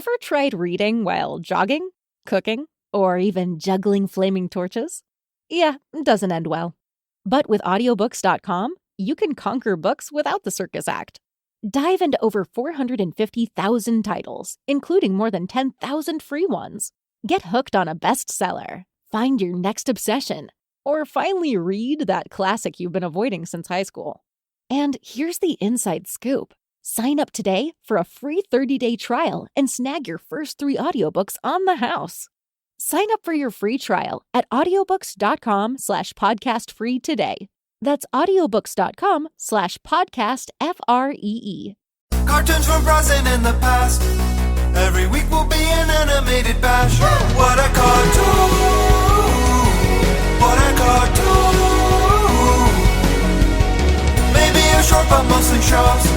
Ever tried reading while jogging, cooking, or even juggling flaming torches? Yeah, doesn't end well. But with audiobooks.com, you can conquer books without the circus act. Dive into over 450,000 titles, including more than 10,000 free ones. Get hooked on a bestseller, find your next obsession, or finally read that classic you've been avoiding since high school. And here's the inside scoop. Sign up today for a free 30-day trial and snag your first 3 audiobooks on the house. Sign up for your free trial at audiobooks.com/podcastfree today. That's audiobooks.com/podcastfree. Cartoons from present in the past. Every week will be an animated bash. What a cartoon! What a cartoon! Maybe a short but mostly shows.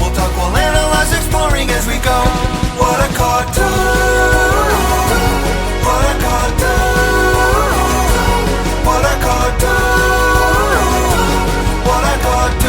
We'll talk, we'll analyze, exploring as we go. What a cartoon! What a cartoon! What a cartoon! What a cartoon!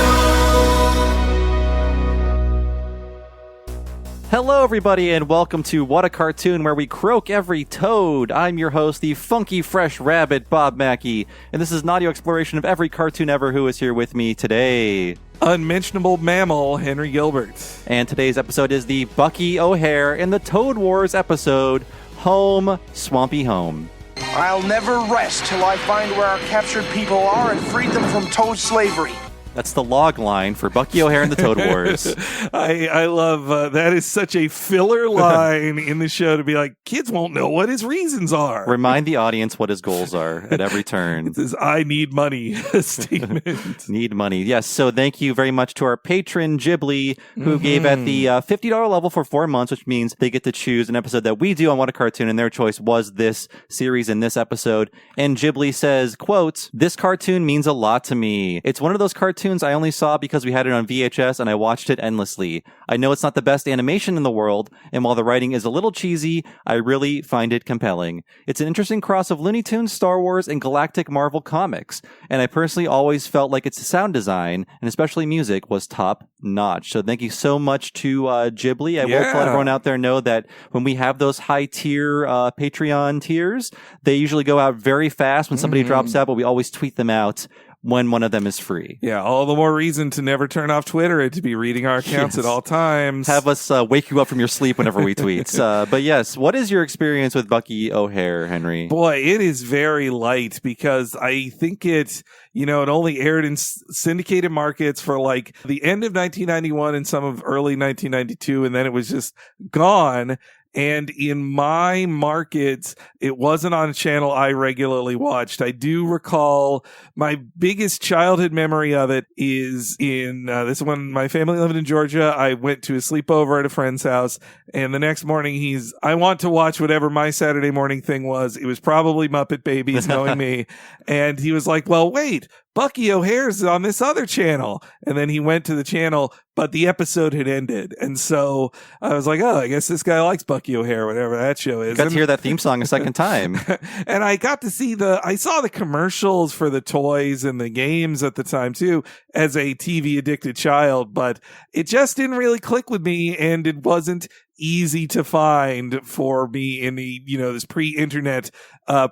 Hello, everybody, and welcome to What a Cartoon, where we croak every toad. I'm your host, the funky fresh rabbit, Bob Mackey, and this is an audio exploration of every cartoon ever. Who is here with me today? Unmentionable mammal, Henry Gilbert. And today's episode is the Bucky O'Hare in the Toad Wars episode, Home, Swampy Home. I'll never rest till I find where our captured people are and free them from toad slavery. That's the log line for Bucky O'Hare and the Toad Wars. I love that. Is such a filler line in the show to be like, kids won't know what his reasons are. Remind the audience what his goals are at every turn. It's his I need money statement. Need money. Yes. So thank you very much to our patron, Ghibli, who gave at the $50 level for 4 months, which means they get to choose an episode that we do on What a Cartoon, and their choice was this series in this episode. And Ghibli says, quote, "This cartoon means a lot to me. It's one of those cartoons I only saw because we had it on VHS and I watched it endlessly. I know it's not the best animation in the world, and while the writing is a little cheesy, I really find it compelling. It's an interesting cross of Looney Tunes, Star Wars, and galactic Marvel comics, and I personally always felt like its sound design, and especially music, was top notch." So thank you so much to Ghibli. I will let everyone out there know that when we have those high tier Patreon tiers, they usually go out very fast when somebody drops out, but we always tweet them out when one of them is free. Yeah, all the more reason to never turn off Twitter and to be reading our accounts at all times. Have us wake you up from your sleep whenever we tweet. But yes, what is your experience with Bucky O'Hare, Henry? Boy, it is very light because I think it only aired in syndicated markets for like the end of 1991 and some of early 1992, and then it was just gone. And in my markets, it wasn't on a channel I regularly watched. I do recall my biggest childhood memory of it is in this when my family lived in Georgia. I went to a sleepover at a friend's house, and the next morning I want to watch whatever my Saturday morning thing was. It was probably Muppet Babies, knowing me. And he was like, "Well, wait, Bucky O'Hare's on this other channel." And then he went to the channel, but the episode had ended. And so I was like, oh, I guess this guy likes Bucky O'Hare, whatever that show is. Got to hear that theme song a second time. And I got to see I saw the commercials for the toys and the games at the time too, as a TV addicted child, but it just didn't really click with me, and it wasn't easy to find for me in the, this pre-internet,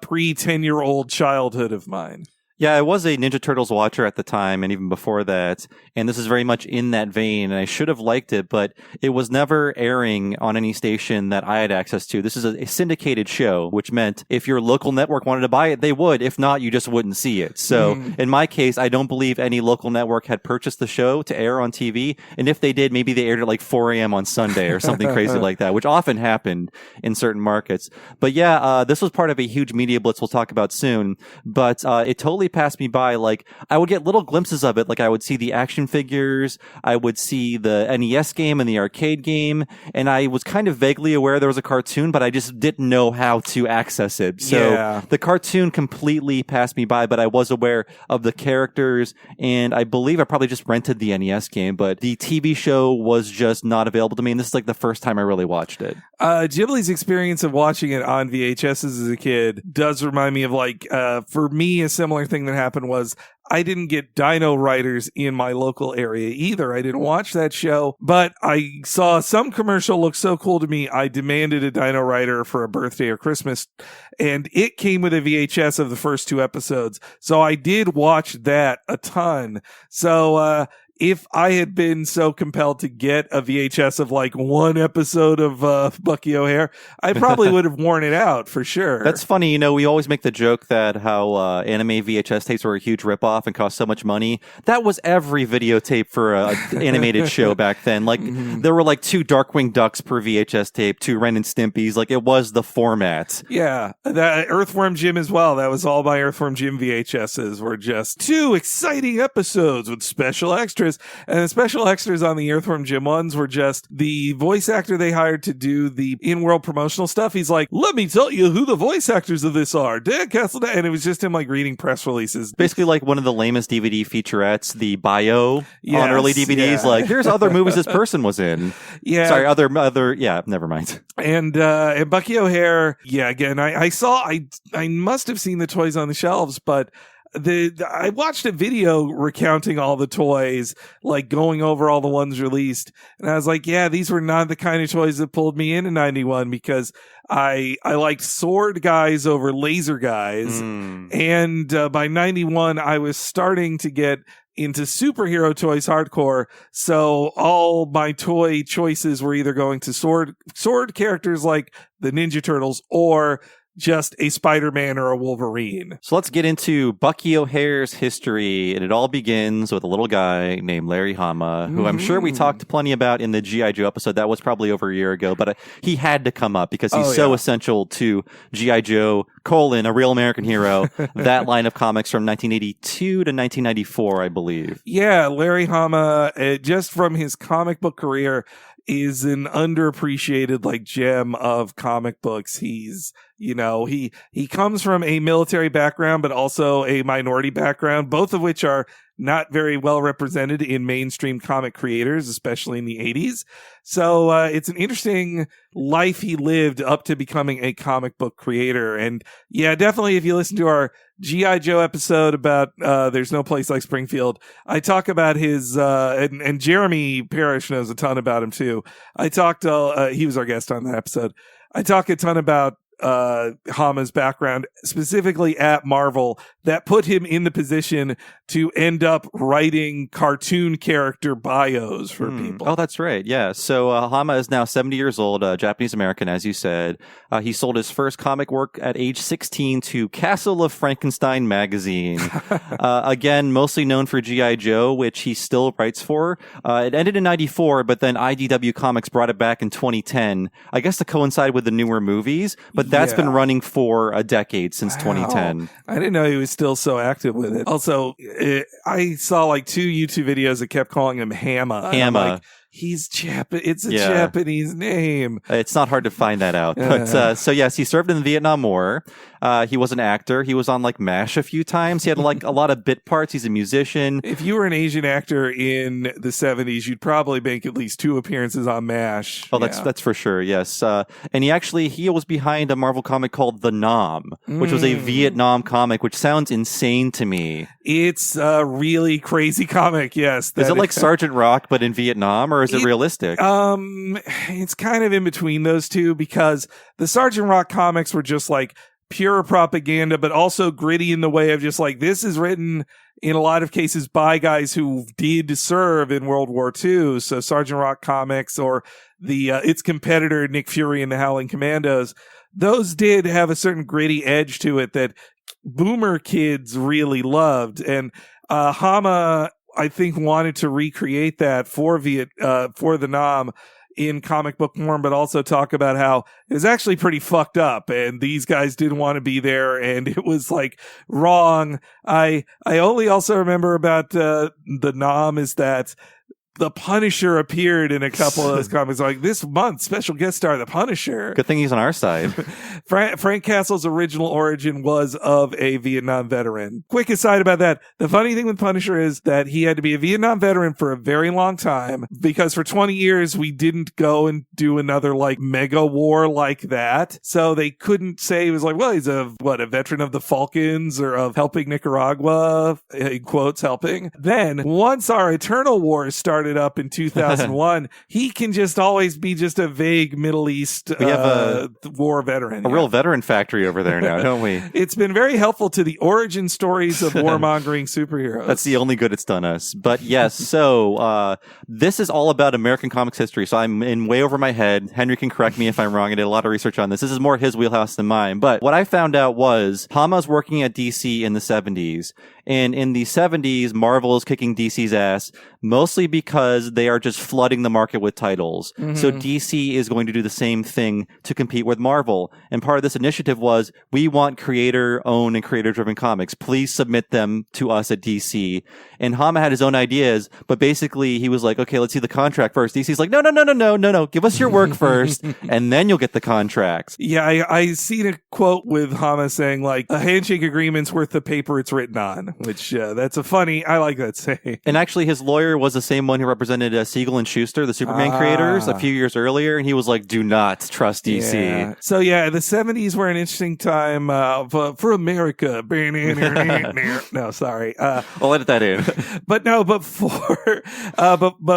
pre-10-year-old childhood of mine. Yeah, I was a Ninja Turtles watcher at the time, and even before that, and this is very much in that vein, and I should have liked it, but it was never airing on any station that I had access to. This is a syndicated show, which meant if your local network wanted to buy it, they would. If not, you just wouldn't see it. So in my case, I don't believe any local network had purchased the show to air on TV, and if they did, maybe they aired it like 4 a.m. on Sunday or something crazy like that, which often happened in certain markets. But yeah, this was part of a huge media blitz we'll talk about soon, but it totally passed me by. Like, I would get little glimpses of it. Like, I would see the action figures, I would see the NES game and the arcade game, and I was kind of vaguely aware there was a cartoon, but I just didn't know how to access it. So the cartoon completely passed me by, but I was aware of the characters, and I believe I probably just rented the NES game, but the TV show was just not available to me, and this is like the first time I really watched it. Ghibli's experience of watching it on VHS as a kid does remind me of for me, a similar thing that happened was I didn't get Dino Riders in my local area either. I didn't watch that show, but I saw some commercial look so cool to me. I demanded a Dino Rider for a birthday or Christmas, and it came with a VHS of the first 2 episodes. So I did watch that a ton. So, if I had been so compelled to get a VHS of 1 episode of Bucky O'Hare, I probably would have worn it out for sure. That's funny. We always make the joke that how anime VHS tapes were a huge ripoff and cost so much money. That was every videotape for an animated show back then. There were 2 Darkwing Ducks per VHS tape, 2 Ren and Stimpies. It was the format. Yeah. That Earthworm Jim as well. That was all my Earthworm Jim VHSs were just 2 exciting episodes with special extras. And the special extras on the Earthworm Jim ones were just the voice actor they hired to do the in-world promotional stuff. He's like, let me tell you who the voice actors of this are. Dan Castle. And it was just him reading press releases. Basically one of the lamest DVD featurettes, the bio on early DVDs. Yeah. Here's other movies this person was in. Yeah. Sorry, other, yeah, never mind. And Bucky O'Hare, yeah, again, I must have seen the toys on the shelves, but I watched a video recounting all the toys, going over all the ones released. And I was like, yeah, these were not the kind of toys that pulled me in 91 because I liked sword guys over laser guys. And by 91, I was starting to get into superhero toys hardcore. So all my toy choices were either going to sword characters like the Ninja Turtles or just a Spider-Man or a Wolverine. So let's get into Bucky O'Hare's history. And it all begins with a little guy named Larry Hama, who I'm sure we talked plenty about in the G.I. Joe episode. That was probably over a year ago, but he had to come up because he's so essential to G.I. Joe, a real American hero, that line of comics from 1982 to 1994, I believe. Yeah, Larry Hama, just from his comic book career, is an underappreciated gem of comic books. He's he comes from a military background, but also a minority background, both of which are not very well represented in mainstream comic creators, especially in the 80s. So it's an interesting life he lived up to becoming a comic book creator. And yeah, definitely if you listen to our G.I. Joe episode about There's No Place Like Springfield, I talk about his, and Jeremy Parrish knows a ton about him too. He was our guest on that episode. I talk a ton about Hama's background, specifically at Marvel, that put him in the position to end up writing cartoon character bios for people. Oh, that's right. Yeah. So Hama is now 70 years old, Japanese American, as you said. He sold his first comic work at age 16 to Castle of Frankenstein magazine. Again, mostly known for G.I. Joe, which he still writes for. It ended in 94, but then IDW Comics brought it back in 2010, I guess to coincide with the newer movies. But that's been running for a decade, since 2010. I didn't know he was still so active with it. Also, I saw 2 YouTube videos that kept calling him Hama. Hama. He's It's a Japanese name. It's not hard to find that out. But so yes, he served in the Vietnam War. He was an actor. He was on MASH a few times. He had a lot of bit parts. He's a musician. If you were an Asian actor in the 70s, you'd probably make at least 2 appearances on MASH. Oh, that's for sure. Yes. And he was behind a Marvel comic called The Nam, which was a Vietnam comic, which sounds insane to me. It's a really crazy comic. Yes. Is it like Sergeant Rock, but in Vietnam, or is it realistic? It's kind of in between those two, because the Sergeant Rock comics were just pure propaganda, but also gritty in the way of just this is written in a lot of cases by guys who did serve in World War II. So Sergeant Rock comics, or its competitor Nick Fury and the Howling Commandos, those did have a certain gritty edge to it that boomer kids really loved. And Hama, I think, wanted to recreate that for the Nam in comic book form, but also talk about how it was actually pretty fucked up and these guys didn't want to be there and it was wrong. I only also remember about the Nam is that the Punisher appeared in a couple of those comics. Like this month, special guest star, the Punisher. Good thing he's on our side. Frank Castle's original origin was of a Vietnam veteran. Quick aside about that. The funny thing with Punisher is that he had to be a Vietnam veteran for a very long time because for 20 years we didn't go and do another like mega war like that. So they couldn't say he was like, well, he's a veteran of the Falklands or of helping Nicaragua, in quotes, helping. Then once our Eternal Wars started up in 2001, he can just always be just a vague Middle East war veteran. A real veteran factory over there now, don't we? It's been very helpful to the origin stories of warmongering superheroes. That's the only good it's done us. But yes, so this is all about American comics history. So I'm in way over my head. Henry can correct me if I'm wrong. I did a lot of research on this. This is more his wheelhouse than mine. But what I found out was Hama's working at DC in the 70s. And in the 70s, Marvel is kicking DC's ass, mostly because they are just flooding the market with titles. Mm-hmm. So DC is going to do the same thing to compete with Marvel. And part of this initiative was, we want creator-owned and creator-driven comics. Please submit them to us at DC. And Hama had his own ideas, but basically he was like, okay, let's see the contract first. DC's like, no. Give us your work first, and then you'll get the contracts. Yeah, I seen a quote with Hama saying, like, a handshake agreement's worth the paper it's written on. Which, that's I like that saying. And actually, his lawyer was the same one who represented Siegel and Schuster, the Superman creators, a few years earlier. And he was like, do not trust DC. Yeah. So, yeah, the 70s were an interesting time for America. No, sorry. I'll edit that in. but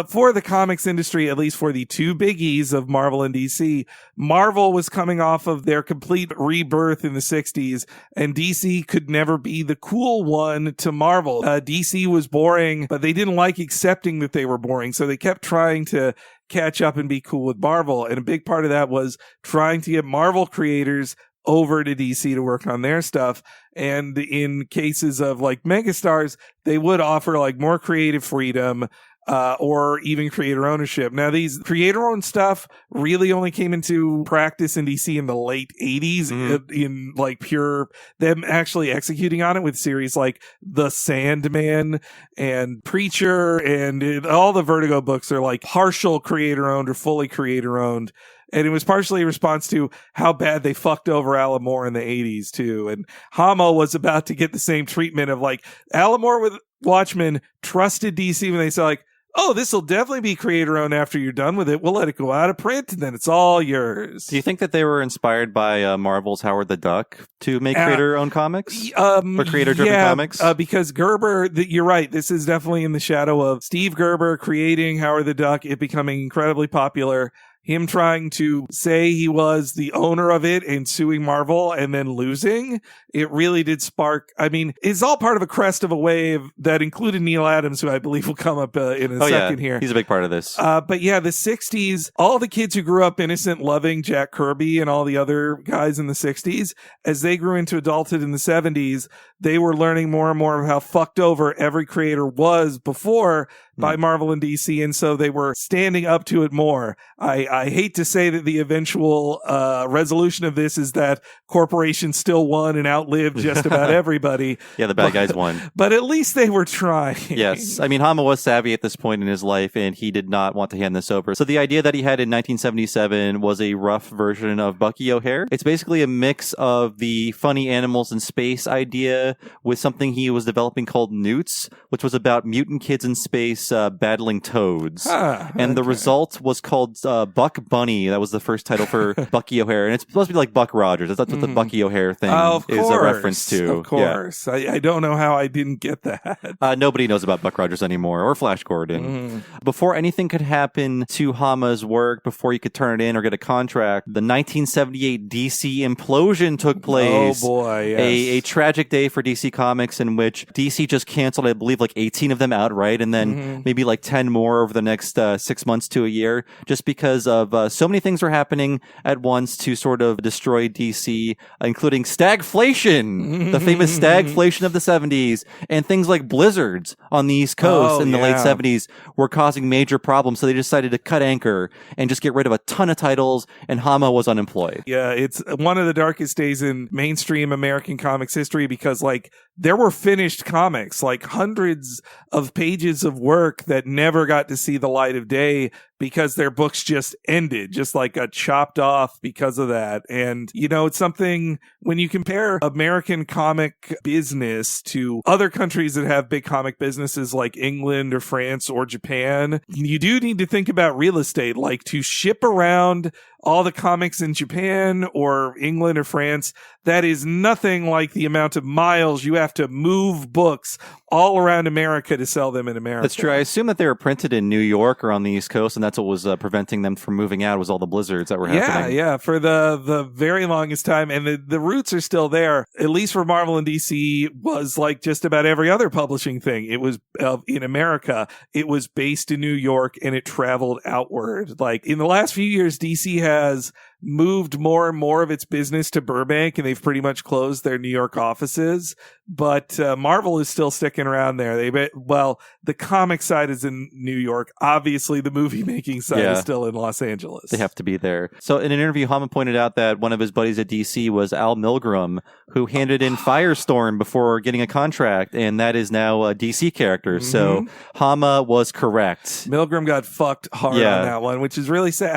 for the comics industry, at least for the two biggies of Marvel and DC, Marvel was coming off of their complete rebirth in the 60s, and DC could never be the cool one to Marvel. DC was boring, but they didn't like accepting that they were boring, so they kept trying to catch up and be cool with Marvel. And a big part of that was trying to get Marvel creators over to DC to work on their stuff. And in cases of like megastars, they would offer like more creative freedom, or even creator ownership. Now, these creator-owned stuff really only came into practice in DC in the late 80s, in like pure them actually executing on it with series like The Sandman and Preacher, and all the Vertigo books are like partial creator-owned or fully creator-owned. And it was partially a response to how bad they fucked over Alan Moore in the 80s, too. And Hama was about to get the same treatment of like Alan Moore with Watchmen trusted DC when they said like, oh, this will definitely be creator-owned after you're done with it. We'll let it go out of print, and then it's all yours. Do you think that they were inspired by Marvel's Howard the Duck to make creator-owned comics? Or creator-driven comics? Because Gerber, you're right, this is definitely in the shadow of Steve Gerber creating Howard the Duck, it becoming incredibly popular. Him trying to say he was the owner of it and suing Marvel and then losing, it really did spark. I mean, it's all part of a crest of a wave that included Neil Adams, who I believe will come up in a second here. He's a big part of this. But yeah, the 60s, all the kids who grew up innocent, loving Jack Kirby and all the other guys in the 60s, as they grew into adulthood in the 70s, they were learning more and more of how fucked over every creator was before by Marvel and DC, and so they were standing up to it more. I hate to say that the eventual resolution of this is that corporations still won and outlived just about everybody. Yeah, the bad guys won. But at least they were trying. Yes. I mean, Hama was savvy at this point in his life, and he did not want to hand this over. So the idea that he had in 1977 was a rough version of Bucky O'Hare. It's basically a mix of the funny animals in space idea with something he was developing called Newts, which was about mutant kids in space battling toads. And the result was called Buck Bunny. That was the first title for Bucky O'Hare. And it's supposed to be like Buck Rogers. That's what the Bucky O'Hare thing is a reference to. Of course. Yeah. I don't know how I didn't get that. Nobody knows about Buck Rogers anymore, or Flash Gordon. Before anything could happen to Hama's work, before he could turn it in or get a contract, the 1978 DC implosion took place. Oh boy, yes. A tragic day for DC Comics in which DC just canceled, I believe, like 18 of them outright, and then maybe like 10 more over the next 6 months to a year, just because of so many things were happening at once to sort of destroy DC, including stagflation, the famous stagflation of the 70s, and things like blizzards on the East Coast in the late 70s were causing major problems. So they decided to cut anchor and just get rid of a ton of titles, and Hama was unemployed. Yeah, it's one of the darkest days in mainstream American comics history because, like, there were finished comics, like hundreds of pages of work work that never got to see the light of day because their books just ended, just like got chopped off because of that. And, you know, it's something when you compare American comic business to other countries that have big comic businesses like England or France or Japan, you do need to think about real estate, like to ship around all the comics in Japan or England or France. That is nothing like the amount of miles you have to move books all around America to sell them in America. That's true. I assume that they were printed in New York or on the East Coast, and that's what was preventing them from moving out, was all the blizzards that were happening. Yeah, for the very longest time. And the roots are still there, at least for Marvel and DC, was like just about every other publishing thing. It was in America. It was based in New York, and it traveled outward. Like in the last few years, DC has moved more and more of its business to Burbank, and they've pretty much closed their New York offices. But Marvel is still sticking around there. The comic side is in New York. Obviously, the movie making side is still in Los Angeles. They have to be there. So in an interview, Hama pointed out that one of his buddies at DC was Al Milgrom, who handed in Firestorm before getting a contract, and that is now a DC character. Mm-hmm. So Hama was correct. Milgrom got fucked hard on that one, which is really sad.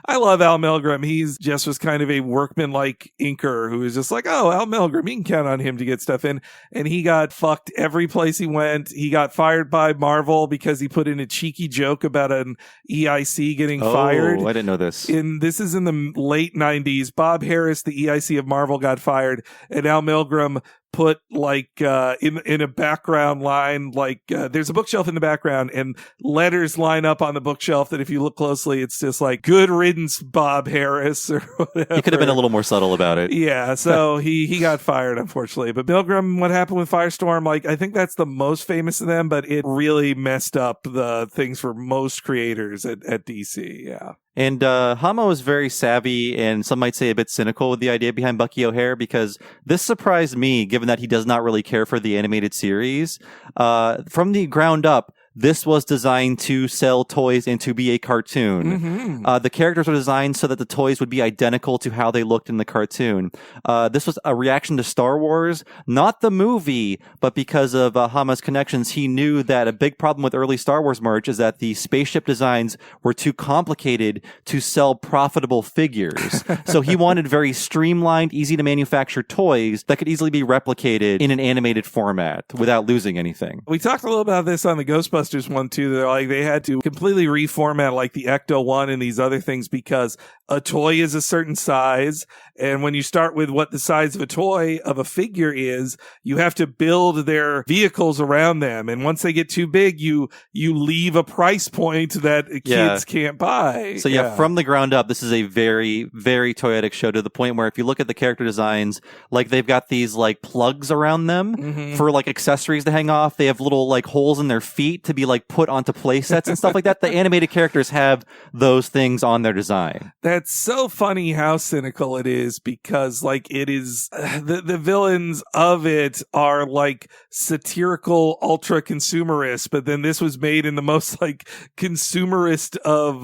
I love Al Milgrom. He's just was kind of a workman-like inker who was just like, oh, Al Milgrom, you can count on him to get stuff in. And he got fucked every place he went. He got fired by Marvel because he put in a cheeky joke about an EIC getting fired. Oh, I didn't know this. This is in the late 90s. Bob Harris, the EIC of Marvel, got fired, and Al Milgrom put like in a background line, like there's a bookshelf in the background and letters line up on the bookshelf that if you look closely, it's just like good riddance, Bob Harris, or whatever. He could have been a little more subtle about it. Yeah, so he got fired, unfortunately. But Milgrom, what happened with Firestorm, like I think that's the most famous of them, but it really messed up the things for most creators at DC. Yeah. And Hama was very savvy and some might say a bit cynical with the idea behind Bucky O'Hare, because this surprised me, given that he does not really care for the animated series. From the ground up, this was designed to sell toys and to be a cartoon. Mm-hmm. The characters were designed so that the toys would be identical to how they looked in the cartoon. This was a reaction to Star Wars, not the movie, but because of Hama's connections, he knew that a big problem with early Star Wars merch is that the spaceship designs were too complicated to sell profitable figures. So he wanted very streamlined, easy to manufacture toys that could easily be replicated in an animated format without losing anything. We talked a little about this on the Ghostbusters one too. They're like, they had to completely reformat like the Ecto 1 and these other things because a toy is a certain size, and when you start with what the size of a toy of a figure is, you have to build their vehicles around them, and once they get too big, you leave a price point that kids can't buy. So from the ground up, this is a very, very toyetic show, to the point where if you look at the character designs, like they've got these like plugs around them for like accessories to hang off. They have little like holes in their feet to be like put onto play sets and stuff like that. The animated characters have those things on their design. That's so funny how cynical it is, because like it is the villains of it are like satirical ultra consumerists, but then this was made in the most like consumerist of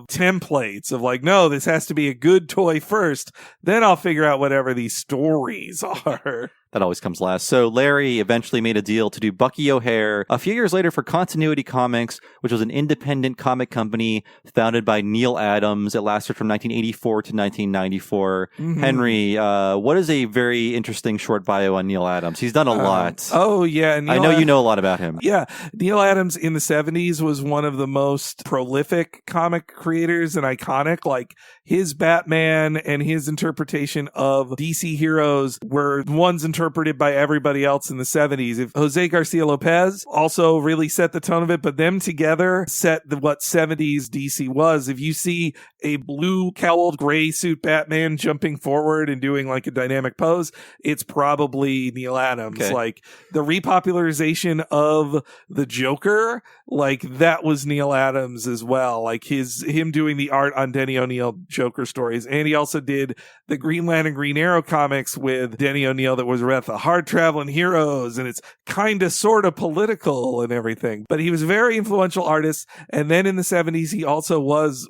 templates of like, no, this has to be a good toy first, then I'll figure out whatever these stories are. That always comes last. So Larry eventually made a deal to do Bucky O'Hare a few years later for Continuity Comics, which was an independent comic company founded by Neil Adams. It lasted from 1984 to 1994. Mm-hmm. Henry, what is a very interesting short bio on Neil Adams? He's done a lot. Oh, yeah. I know you know a lot about him. Yeah. Neil Adams in the 70s was one of the most prolific comic creators and iconic. Like his Batman and his interpretation of DC heroes were ones interpreted by everybody else in the 70s. If Jose Garcia Lopez also really set the tone of it, but them together set what 70s DC was. If you see a blue cowled gray suit Batman jumping forward and doing like a dynamic pose, it's probably Neil Adams. Okay. Like the repopularization of the Joker, like that was Neil Adams as well. Like him doing the art on Denny O'Neil Joker stories. And he also did the Green Lantern Green Arrow comics with Denny O'Neil that was about the hard traveling heroes, and it's kind of sort of political and everything. But he was a very influential artist. And then in the 70s, he also was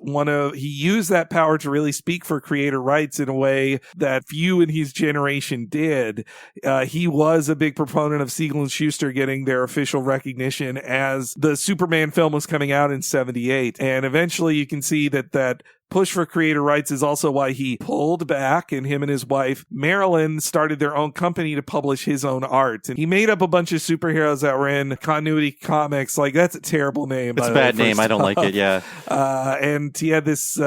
he used that power to really speak for creator rights in a way that few in his generation did. He was a big proponent of Siegel and Schuster getting their official recognition as the Superman film was coming out in 78. And eventually you can see that push for creator rights is also why he pulled back, and him and his wife, Marilyn, started their own company to publish his own art. And he made up a bunch of superheroes that were in Continuity Comics. Like, that's a terrible name. It's a bad name. I don't like it, yeah. And he had this,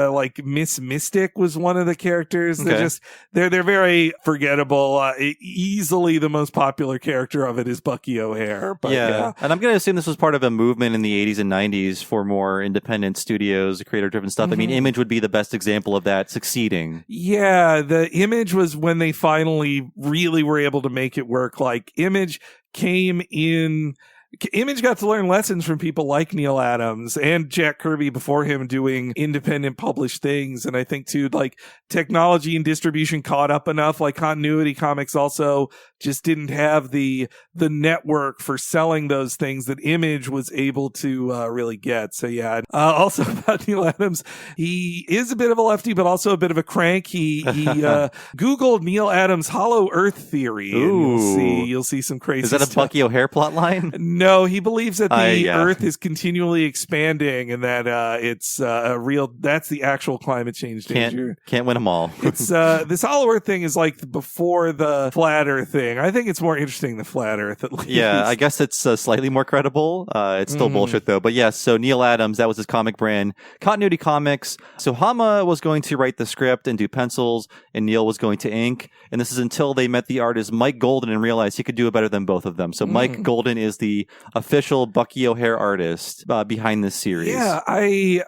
Miss Mystic was one of the characters. Okay. They're very forgettable. Easily the most popular character of it is Bucky O'Hare. But yeah. And I'm going to assume this was part of a movement in the 80s and 90s for more independent studios, creator-driven stuff. I mean, Image would be the best example of that succeeding. Yeah, the Image was when they finally really were able to make it work. Like, Image got to learn lessons from people like Neil Adams and Jack Kirby before him doing independent published things. And I think too, like, technology and distribution caught up enough. Like, Continuity Comics also just didn't have the network for selling those things that Image was able to really get. So yeah. Also about Neil Adams, he is a bit of a lefty, but also a bit of a crank. He Googled Neil Adams' Hollow Earth theory. Ooh. And you'll see some crazy stuff. Is that a Bucky O'Hare plot line? No, he believes that the Earth is continually expanding, and that it's that's the actual climate change danger. Can't win them all. It's this Hollow Earth thing is like before the Flat Earth thing. I think it's more interesting, the Flat Earth, at least. Yeah, I guess it's slightly more credible. It's still bullshit, though. But yes, so Neil Adams, that was his comic brand. Continuity Comics. So Hama was going to write the script and do pencils, and Neil was going to ink. And this is until they met the artist Mike Golden and realized he could do it better than both of them. So Mike Golden is the official Bucky O'Hare artist behind this series. Yeah, I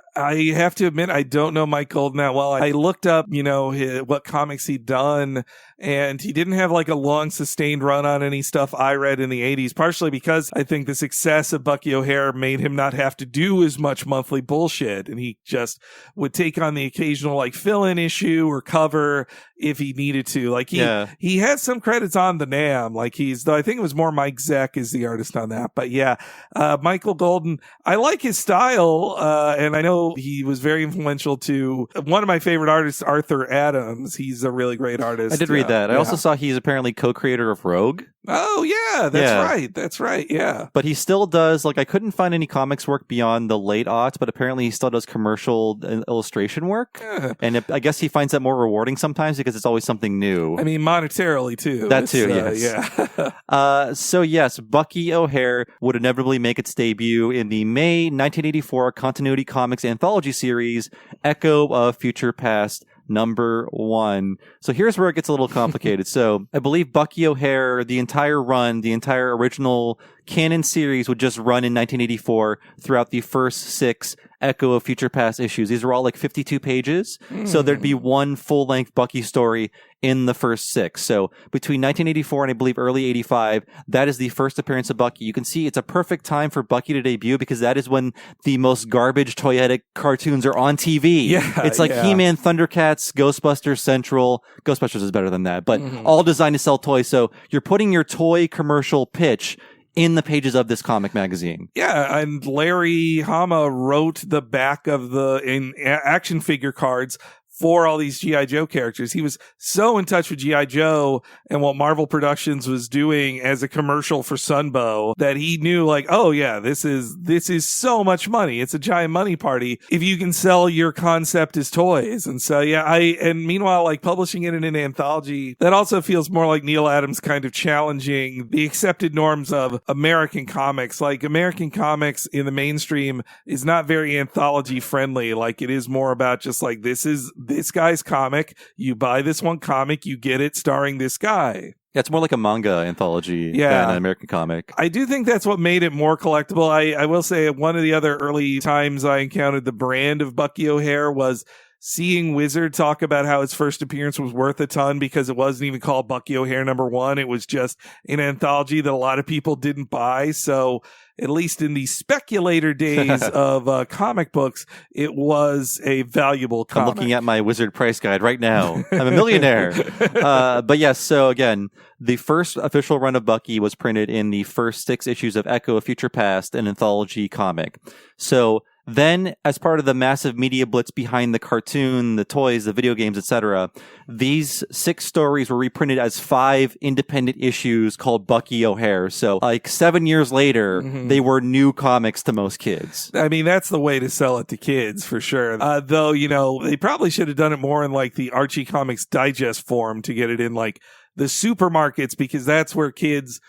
have to admit, I don't know Mike Golden that well. I looked up, what comics he'd done, and he didn't have like a long sustained run on any stuff I read in the 80s, partially because I think the success of Bucky O'Hare made him not have to do as much monthly bullshit, and he just would take on the occasional like fill-in issue or cover if he needed to. Like he has some credits on the NAM. Like though I think it was more Mike Zeck is the artist on that. But yeah, Michael Golden, I like his style, and I know he was very influential to one of my favorite artists, Arthur Adams. He's a really great artist. I did read that. I also saw he's apparently co-creator of Rogue. Oh yeah, that's right. Yeah. But he still does, like, I couldn't find any comics work beyond the late aughts, but apparently he still does commercial illustration work. Yeah. And I guess he finds that more rewarding sometimes because it's always something new. I mean, monetarily too. That too, yes. Yeah. So yes, Bucky O'Hare would inevitably make its debut in the May 1984 Continuity Comics anthology series, Echo of Future Past, #1. So here's where it gets a little complicated. So I believe Bucky O'Hare, the entire original canon series would just run in 1984 throughout the first 6 Echo of Future Past issues. These are all like 52 pages. So there'd be one full-length Bucky story in the first 6. So between 1984 and I believe early 85, that is the first appearance of Bucky. You can see it's a perfect time for Bucky to debut because that is when the most garbage toyetic cartoons are on TV. Yeah, it's like He-Man, Thundercats, Ghostbusters Central. Ghostbusters is better than that, but all designed to sell toys. So you're putting your toy commercial pitch in the pages of this comic magazine. Yeah, and Larry Hama wrote the back of in action figure cards for all these G.I. Joe characters. He was so in touch with G.I. Joe and what Marvel Productions was doing as a commercial for Sunbow that he knew, like, oh yeah, this is so much money. It's a giant money party if you can sell your concept as toys. And so yeah, and meanwhile, like, publishing it in an anthology, that also feels more like Neil Adams kind of challenging the accepted norms of American comics. Like, American comics in the mainstream is not very anthology friendly. Like, it is more about just like, this is this guy's comic. You buy this one comic, you get it starring this guy. Yeah, it's more like a manga anthology than an American comic. I do think that's what made it more collectible. I will say one of the other early times I encountered the brand of Bucky O'Hare was seeing Wizard talk about how his first appearance was worth a ton because it wasn't even called Bucky O'Hare #1. It was just an anthology that a lot of people didn't buy. So at least in the speculator days of comic books, it was a valuable comic. I'm looking at my Wizard price guide right now. I'm a millionaire. But yes, so again, the first official run of Bucky was printed in the first 6 issues of Echo of Future Past, an anthology comic. So then, as part of the massive media blitz behind the cartoon, the toys, the video games, etc., these 6 stories were reprinted as 5 independent issues called Bucky O'Hare. So, like 7 years later, they were new comics to most kids. I mean, that's the way to sell it to kids, for sure. Though, you know, they probably should have done it more in like the Archie Comics Digest form to get it in like the supermarkets, because that's where kids,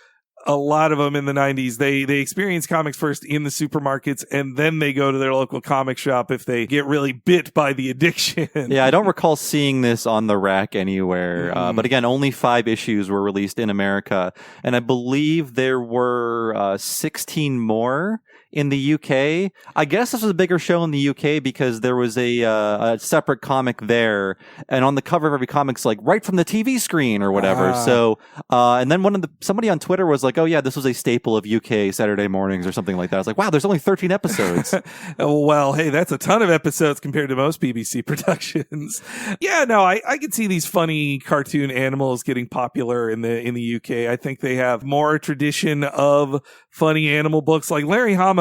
a lot of them in the 90s, they experience comics first in the supermarkets, and then they go to their local comic shop if they get really bit by the addiction. Yeah, I don't recall seeing this on the rack anywhere. But again, only 5 issues were released in America. And I believe there were 16 more in the UK. I guess this was a bigger show in the UK because there was a separate comic there, and on the cover of every comic's like right from the TV screen or whatever. So, and then somebody on Twitter was like, "Oh yeah, this was a staple of UK Saturday mornings" or something like that. I was like, "Wow, there's only 13 episodes." Well, hey, that's a ton of episodes compared to most BBC productions. Yeah, no, I can see these funny cartoon animals getting popular in the UK. I think they have more tradition of funny animal books. Like Larry Hama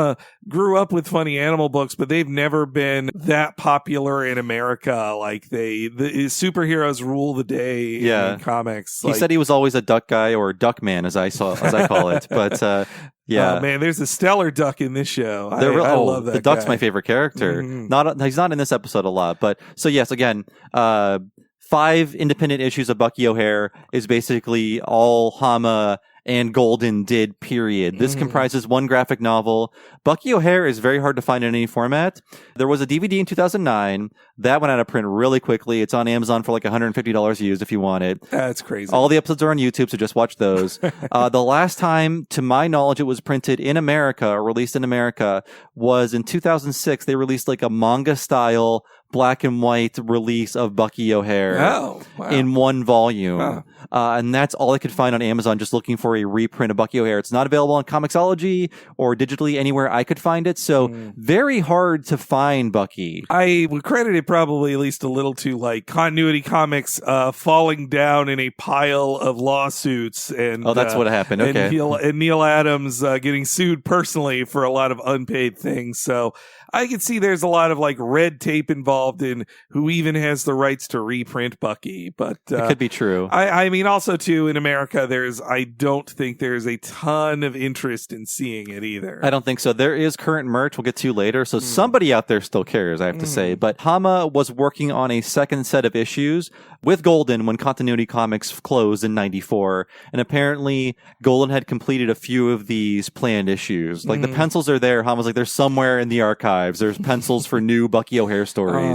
grew up with funny animal books, but they've never been that popular in America. Like the superheroes rule the day in comics. He said he was always a duck guy, or duck man, as I call it. But yeah, man, there's a stellar duck in this show. I love that. The duck's guy. my favorite character. He's not in this episode a lot, but so yes, again, 5 independent issues of Bucky O'Hare is basically all Hama and Golden did, period. This comprises 1 graphic novel. Bucky O'Hare is very hard to find in any format. There was a DVD in 2009. That went out of print really quickly. It's on Amazon for like $150 used if you want it. That's crazy. All the episodes are on YouTube, so just watch those. The last time, to my knowledge, it was printed in America, or released in America, was in 2006. They released like a manga-style black and white release of Bucky O'Hare in 1 volume. And that's all I could find on Amazon, just looking for a reprint of Bucky O'Hare. It's not available on Comixology or digitally anywhere I could find it. So very hard to find Bucky. I would credit it probably at least a little to like Continuity Comics falling down in a pile of lawsuits. And that's what happened. Okay. And Neil Adams getting sued personally for a lot of unpaid things. So I can see there's a lot of like red tape involved in who even has the rights to reprint Bucky, but it could be true. I mean, also too, in America, I don't think there's a ton of interest in seeing it either. I don't think so. There is current merch we'll get to later, so somebody out there still cares, I have to say. But Hama was working on a second set of issues with Golden when Continuity Comics closed in 94, and apparently Golden had completed a few of these planned issues. Like the pencils are there. Hama's like, there's somewhere in the archives. There's pencils for new Bucky O'Hare stories.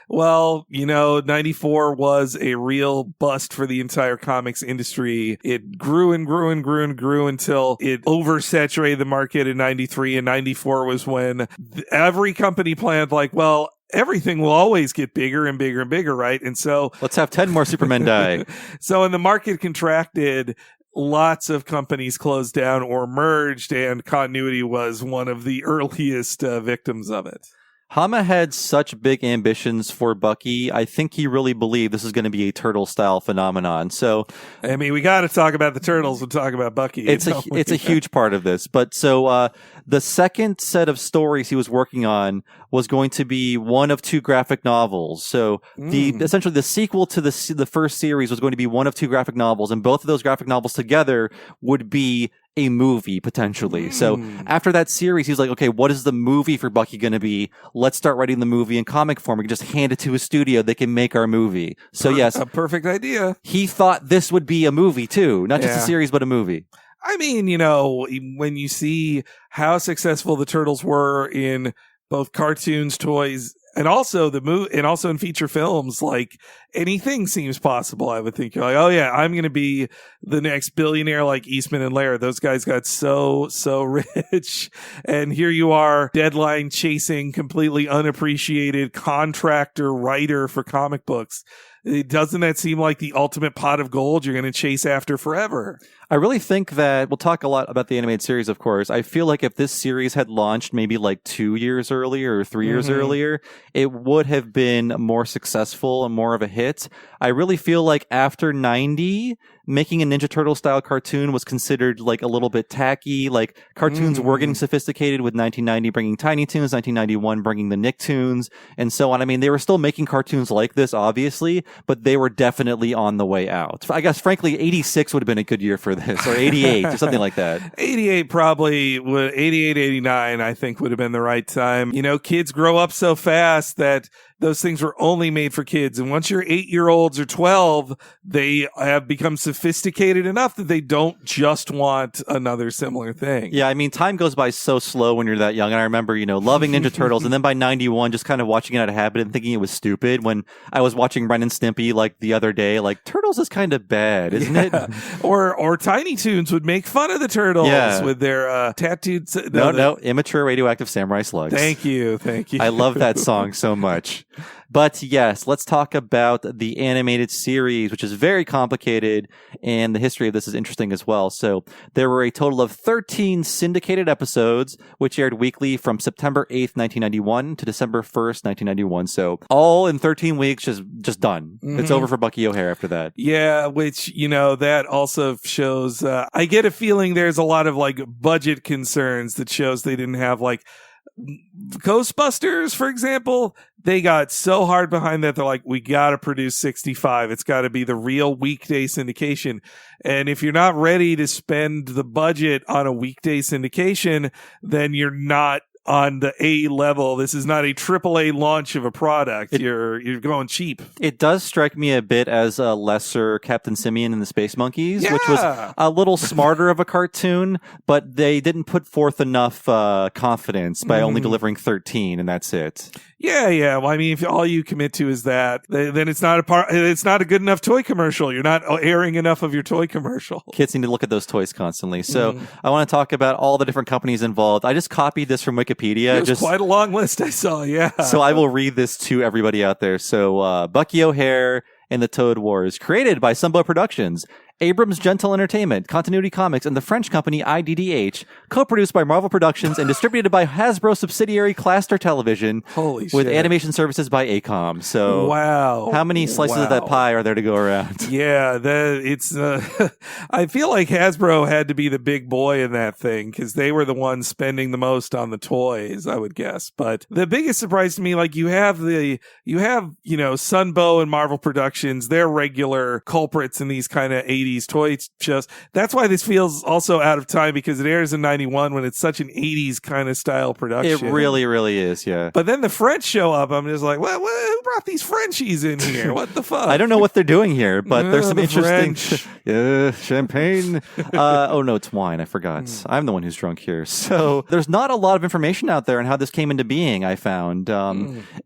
Well, you know, 94 was a real bust for the entire comics industry. It grew and grew and grew and grew until it oversaturated the market in 93, and 94 was when every company planned like, well, everything will always get bigger and bigger and bigger, right? And so let's have 10 more Supermen die. So when the market contracted, lots of companies closed down or merged, and Continuity was one of the earliest victims of it. Hama had such big ambitions for Bucky. I think he really believed this is going to be a turtle-style phenomenon. So, I mean, we got to talk about the turtles and talk about Bucky. It's a huge part of this. But so the second set of stories he was working on was going to be one of 2 graphic novels. So essentially the sequel to the first series was going to be one of 2 graphic novels, and both of those graphic novels together would be a movie potentially. So after that series, he's like, okay, what is the movie for Bucky going to be? Let's start writing the movie in comic form. We can just hand it to a studio. They can make our movie. So yes, a perfect idea. He thought this would be a movie too, not just a series, but a movie. I mean, you know, when you see how successful the Turtles were in both cartoons, toys, And also and also in feature films, like anything seems possible. I would think you're like, oh yeah, I'm going to be the next billionaire like Eastman and Laird. Those guys got so rich. And here you are, deadline chasing, completely unappreciated contractor writer for comic books. Doesn't that seem like the ultimate pot of gold you're going to chase after forever? I really think that we'll talk a lot about the animated series, of course. I feel like if this series had launched maybe like 2 years earlier or 3 years earlier, it would have been more successful and more of a hit. I really feel like after 90, making a Ninja Turtle style cartoon was considered like a little bit tacky. Like cartoons were getting sophisticated with 1990 bringing Tiny Toons, 1991 bringing the Nicktoons, and so on. I mean, they were still making cartoons like this, obviously, but they were definitely on the way out. I guess, frankly, 86 would have been a good year for this, or 88, or something like that. 88 probably, 88, 89, I think would have been the right time. You know, kids grow up so fast that those things were only made for kids. And once you're 8-year-olds or 12, they have become sophisticated enough that they don't just want another similar thing. Yeah, I mean, time goes by so slow when you're that young. And I remember, loving Ninja Turtles. And then by 91, just kind of watching it out of habit and thinking it was stupid. When I was watching Ren and Stimpy like the other day, like, Turtles is kind of bad, isn't it? Or Tiny Toons would make fun of the Turtles with their tattooed... No, immature radioactive samurai slugs. Thank you. I love that song so much. But yes, let's talk about the animated series, which is very complicated, and the history of this is interesting as well. So there were a total of 13 syndicated episodes, which aired weekly from September 8th, 1991 to December 1st, 1991. So all in 13 weeks, just done. It's over for Bucky O'Hare after that. Yeah, which, that also shows, I get a feeling there's a lot of like budget concerns that shows they didn't have like Ghostbusters, for example. They got so hard behind that they're like, we got to produce 65. It's got to be the real weekday syndication. And if you're not ready to spend the budget on a weekday syndication, then you're not on the A level. This is not a AAA launch of a product. You're going cheap. It does strike me a bit as a lesser Captain Simian and the Space Monkeys, which was a little smarter of a cartoon, but they didn't put forth enough confidence by only delivering 13, and that's it. Yeah. Well, I mean, if all you commit to is that, then it's not a good enough toy commercial. You're not airing enough of your toy commercial. Kids need to look at those toys constantly. So I want to talk about all the different companies involved. I just copied this from Wikipedia. It was quite a long list I saw, yeah. So I will read this to everybody out there. So Bucky O'Hare and the Toad Wars, created by Sunbow Productions, Abrams Gentle Entertainment, Continuity Comics, and the French company IDDH, co-produced by Marvel Productions and distributed by Hasbro subsidiary Cluster Television. Holy shit. With animation services by ACOM. So, wow. How many slices of that pie are there to go around? Yeah, it's. I feel like Hasbro had to be the big boy in that thing because they were the ones spending the most on the toys, I would guess. But the biggest surprise to me, like you have Sunbow and Marvel Productions, they're regular culprits in these kind of 80s toy shows. That's why this feels also out of time, because it airs in 91 when it's such an 80s kind of style production. It really, really is, yeah. But then the French show up. I'm just like, well, who brought these Frenchies in here? What the fuck? I don't know what they're doing here, but there's some interesting... champagne. Oh, no, it's wine. I forgot. I'm the one who's drunk here. So there's not a lot of information out there on how this came into being, I found.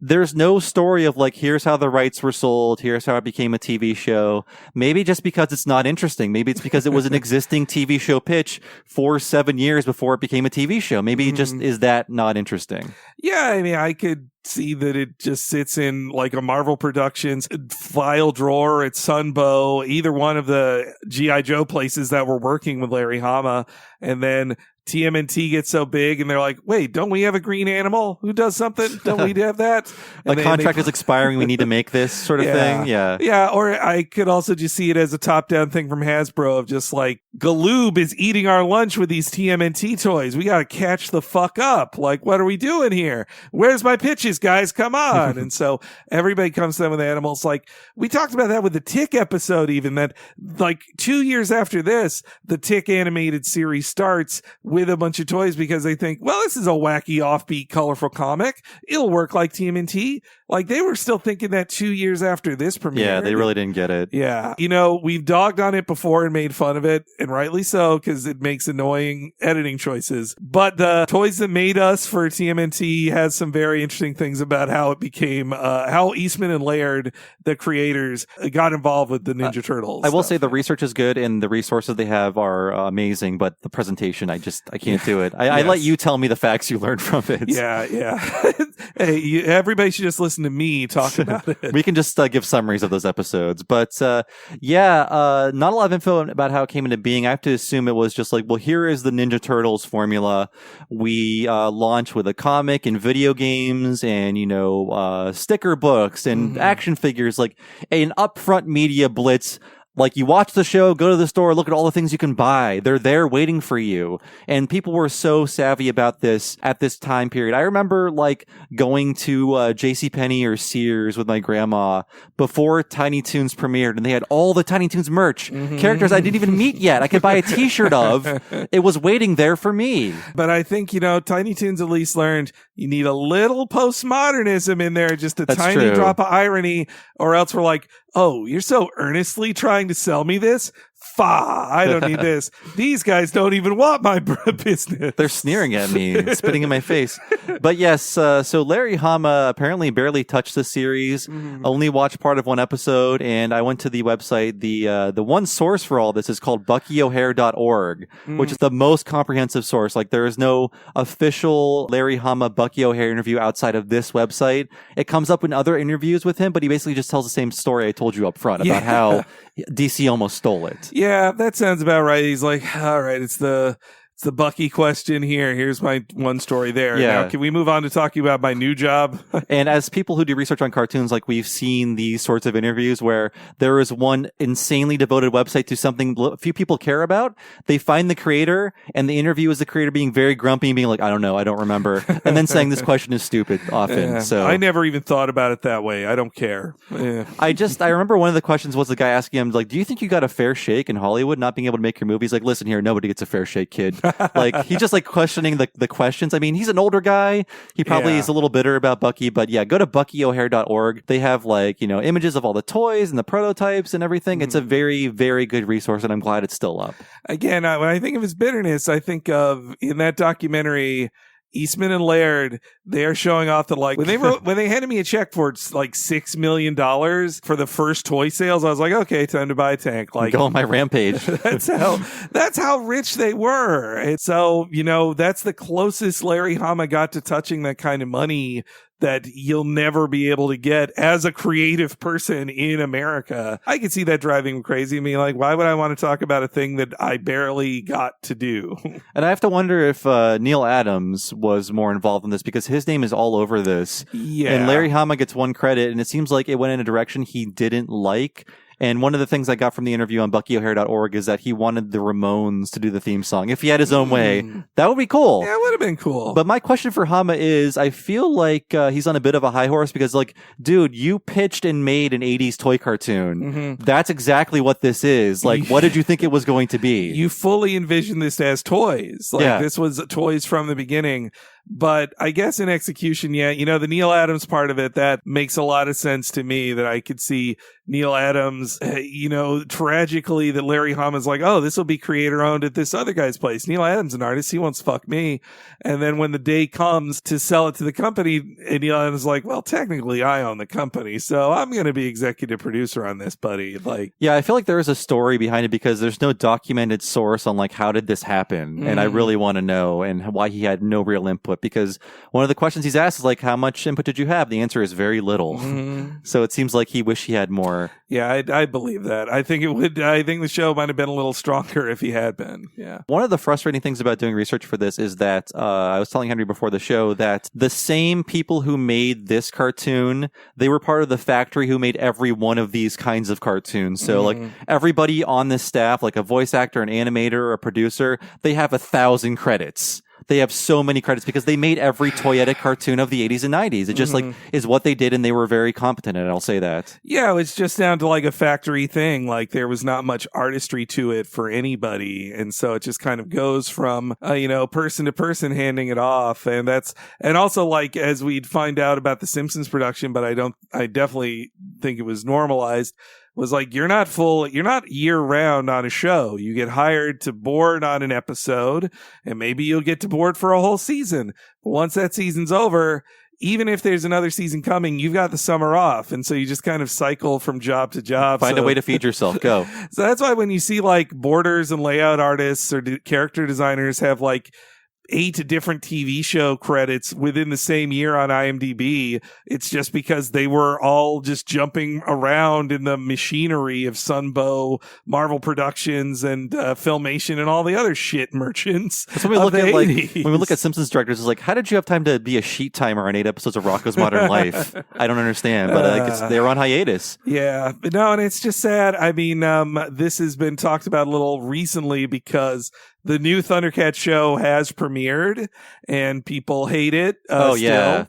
There's no story of like, here's how the rights were sold, here's how it became a TV show. Maybe just because it's not interesting. Maybe it's because it was an existing TV show pitch for 7 years before it became a TV show. Maybe it just is that not interesting. Yeah, I mean, I could see that it just sits in like a Marvel Productions file drawer at Sunbow, either one of the G.I. Joe places that were working with Larry Hama, and then TMNT gets so big and they're like, wait, don't we have a green animal who does something? Don't we have that? And the contract is expiring. We need to make this sort of thing. Yeah. Yeah. Or I could also just see it as a top down thing from Hasbro of just like, Galoob is eating our lunch with these TMNT toys. We got to catch the fuck up. Like, what are we doing here? Where's my pitches, guys? Come on. And so everybody comes to them with animals. Like, we talked about that with the Tick episode, even that like 2 years after this, the Tick animated series starts with a bunch of toys because they think, well, this is a wacky, offbeat, colorful comic. It'll work like TMNT. Like, they were still thinking that 2 years after this premiere. Yeah, they really didn't get it. Yeah. You know, we've dogged on it before and made fun of it, and rightly so, because it makes annoying editing choices. But the Toys That Made Us for TMNT has some very interesting things about how it became, how Eastman and Laird, the creators, got involved with the Ninja Turtles. I will say the research is good and the resources they have are amazing, but the presentation, I can't do it. I let you tell me the facts you learned from it. Yeah. Hey, everybody should just listen to me talk about it. We can just give summaries of those episodes. But not a lot of info about how it came into being. I have to assume it was just like, well, here is the Ninja Turtles formula. We launch with a comic and video games and, sticker books and action figures, like an upfront media blitz. Like, you watch the show, go to the store, look at all the things you can buy. They're there waiting for you. And people were so savvy about this at this time period. I remember, like, going to JCPenney or Sears with my grandma before Tiny Toons premiered, and they had all the Tiny Toons merch. Characters I didn't even meet yet. I could buy a t-shirt of. It was waiting there for me. But I think, Tiny Toons at least learned you need a little postmodernism in there, just a tiny drop of irony, or else we're like, oh, you're so earnestly trying to sell me this? I don't need this. These guys don't even want my business. They're sneering at me, spitting in my face. But yes, so Larry Hama apparently barely touched the series, only watched part of one episode, and I went to the website. The one source for all this is called BuckyO'Hare.org, which is the most comprehensive source. Like, there is no official Larry Hama Bucky O'Hare interview outside of this website. It comes up in other interviews with him, but he basically just tells the same story I told you up front about how DC almost stole it. Yeah, that sounds about right. He's like, all right, it's the Bucky question here. Here's my one story there. Yeah. Now, can we move on to talking about my new job? And as people who do research on cartoons, like, we've seen these sorts of interviews where there is one insanely devoted website to something few people care about. They find the creator, and the interview is the creator being very grumpy and being like, I don't know, I don't remember. And then saying this question is stupid often. Yeah, so I never even thought about it that way. I don't care. Yeah. I remember one of the questions was the guy asking him, like, do you think you got a fair shake in Hollywood not being able to make your movies? Like, listen here, nobody gets a fair shake, kid. Like, he's just like questioning the questions. I mean, he's an older guy. He probably is a little bitter about Bucky, but yeah, go to BuckyO'Hare.org. They have, like, images of all the toys and the prototypes and everything. It's a very, very good resource, and I'm glad it's still up. Again, when I think of his bitterness, I think of, in that documentary, Eastman and Laird, they are showing off that, like, when they handed me a check for like $6 million for the first toy sales, I was like, okay, time to buy a tank. Like, go on my rampage. that's how rich they were. And so, that's the closest Larry Hama got to touching that kind of money that you'll never be able to get as a creative person in America. I could see that driving me crazy. I mean, like, why would I want to talk about a thing that I barely got to do? And I have to wonder if Neil Adams was more involved in this, because his name is all over this. Yeah. And Larry Hama gets one credit, and it seems like it went in a direction he didn't like. And one of the things I got from the interview on BuckyO'Hare.org is that he wanted the Ramones to do the theme song. If he had his own way, that would be cool. Yeah, it would have been cool. But my question for Hama is, I feel like he's on a bit of a high horse because, like, dude, you pitched and made an 80s toy cartoon. That's exactly what this is. Like, what did you think it was going to be? You fully envisioned this as toys. Like, this was toys from the beginning. But I guess in execution, the Neil Adams part of it, that makes a lot of sense to me, that I could see Neil Adams, tragically, that Larry Hama's like, oh, this will be creator owned at this other guy's place. Neil Adams, an artist, he wants to fuck me. And then when the day comes to sell it to the company, and Neil Adams is like, well, technically I own the company, so I'm going to be executive producer on this, buddy. Like, yeah, I feel like there is a story behind it because there's no documented source on, like, how did this happen? And I really want to know, and why he had no real input. Because one of the questions he's asked is, like, how much input did you have? The answer is very little. So it seems like he wished he had more. Yeah, I believe that. I think the show might have been a little stronger if he had been. Yeah. One of the frustrating things about doing research for this is that I was telling Henry before the show that the same people who made this cartoon, they were part of the factory who made every one of these kinds of cartoons. So like, everybody on this staff, like a voice actor, an animator, a producer, they have 1,000 credits. they have so many credits because they made every toyetic cartoon of the 80s and 90s. It just like is what they did, and they were very competent at it. I'll say that. Yeah, it's just down to like a factory thing. Like there was not much artistry to it for anybody, and so it just kind of goes from person to person handing it off, and also like as we'd find out about the Simpsons production, but I definitely think it was normalized. Was like, you're not year round on a show. You get hired to board on an episode, and maybe you'll get to board for a whole season. But once that season's over, even if there's another season coming, you've got the summer off. And so you just kind of cycle from job to job. Find a way to feed yourself. Go. So that's why when you see like boarders and layout artists or character designers have like 8 different TV show credits within the same year on IMDb, it's just because they were all just jumping around in the machinery of Sunbow, Marvel Productions, and Filmation, and all the other shit merchants. That's when we look at when we look at Simpsons directors, it's like, how did you have time to be a sheet timer on 8 episodes of Rocko's Modern Life? I don't understand, but they were on hiatus. Yeah, but no, and it's just sad. I mean, this has been talked about a little recently because the new Thundercats show has premiered and people hate it. Yeah.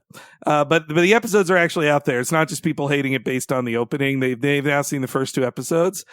But the episodes are actually out there. It's not just people hating it based on the opening. They've now seen the first 2 episodes.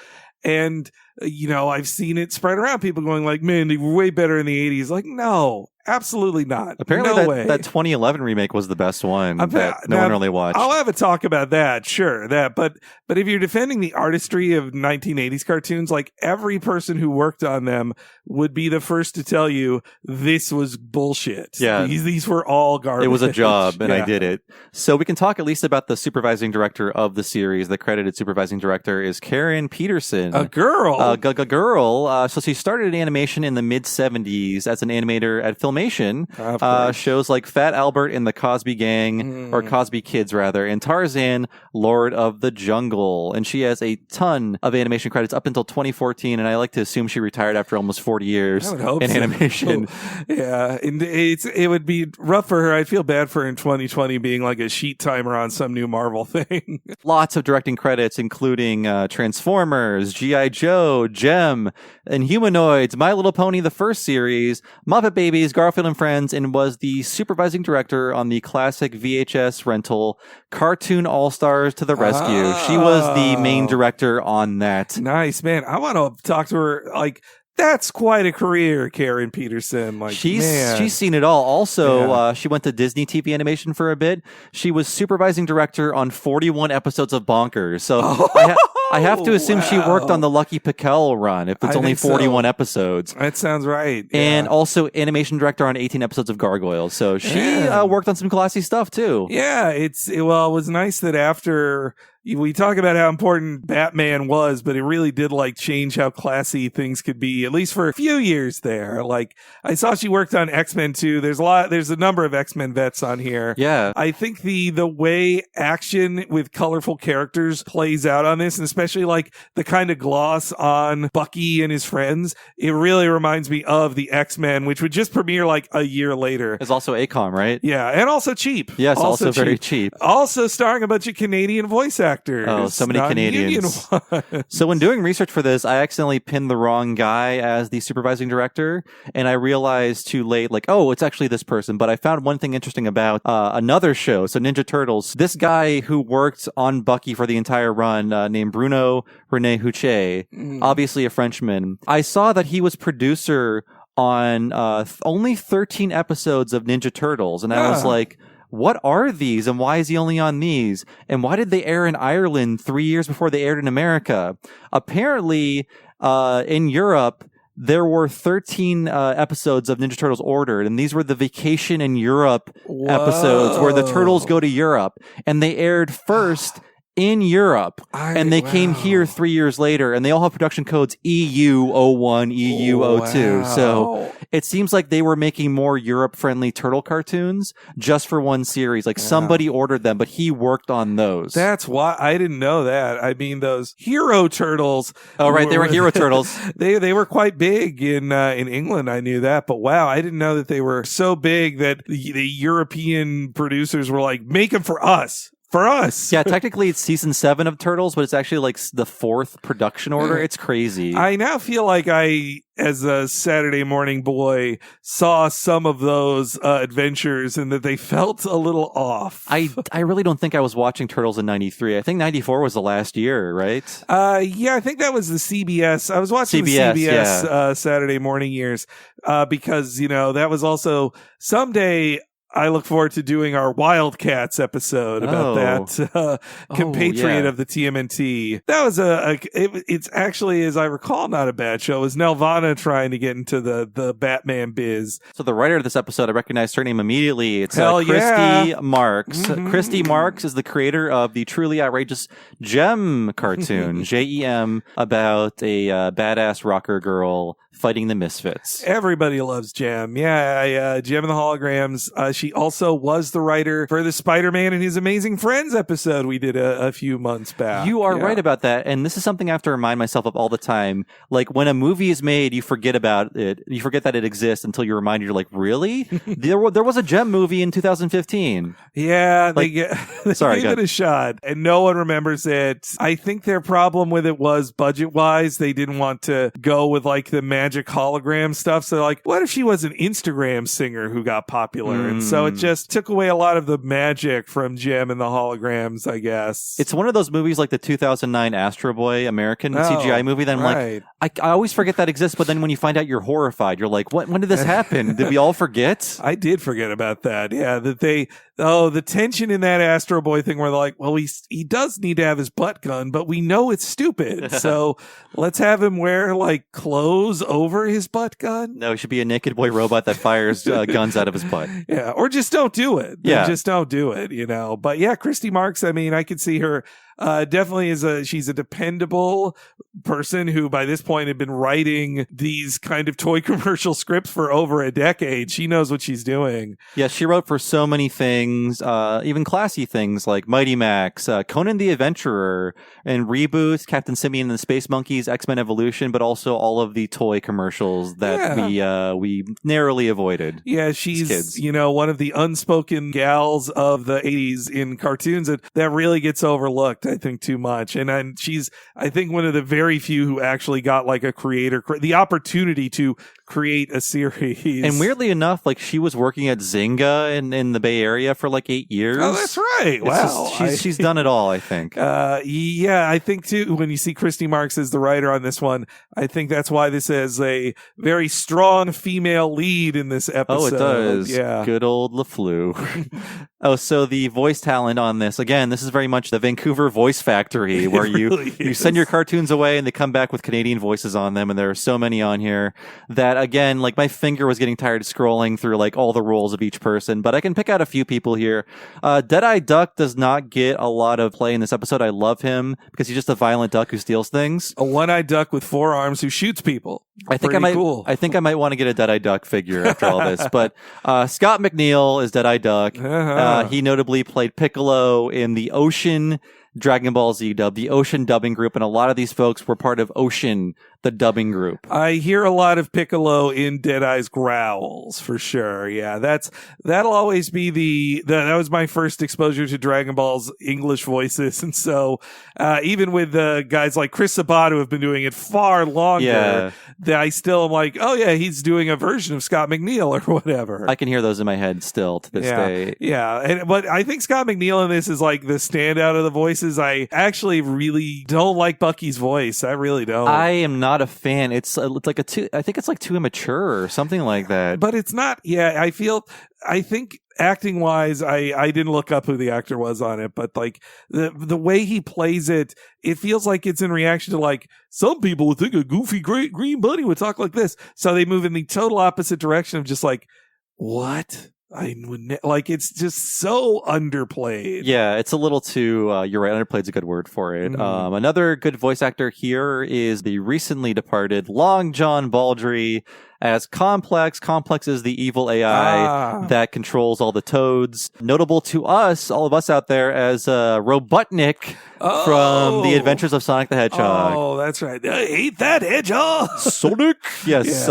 And, I've seen it spread around. People going like, man, they were way better in the 80s. Like, no, absolutely not. Apparently no way. that 2011 remake was the best one that no one really watched. I'll have a talk about that. Sure. But if you're defending the artistry of 1980s cartoons, like every person who worked on them would be the first to tell you this was bullshit. Yeah. These were all garbage. It was a job, and Yeah. I did it. So we can talk at least about the supervising director of the series. The credited supervising director is Karen Peterson. A girl. Girl. So she started in animation in the mid-70s as an animator at Filmation. Shows like Fat Albert and the Cosby Gang, or Cosby Kids, rather, and Tarzan, Lord of the Jungle. And she has a ton of animation credits up until 2014, and I like to assume she retired after almost 40 years I would hope in so. animation. Yeah, and it would be rough for her. I'd feel bad for her in 2020 being like a sheet timer on some new Marvel thing. Lots of directing credits, including Transformers, G.I. Joe, Gem, and Humanoids, My Little Pony, the first series, Muppet Babies, Garfield and Friends, and was the supervising director on the classic VHS rental Cartoon All-Stars to the Rescue. She was the main director on that. Nice, man. I want to talk to her. Like, that's quite a career, Karen Peterson. Like, She's seen it all. Also, she went to Disney TV animation for a bit. She was supervising director on 41 episodes of Bonkers. So I have to assume she worked on the Lucky Pickell run if it's only 41 episodes. That sounds right. Yeah. And also animation director on 18 episodes of Gargoyles. So she worked on some classy stuff too. Yeah, it was nice that after we talk about how important Batman was, but it really did like change how classy things could be, at least for a few years there. Like I saw she worked on X-Men too. There's a number of X-Men vets on here. Yeah. I think the way action with colorful characters plays out on this, and especially like the kind of gloss on Bucky and his friends, it really reminds me of the X-Men, which would just premiere like a year later. It's also ACOM, right? Yeah, and also cheap. Yes, also very cheap. Also starring a bunch of Canadian voice actors. Oh, so many Canadians. So when doing research for this, I accidentally pinned the wrong guy as the supervising director, and I realized too late, like, oh, it's actually this person. But I found one thing interesting about another show, so Ninja Turtles. This guy who worked on Bucky for the entire run, named Bruno Rene Huchet, obviously a Frenchman. I saw that he was producer on only 13 episodes of Ninja Turtles, and I was like, what are these, and why is he only on these? And why did they air in Ireland 3 years before they aired in America? Apparently, in Europe, there were 13 episodes of Ninja Turtles ordered, and these were the Vacation in Europe episodes where the Turtles go to Europe, and they aired first in Europe, and they came here 3 years later, and they all have production codes EU01, EU02. So it seems like they were making more Europe-friendly turtle cartoons just for one series. Like somebody ordered them, but he worked on those. That's why I didn't know that. I mean, those Hero Turtles. Oh, right, they were Hero Turtles. They were quite big in England. I knew that, but wow, I didn't know that they were so big that the European producers were like, make them for us. for us. Yeah, technically it's season 7 of Turtles, but it's actually like the 4th production order. It's crazy. I now feel like I, as a Saturday morning boy, saw some of those adventures and that they felt a little off. I really don't think I was watching Turtles in 93. I think 94 was the last year, right? Yeah, I think that was the CBS. I was watching the CBS Saturday morning years because, that was also someday. I look forward to doing our Wildcats episode about that compatriot of the TMNT. That was it's actually, as I recall, not a bad show. It was Nelvana trying to get into the Batman biz. So the writer of this episode, I recognized her name immediately. It's Christy Marks. Mm-hmm. Christy Marks is the creator of the truly outrageous Gem cartoon, Jem, about a badass rocker girl fighting the misfits. Everybody loves Gem. Yeah, Gem and the Holograms. She also was the writer for the Spider-Man and His Amazing Friends episode we did a few months back. You are right about that. And this is something I have to remind myself of all the time. Like, when a movie is made, you forget about it. You forget that it exists until you're reminded. You're like, really? there was a Gem movie in 2015. Yeah, like, they sorry, gave it a shot. And no one remembers it. I think their problem with it was budget-wise. They didn't want to go with, like, the magic hologram stuff. So, like, what if she was an Instagram singer who got popular? And so it just took away a lot of the magic from Gem and the Holograms, I guess. It's one of those movies like the 2009 Astro Boy American CGI movie that I'm like, I always forget that exists, but then when you find out, you're horrified. You're like, what? When did this happen? Did we all forget? I did forget about that. Yeah, that the tension in that Astro Boy thing where they're like, well, he does need to have his butt gun, but we know it's stupid. So let's have him wear like clothes over his butt gun. No, he should be a naked boy robot that fires guns out of his butt. Yeah, or just don't do it. Yeah. Just don't do it, But yeah, Christy Marks, I mean, I could see her definitely she's a dependable person who by this point had been writing these kind of toy commercial scripts for over a decade. She knows what she's doing. Yeah, she wrote for so many things, even classy things like Mighty Max, Conan the Adventurer, and reboots, Captain Simian and the Space Monkeys, X-Men Evolution, but also all of the toy commercials that we narrowly avoided. Yeah, she's, one of the unspoken gals of the 80s in cartoons that really gets overlooked, I think, too much. And she's, I think, one of the very few who actually got like a the opportunity to create a series. And weirdly enough, like, she was working at Zynga in the Bay Area for like 8 years. Oh, that's right. Wow. She's done it all, I think. Yeah, I think too, when you see Christy Marks as the writer on this one, I think that's why this is a very strong female lead in this episode. Oh, it does. Yeah. Good old LeFleur. Oh, so the voice talent on this, again, this is very much the Vancouver Voice Factory, where you send your cartoons away and they come back with Canadian voices on them, and there are so many on here that, again, like, my finger was getting tired of scrolling through like all the roles of each person, but I can pick out a few people here. Deadeye Duck does not get a lot of play in this episode. I love him because he's just a violent duck who steals things. A one-eyed duck with 4 arms who shoots people. I think I might want to get a Deadeye Duck figure after all this. But Scott McNeil is Deadeye Duck. He notably played Piccolo in the Ocean Dragon Ball Z dub, the Ocean dubbing group, and a lot of these folks were part of Ocean, the dubbing group. I hear a lot of Piccolo in Deadeye's growls, for sure. Yeah, that'll always be that was my first exposure to Dragon Ball's English voices, and so even with guys like Chris Sabat who have been doing it far longer, that I still am like, oh yeah, he's doing a version of Scott McNeil or whatever. I can hear those in my head still to this day. Yeah, but I think Scott McNeil in this is like the standout of the voices. I actually really don't like Bucky's voice. I really don't. I am not a fan. It's like I think it's like too immature or something like that. But it's not. Yeah, I think acting wise, I didn't look up who the actor was on it, but like the way he plays it, it feels like it's in reaction to like some people would think a goofy great green bunny would talk like this. So they move in the total opposite direction of just like, what? I would like, it's just so underplayed. Yeah, it's a little too, you're right, underplayed's a good word for it. Another good voice actor here is the recently departed Long John Baldry as Complex. Complex is the evil AI that controls all the toads. Notable to us, all of us out there, as Robotnik from The Adventures of Sonic the Hedgehog. Oh, that's right. I hate that hedgehog. Sonic. Yes,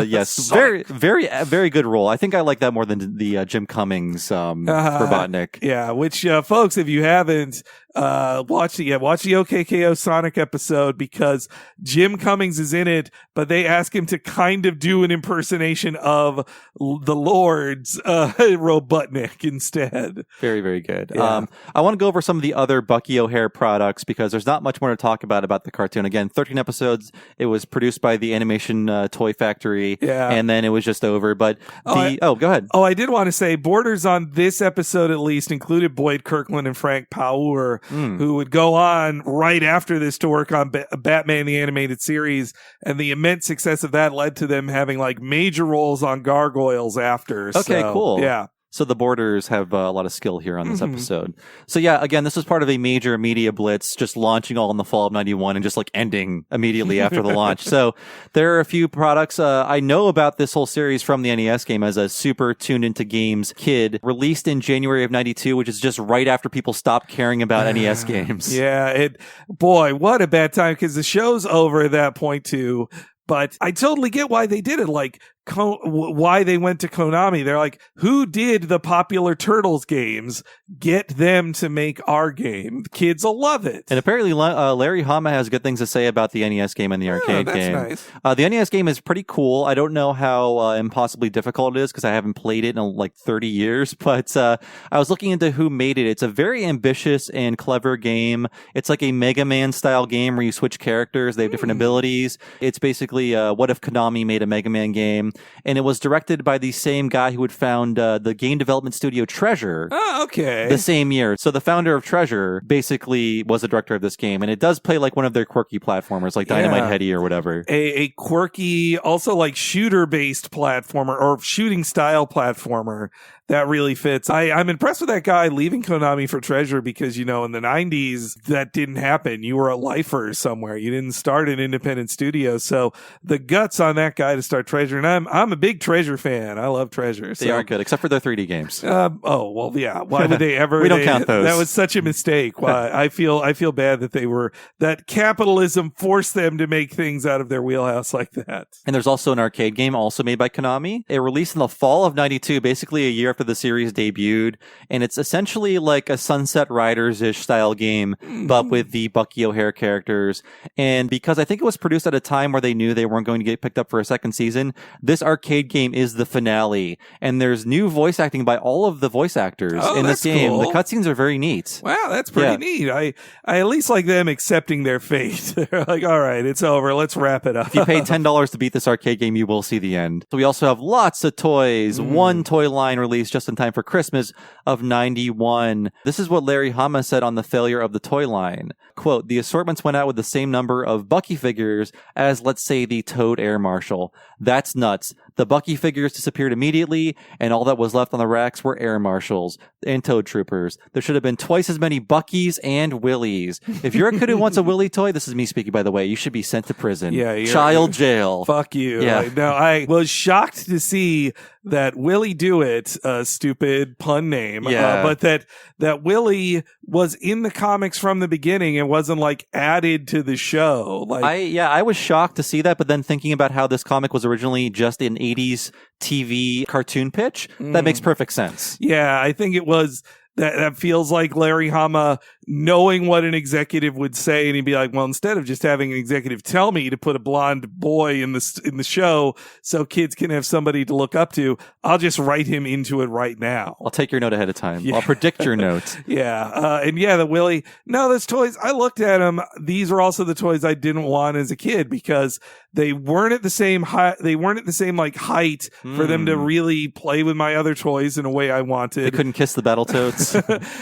yes. Sonic. Very good role. I think I like that more than the Jim Cummings Robotnik. Yeah, which folks, if you haven't watch the OKKO Sonic episode, because Jim Cummings is in it, but they ask him to kind of do an impersonation of the Lord's Robotnik instead. Very, very good. Yeah. I want to go over some of the other Bucky O'Hare products because there's not much more to talk about the cartoon. Again, 13 episodes. It was produced by the Animation Toy Factory, and then it was just over. But go ahead. Oh, I did want to say, borders on this episode at least included Boyd Kirkland and Frank Power, who would go on right after this to work on Batman the Animated Series, and the immense success of that led to them having like major roles on Gargoyles after. Okay, so, cool. Yeah. So the Borders have a lot of skill here on this episode. So yeah, again, this was part of a major media blitz, just launching all in the fall of 91 and just like ending immediately after the launch. So there are a few products. I know about this whole series from the NES game as a super tuned into games kid, released in January of 92, which is just right after people stopped caring about NES games. Yeah, boy, what a bad time, because the show's over at that point too. But I totally get why they did it. Like, why they went to Konami. They're like, who did the popular Turtles games? Get them to make our game. The kids will love it. And apparently Larry Hama has good things to say about the NES game and the arcade game. Nice. The NES game is pretty cool. I don't know how impossibly difficult it is because I haven't played it in like 30 years, but I was looking into who made it. It's a very ambitious and clever game. It's like a Mega Man style game where you switch characters. They have different abilities. It's basically what if Konami made a Mega Man game? And it was directed by the same guy who had found the game development studio Treasure. Oh, okay. The same year. So the founder of Treasure basically was the director of this game. And it does play like one of their quirky platformers, like Dynamite Headdy or whatever. A quirky, also like shooter-based platformer or shooting-style platformer that really fits. I'm impressed with that guy leaving Konami for Treasure because, you know, in the 90s, that didn't happen. You were a lifer somewhere. You didn't start an independent studio. So the guts on that guy to start Treasure. And I'm a big Treasure fan. I love Treasure. They are good, except for their 3D games. Well, yeah. Why would they ever? We don't count those. That was such a mistake. Why I feel bad that capitalism forced them to make things out of their wheelhouse like that. And there's also an arcade game also made by Konami. It released in the fall of 92, basically a year after the series debuted, and it's essentially like a Sunset Riders-ish style game, but with the Bucky O'Hare characters. And because I think it was produced at a time where they knew they weren't going to get picked up for a second season, this arcade game is the finale. And there's new voice acting by all of the voice actors in this game. Cool. The cutscenes are very neat. Wow, that's pretty neat. I at least like them accepting their fate. They're like, all right, it's over. Let's wrap it up. If you pay $10 to beat this arcade game, you will see the end. So we also have lots of toys. One toy line released just in time for Christmas of 91. This is what Larry Hama said on the failure of the toy line. Quote, the assortments went out with the same number of Bucky figures as, let's say, the Toad Air Marshal. That's nuts. The Bucky figures disappeared immediately, and all that was left on the racks were Air Marshals and Toad Troopers. There should have been twice as many Buckies and Willies. If you're a kid who wants a Willie toy, this is me speaking, by the way, you should be sent to prison. Yeah, child jail. Fuck you. Yeah. No, I was shocked to see that Willie Do It, a stupid pun name, but that Willie was in the comics from the beginning and wasn't like added to the show. Like, I was shocked to see that, but then thinking about how this comic was originally just an 80s TV cartoon pitch, that makes perfect sense. Yeah, I think it was. That feels like Larry Hama knowing what an executive would say, and he'd be like, well, instead of just having an executive tell me to put a blonde boy in the show so kids can have somebody to look up to, I'll just write him into it right now. I'll take your note ahead of time. Yeah. I'll predict your note. The Willie, no, those toys, I looked at them. These are also the toys I didn't want as a kid because they weren't at the same height. They weren't at the same like height for them to really play with my other toys in a way I wanted. They couldn't kiss the Battletoads.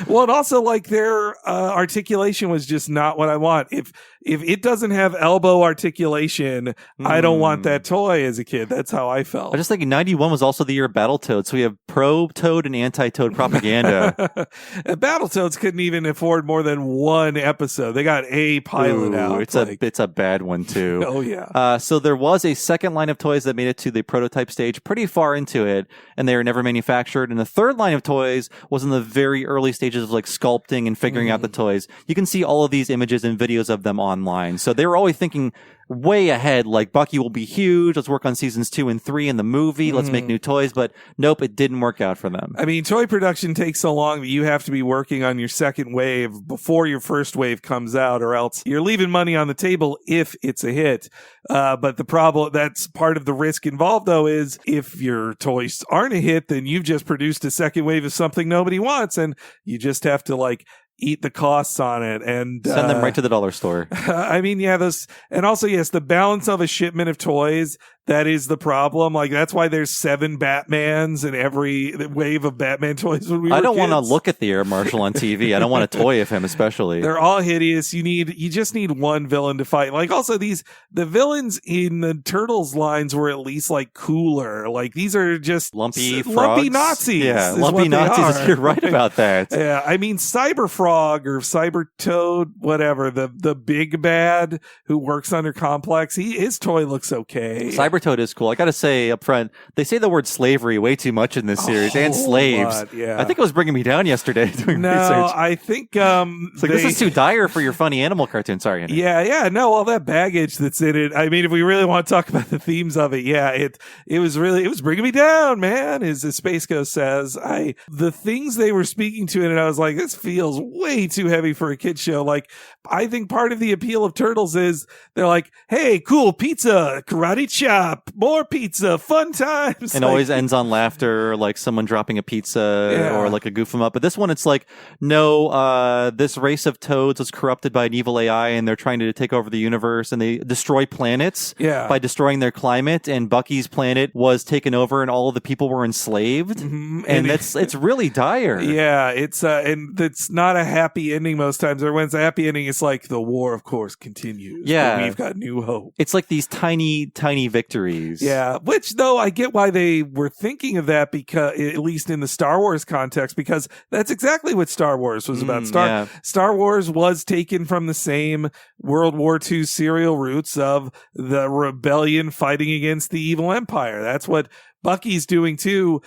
Well, and also like their articulation was just not what I want. if it doesn't have elbow articulation, I don't want that toy as a kid. That's how I felt. I was just thinking 91 was also the year of Battletoads, so we have pro-Toad and anti-Toad propaganda. Battletoads couldn't even afford more than one episode. They got a pilot out. It's a bad one too. Oh yeah. So there was a second line of toys that made it to the prototype stage pretty far into it, and they were never manufactured. And the third line of toys was in the very early stages of like sculpting and figuring out the toys. You can see all of these images and videos of them online. So they were always thinking way ahead, like Bucky will be huge. Let's work on seasons 2 and 3 in the movie. Let's make new toys. But nope, it didn't work out for them. I mean, toy production takes so long that you have to be working on your second wave before your first wave comes out, or else you're leaving money on the table if it's a hit. But the problem, that's part of the risk involved, though, is if your toys aren't a hit, then you've just produced a second wave of something nobody wants, and you just have to like eat the costs on it and send them right to the dollar store. I mean, yeah, and also, yes, the balance of a shipment of toys, that is the problem. Like, that's why there's 7 Batmans in every wave of Batman toys when we were I don't kids. want to look at the Air Marshal on TV. I don't want a toy of him, especially. They're all hideous. You just need one villain to fight. Like, also the villains in the Turtles lines were at least like cooler. Like, these are just lumpy Nazis. Yeah, lumpy Nazis. You're right about that. Yeah, I mean, Cyber Frog or Cyber Toad, whatever, the big bad who works under Complex, his toy looks okay. Cybertoad is cool. I gotta say up front, they say the word slavery way too much in this series, and slaves. Yeah. I think it was bringing me down yesterday doing research. I think it's like, this is too dire for your funny animal cartoon. Sorry, Henry. Yeah, no, all that baggage that's in it. I mean, if we really want to talk about the themes of it, yeah, it was bringing me down, man, as Space Ghost says. The things they were speaking to in it, I was like, this feels way too heavy for a kid show. Like, I think part of the appeal of Turtles is they're like, hey, cool, pizza, karate chop, more pizza, fun times. And always ends on laughter, like someone dropping a pizza or like a goof 'em up. But this one, it's like, no, this race of toads was corrupted by an evil AI and they're trying to take over the universe and they destroy planets by destroying their climate. And Bucky's planet was taken over and all of the people were enslaved. Mm-hmm. And it's really dire. Yeah, and it's not a happy ending most times. Or when it's a happy ending, it's like the war, of course, continues. Yeah. But we've got new hope. It's like these tiny, tiny victories. Yeah, which though I get why they were thinking of that, because at least in the Star Wars context, because that's exactly what Star Wars was about. Star Wars was taken from the same World War II serial roots of the rebellion fighting against the evil empire. That's what Bucky's doing too.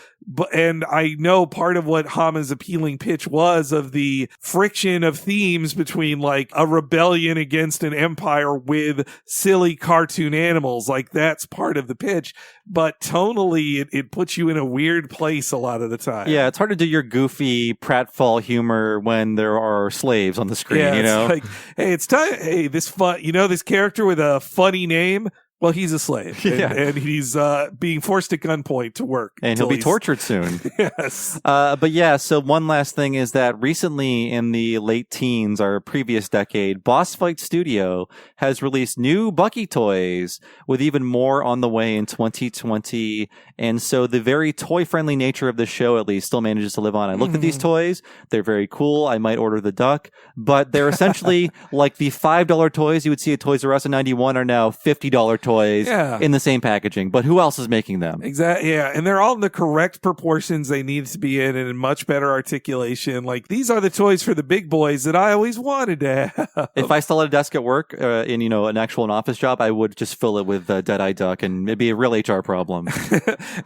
And I know part of what Hama's appealing pitch was of the friction of themes between like a rebellion against an empire with silly cartoon animals. Like, that's part of the pitch. But tonally, it puts you in a weird place a lot of the time. Yeah, it's hard to do your goofy pratfall humor when there are slaves on the screen, you know? Like, hey, it's time. Hey, this character with a funny name. Well, he's a slave, and he's being forced at gunpoint to work. And he'll be tortured soon. Yes. But yeah, so one last thing is that recently in the late teens, our previous decade, Boss Fight Studio has released new Bucky toys with even more on the way in 2020. And so the very toy-friendly nature of the show, at least, still manages to live on. I looked at these toys. They're very cool. I might order the duck. But they're essentially like the $5 toys you would see at Toys R Us in 91 are now $50 toys in the same packaging. But who else is making them? Exactly. Yeah. And they're all in the correct proportions they need to be in and in much better articulation. Like, these are the toys for the big boys that I always wanted to have. If I still had a desk at work in, an actual office job, I would just fill it with Dead-Eye Duck, and it'd be a real HR problem.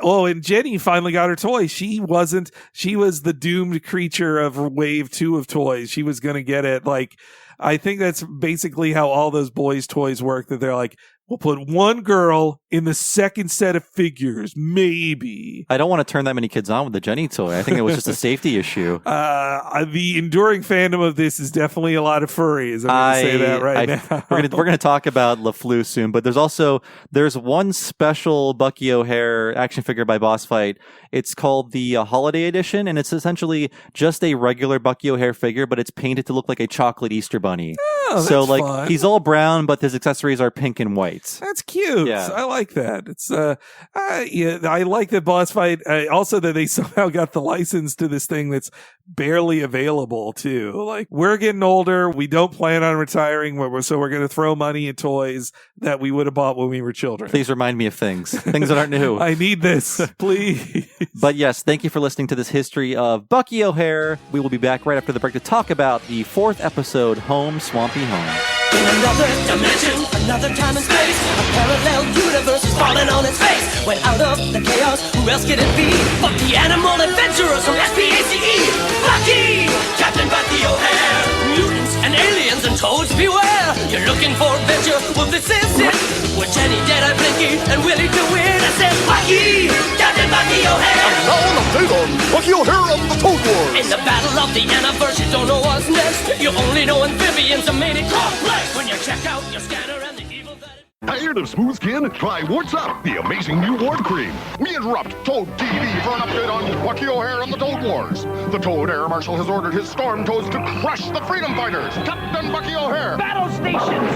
Oh, and Jenny finally got her toy. She was the doomed creature of wave 2 of toys. She was going to get it. Like, I think that's basically how all those boys' toys work, that they're like, we'll put one girl in the second set of figures, maybe. I don't want to turn that many kids on with the Jenny toy. I think it was just a safety issue. The enduring fandom of this is definitely a lot of furries. I'm going to say that right now. We're going to talk about LeFleur soon, but there's one special Bucky O'Hare action figure by Boss Fight. It's called the Holiday Edition, and it's essentially just a regular Bucky O'Hare figure, but it's painted to look like a chocolate Easter bunny. Oh, that's fun. He's all brown, but his accessories are pink and white. That's cute. Yeah. I like that. It's I like that Boss Fight. Also, that they somehow got the license to this thing that's barely available too. Like, we're getting older. We don't plan on retiring, so we're going to throw money at toys that we would have bought when we were children. Please remind me of things that aren't new. I need this, please. But yes, thank you for listening to this history of Bucky O'Hare. We will be back right after the break to talk about the 4th episode, Home, Swampy Home. In another dimension, another time and space, a parallel universe is falling on its face. When out of the chaos, who else could it be? But the animal adventurers from SPACE. Bucky! Captain Bucky O'Hare! Mutants and aliens and toads beware! You're looking for adventure? Well, this is it! With Jenny, Deadeye, Blinky, and Willie DeWitt, I said Bucky! Captain Bucky O'Hare! And now an update on Bucky O'Hare of the Toad Wars. In the battle of the universe, you don't know what's next. You only know amphibians are made in complex. When you check out your scanner and the evil that it... Tired of smooth skin? Try Warts Up, the amazing new wart cream. We interrupt Toad TV for an update on Bucky O'Hare and the Toad Wars. The Toad Air Marshal has ordered his Storm Toads to crush the Freedom Fighters. Captain Bucky O'Hare. Battle stations!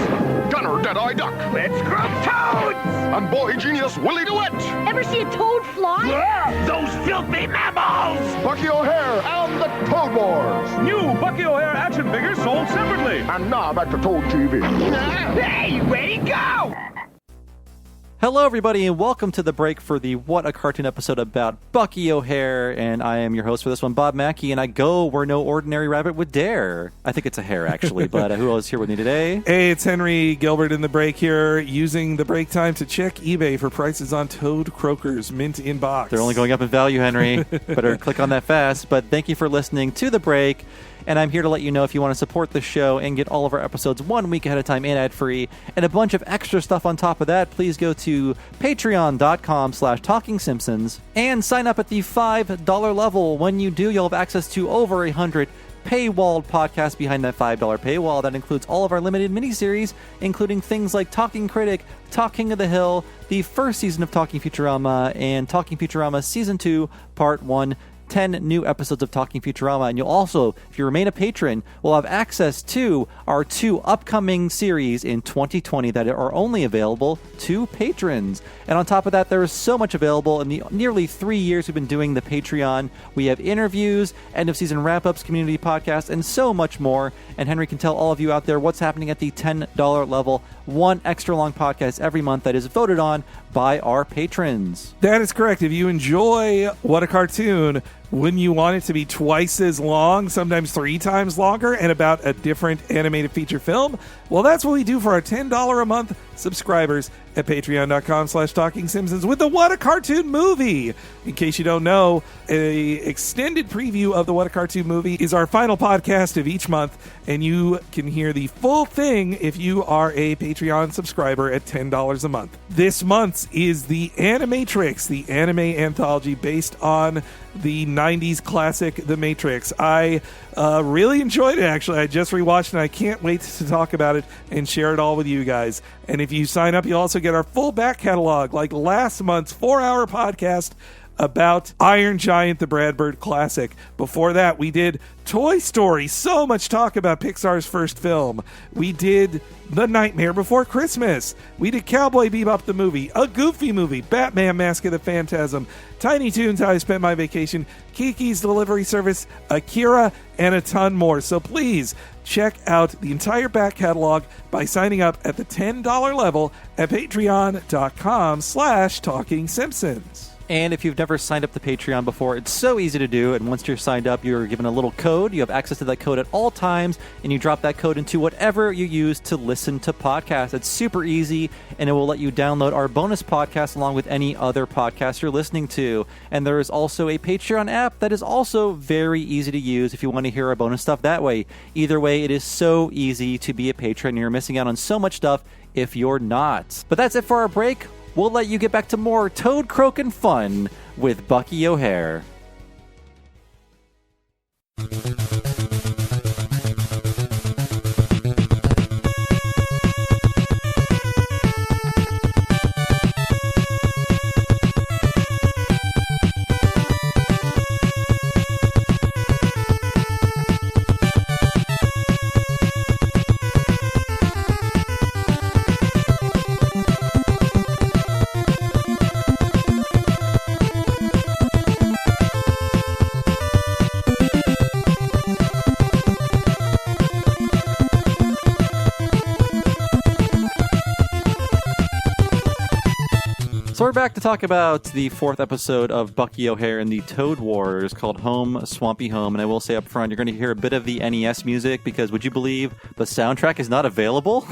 Gunner Deadeye Duck. Let's group toads! And boy genius Willie DeWitt. Ever see a toad fly? Yeah, those filthy mammals! Bucky O'Hare and the Toad Wars. New Bucky O'Hare action figures sold separately. And now back to Toad TV. Hey, way to go! Hello, everybody, and welcome to the break for the What a Cartoon episode about Bucky O'Hare. And I am your host for this one, Bob Mackey, and I go where no ordinary rabbit would dare. I think it's a hare, actually, but who else is here with me today? Hey, it's Henry Gilbert in the break here, using the break time to check eBay for prices on Toad Croakers, mint in box. They're only going up in value, Henry. Better click on that fast. But thank you for listening to the break. And I'm here to let you know if you want to support the show and get all of our episodes 1 week ahead of time and ad-free and a bunch of extra stuff on top of that, please go to patreon.com/TalkingSimpsons and sign up at the $5 level. When you do, you'll have access to over 100 paywalled podcasts behind that $5 paywall. That includes all of our limited miniseries, including things like Talking Critic, Talking of the Hill, the first season of Talking Futurama, and Talking Futurama Season 2, Part 1, 10 new episodes of Talking Futurama. And you'll also, if you remain a patron, will have access to our 2 upcoming series in 2020 that are only available to patrons. And on top of that, there is so much available in the nearly 3 years we've been doing the Patreon. We have interviews, end of season wrap-ups, community podcasts, and so much more. And Henry can tell all of you out there what's happening at the $10 level. 1 extra long podcast every month that is voted on by our patrons. That is correct. If you enjoy What a Cartoon, wouldn't you want it to be twice as long, sometimes 3 times longer, and about a different animated feature film? Well, that's what we do for our $10 a month subscribers at patreon.com/TalkingSimpsons with the What a Cartoon movie. In case you don't know, a extended preview of the What a Cartoon movie is our final podcast of each month, and you can hear the full thing if you are a Patreon subscriber at $10 a month. This month's is the Animatrix, the anime anthology based on the 90s classic The Matrix. I really enjoyed it, actually. I just rewatched it, and I can't wait to talk about it and share it all with you guys. And if you sign up, you'll also get our full back catalog, like last month's 4-hour podcast about Iron Giant, the Brad Bird classic. Before that, we did Toy Story. So much talk about Pixar's first film. We did The Nightmare Before Christmas. We did Cowboy Bebop the movie, a Goofy movie, Batman Mask of the Phantasm, Tiny Toons, How I Spent My Vacation, Kiki's Delivery Service, Akira, and a ton more. So please check out the entire back catalog by signing up at the $10 level at patreon.com/TalkingSimpsons. And if you've never signed up to Patreon before, it's so easy to do. And once you're signed up, you're given a little code. You have access to that code at all times, and you drop that code into whatever you use to listen to podcasts. It's super easy, and it will let you download our bonus podcast along with any other podcast you're listening to. And there is also a Patreon app that is also very easy to use if you want to hear our bonus stuff that way. Either way, it is so easy to be a patron. You're missing out on so much stuff if you're not. But that's it for our break. We'll let you get back to more Toad Croaking fun with Bucky O'Hare. So we're back to talk about the 4th episode of Bucky O'Hare and the Toad Wars called Home, Swampy Home. And I will say up front, you're going to hear a bit of the NES music because would you believe the soundtrack is not available?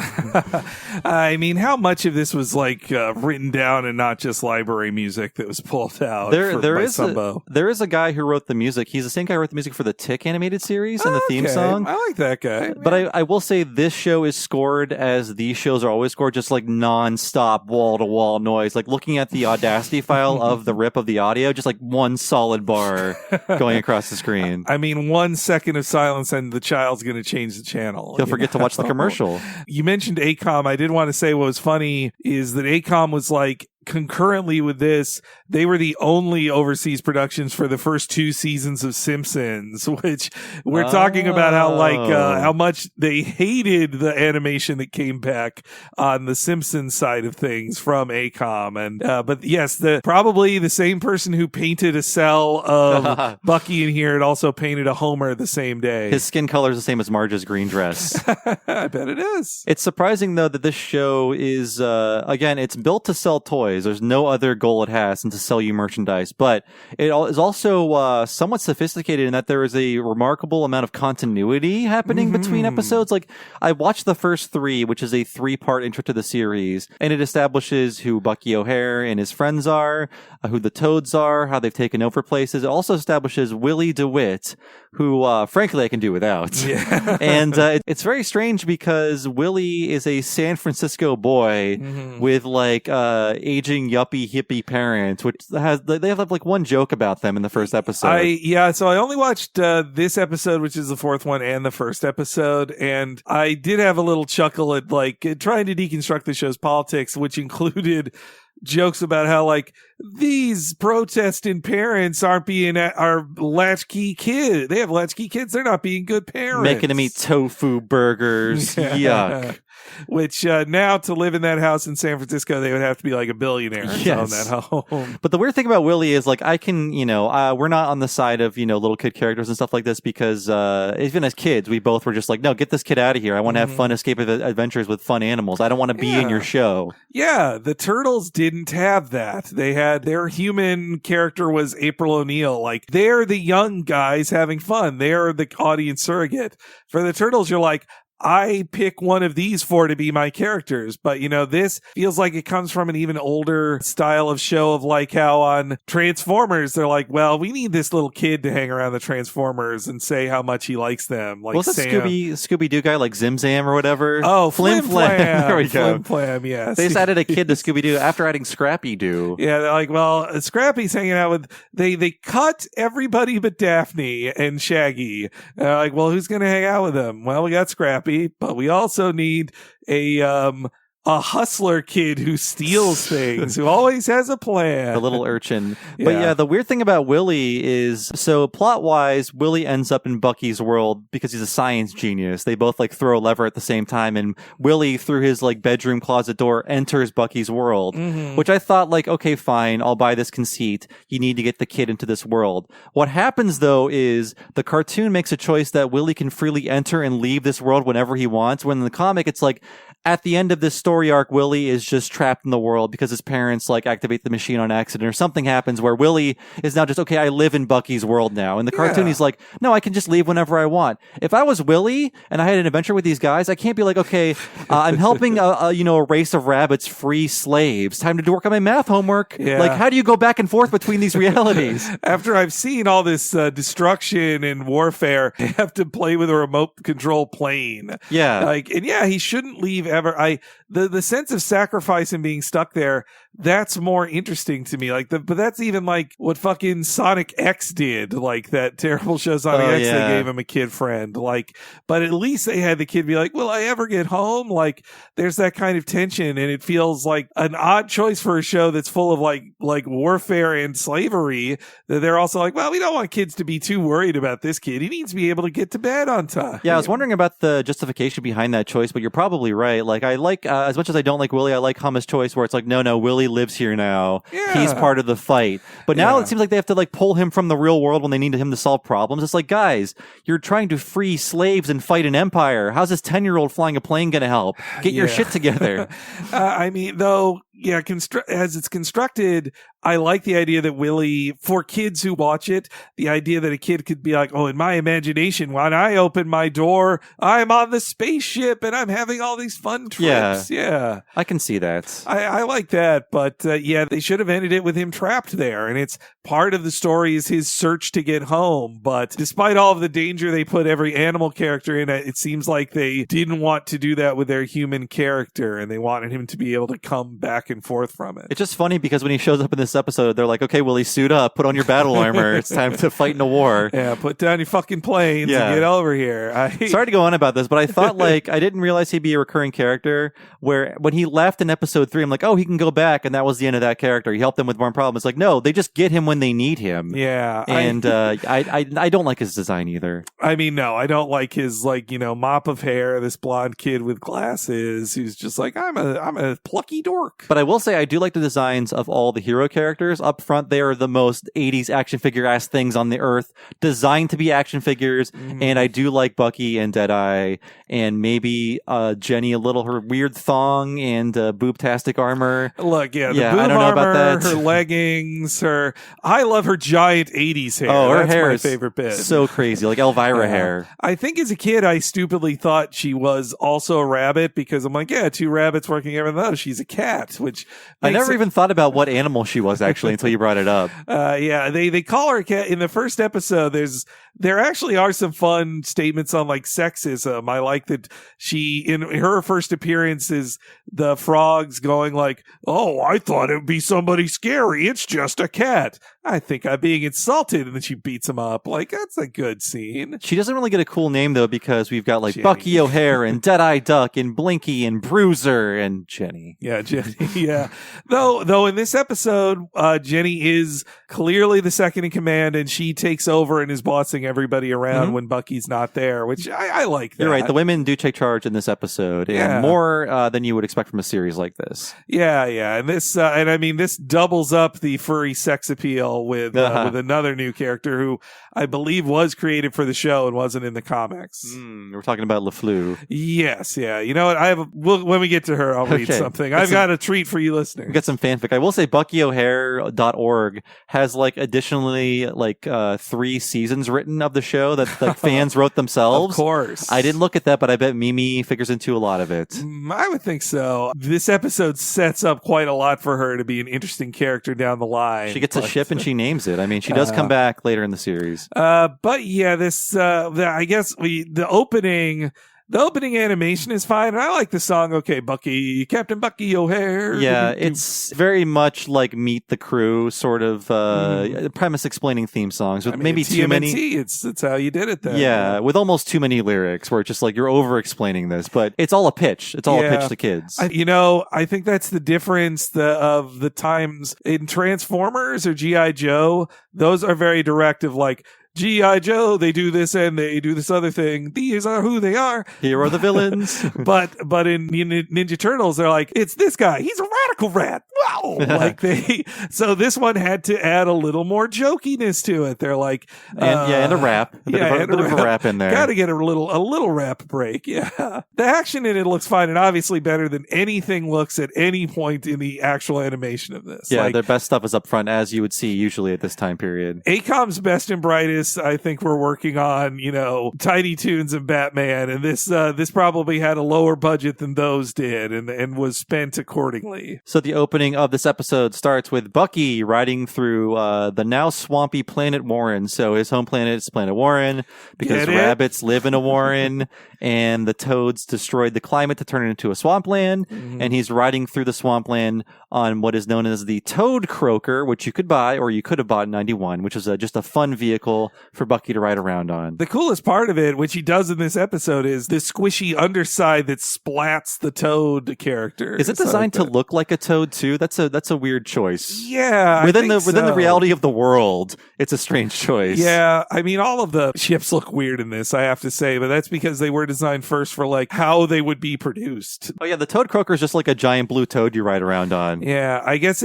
I mean, how much of this was like written down and not just library music that was pulled out by Sumbo? There is a guy who wrote the music. He's the same guy who wrote the music for the Tick animated series and the theme song. I like that guy. But I will say this show is scored as these shows are always scored, just like non-stop wall-to-wall noise. Like looking at the Audacity file of the rip of the audio, just like one solid bar going across the screen. I mean, 1 second of silence and the child's going to change the channel. He'll forget to watch the commercial. You mentioned ACOM. I did want to say what was funny is that ACOM was like, concurrently with this, they were the only overseas productions for the first 2 seasons of Simpsons, which we're talking about how much they hated the animation that came back on the Simpsons side of things from ACOM. And but yes, probably the same person who painted a cell of Bucky in here had also painted a Homer the same day. His skin color is the same as Marge's green dress. I bet it is. It's surprising though that this show is again, it's built to sell toys. There's no other goal it has than to sell you merchandise, but it is also somewhat sophisticated in that there is a remarkable amount of continuity happening between episodes. Like I watched the first 3, which is a 3-part intro to the series, and it establishes who Bucky O'Hare and his friends are, who the Toads are, how they've taken over places. It also establishes Willie DeWitt, who frankly I can do without. Yeah. And it's very strange because Willie is a San Francisco boy with like aging yuppie hippie parents, which they have like one joke about them in the first episode. So I only watched this episode, which is the 4th one, and the first episode, and I did have a little chuckle at like trying to deconstruct the show's politics, which included jokes about how like these protesting parents are latchkey kids. They have latchkey kids. They're not being good parents. Making them eat tofu burgers. Yuck. Which now to live in that house in San Francisco, they would have to be like a billionaire to own that home. But the weird thing about Willie is like I can, we're not on the side of, little kid characters and stuff like this because even as kids, we both were just like, no, get this kid out of here. I want to have fun escape adventures with fun animals. I don't want to be in your show. Yeah, the Turtles didn't have that. They had their human character was April O'Neil. Like they're the young guys having fun. They're the audience surrogate. For the Turtles, you're like, I pick one of these 4 to be my characters. But, this feels like it comes from an even older style of show of like how on Transformers, they're like, well, we need this little kid to hang around the Transformers and say how much he likes them. Like what's that Scooby-Doo guy, like Zim Zam or whatever? Oh, Flim Flam. There we go. Flim Flam, yes. They just added a kid to Scooby-Doo after adding Scrappy-Doo. Yeah, they're like, well, Scrappy's hanging out with... They cut everybody but Daphne and Shaggy. Like, well, who's going to hang out with them? Well, we got Scrappy. But we also need a hustler kid who steals things, who always has a plan. The little urchin. But yeah, the weird thing about Willie is, so plot-wise, Willie ends up in Bucky's world because he's a science genius. They both like throw a lever at the same time, and Willie, through his like bedroom closet door, enters Bucky's world, which I thought like, okay, fine, I'll buy this conceit. You need to get the kid into this world. What happens though is the cartoon makes a choice that Willie can freely enter and leave this world whenever he wants, when in the comic it's like, at the end of this story arc, Willie is just trapped in the world because his parents like activate the machine on accident or something happens where Willie is now just, okay, I live in Bucky's world now. In the cartoon, he's like, no, I can just leave whenever I want. If I was Willie and I had an adventure with these guys, I can't be like, okay, I'm helping a race of rabbits free slaves. Time to do work on my math homework. Yeah. Like, how do you go back and forth between these realities? After I've seen all this destruction and warfare, I have to play with a remote control plane. Yeah. He shouldn't leave ever. The sense of sacrifice and being stuck there, that's more interesting to me. But that's even like what fucking Sonic X did, like that terrible show Sonic X. They gave him a kid friend. But at least they had the kid be like, will I ever get home? Like there's that kind of tension, and it feels like an odd choice for a show that's full of like warfare and slavery, that they're also like, well, we don't want kids to be too worried about this kid. He needs to be able to get to bed on time. Yeah, I was wondering about the justification behind that choice, but you're probably right. Like I like, as much as I don't like Willie, I like Hummus' choice where it's like, no, Willie lives here now. Yeah. He's part of the fight. But now it seems like they have to like pull him from the real world when they need him to solve problems. It's like, guys, you're trying to free slaves and fight an empire. How's this 10-year-old flying a plane going to help? Get your shit together. I mean, though, as it's constructed, I like the idea that Willie, for kids who watch it, the idea that a kid could be like, oh, in my imagination, when I open my door, I'm on the spaceship and I'm having all these fun trips. Yeah. I can see that. I like that. But they should have ended it with him trapped there. And it's part of the story is his search to get home. But despite all of the danger they put every animal character in, it seems like they didn't want to do that with their human character. And they wanted him to be able to come back and forth from it. It's just funny because when he shows up in this episode, they're like, okay, Willie, suit up, put on your battle armor. It's time to fight in a war. Yeah, put down your fucking planes and get over here. Sorry to go on about this, but I thought I didn't realize he'd be a recurring character where when he left in episode 3, I'm like, oh, he can go back. And that was the end of that character. He helped them with more problems. It's like, no, they just get him when they need him. Yeah. And I don't like his design either. I mean, no, I don't like his mop of hair, this blonde kid with glasses who's just like, I'm a plucky dork. But I will say I do like the designs of all the hero characters. Up front, they are the most 80s action figure ass things on the earth, designed to be action figures. And I do like Bucky and Deadeye and maybe Jenny a little, her weird thong and boobtastic armor. Look, the boob I don't know armor, about that. her leggings, I love her giant 80s hair. Oh, her That's hair my is favorite bit. So crazy, like Elvira hair. I think as a kid, I stupidly thought she was also a rabbit because I'm like, yeah, 2 rabbits working together. No, she's a cat, which I never even thought about what animal she was actually until you brought it up. They call her a cat in the first episode. There actually are some fun statements on sexism. I like that she, in her first appearance, is the frogs going like, oh, I thought it would be somebody scary. It's just a cat. I think I'm being insulted. And then she beats him up. That's a good scene. She doesn't really get a cool name though, because we've got Jenny. Bucky O'Hare and Deadeye Duck and Blinky and Bruiser and Jenny. Yeah, Jenny. Yeah. Though in this episode, Jenny is clearly the second in command and she takes over and is bossing everybody around when Bucky's not there, which I like that. You're right. The women do take charge in this episode and more than you would expect from a series like this. Yeah. And this, and I mean, this doubles up the furry sex appeal with another new character who I believe was created for the show and wasn't in the comics. We're talking about LeFleur. Yes. Yeah. You know what? When we get to her, I'll read something. I've got a treat for you listeners. We've got some fanfic. I will say BuckyO'Hare.org has additionally 3 seasons written of the show that fans wrote themselves. Of course. I didn't look at that, but I bet Mimi figures into a lot of it. I would think so. This episode sets up quite a lot for her to be an interesting character down the line. She gets a ship and she names it. I mean, she does come back later in the series. But yeah, I guess the opening animation is fine, and I like the song. Okay, Bucky, Captain Bucky O'Hare. Yeah, it's very much like Meet the Crew, sort of premise explaining theme songs with maybe too many. It's how you did it then. Yeah, with almost too many lyrics, where it's just you're over explaining this, but it's all a pitch. It's all a pitch to kids. I think that's the difference of the times in Transformers or G.I. Joe. Those are very directive, G.I. Joe, they do this and they do this other thing. These are who they are. Here are the villains. but in Ninja Turtles, they're like, it's this guy. He's a radical rat. Wow. So this one had to add a little more jokiness to it. They're like, and a rap. A bit of a rap in there. Got to get a little rap break. Yeah. The action in it looks fine and obviously better than anything looks at any point in the actual animation of this. Yeah, their best stuff is up front, as you would see usually at this time period. ACOM's best and brightest, I think we're working on, Tiny Toons and Batman, and this probably had a lower budget than those did and was spent accordingly. So the opening of this episode starts with Bucky riding through the now swampy planet Warren. So his home planet is planet Warren because rabbits live in a Warren and the toads destroyed the climate to turn it into a swampland. And he's riding through the swampland on what is known as the Toad Croaker, which you could buy or you could have bought in 91, which is just a fun vehicle for Bucky to ride around on. The coolest part of it, which he does in this episode, is the squishy underside that splats the Toad character. Is it designed to look like a toad too? That's a weird choice. Yeah, within the reality of the world, it's a strange choice. Yeah, I mean, all of the ships look weird in this, I have to say, but that's because they were designed first for how they would be produced. Oh yeah, the Toad Croaker is just like a giant blue toad you ride around on. Yeah, I guess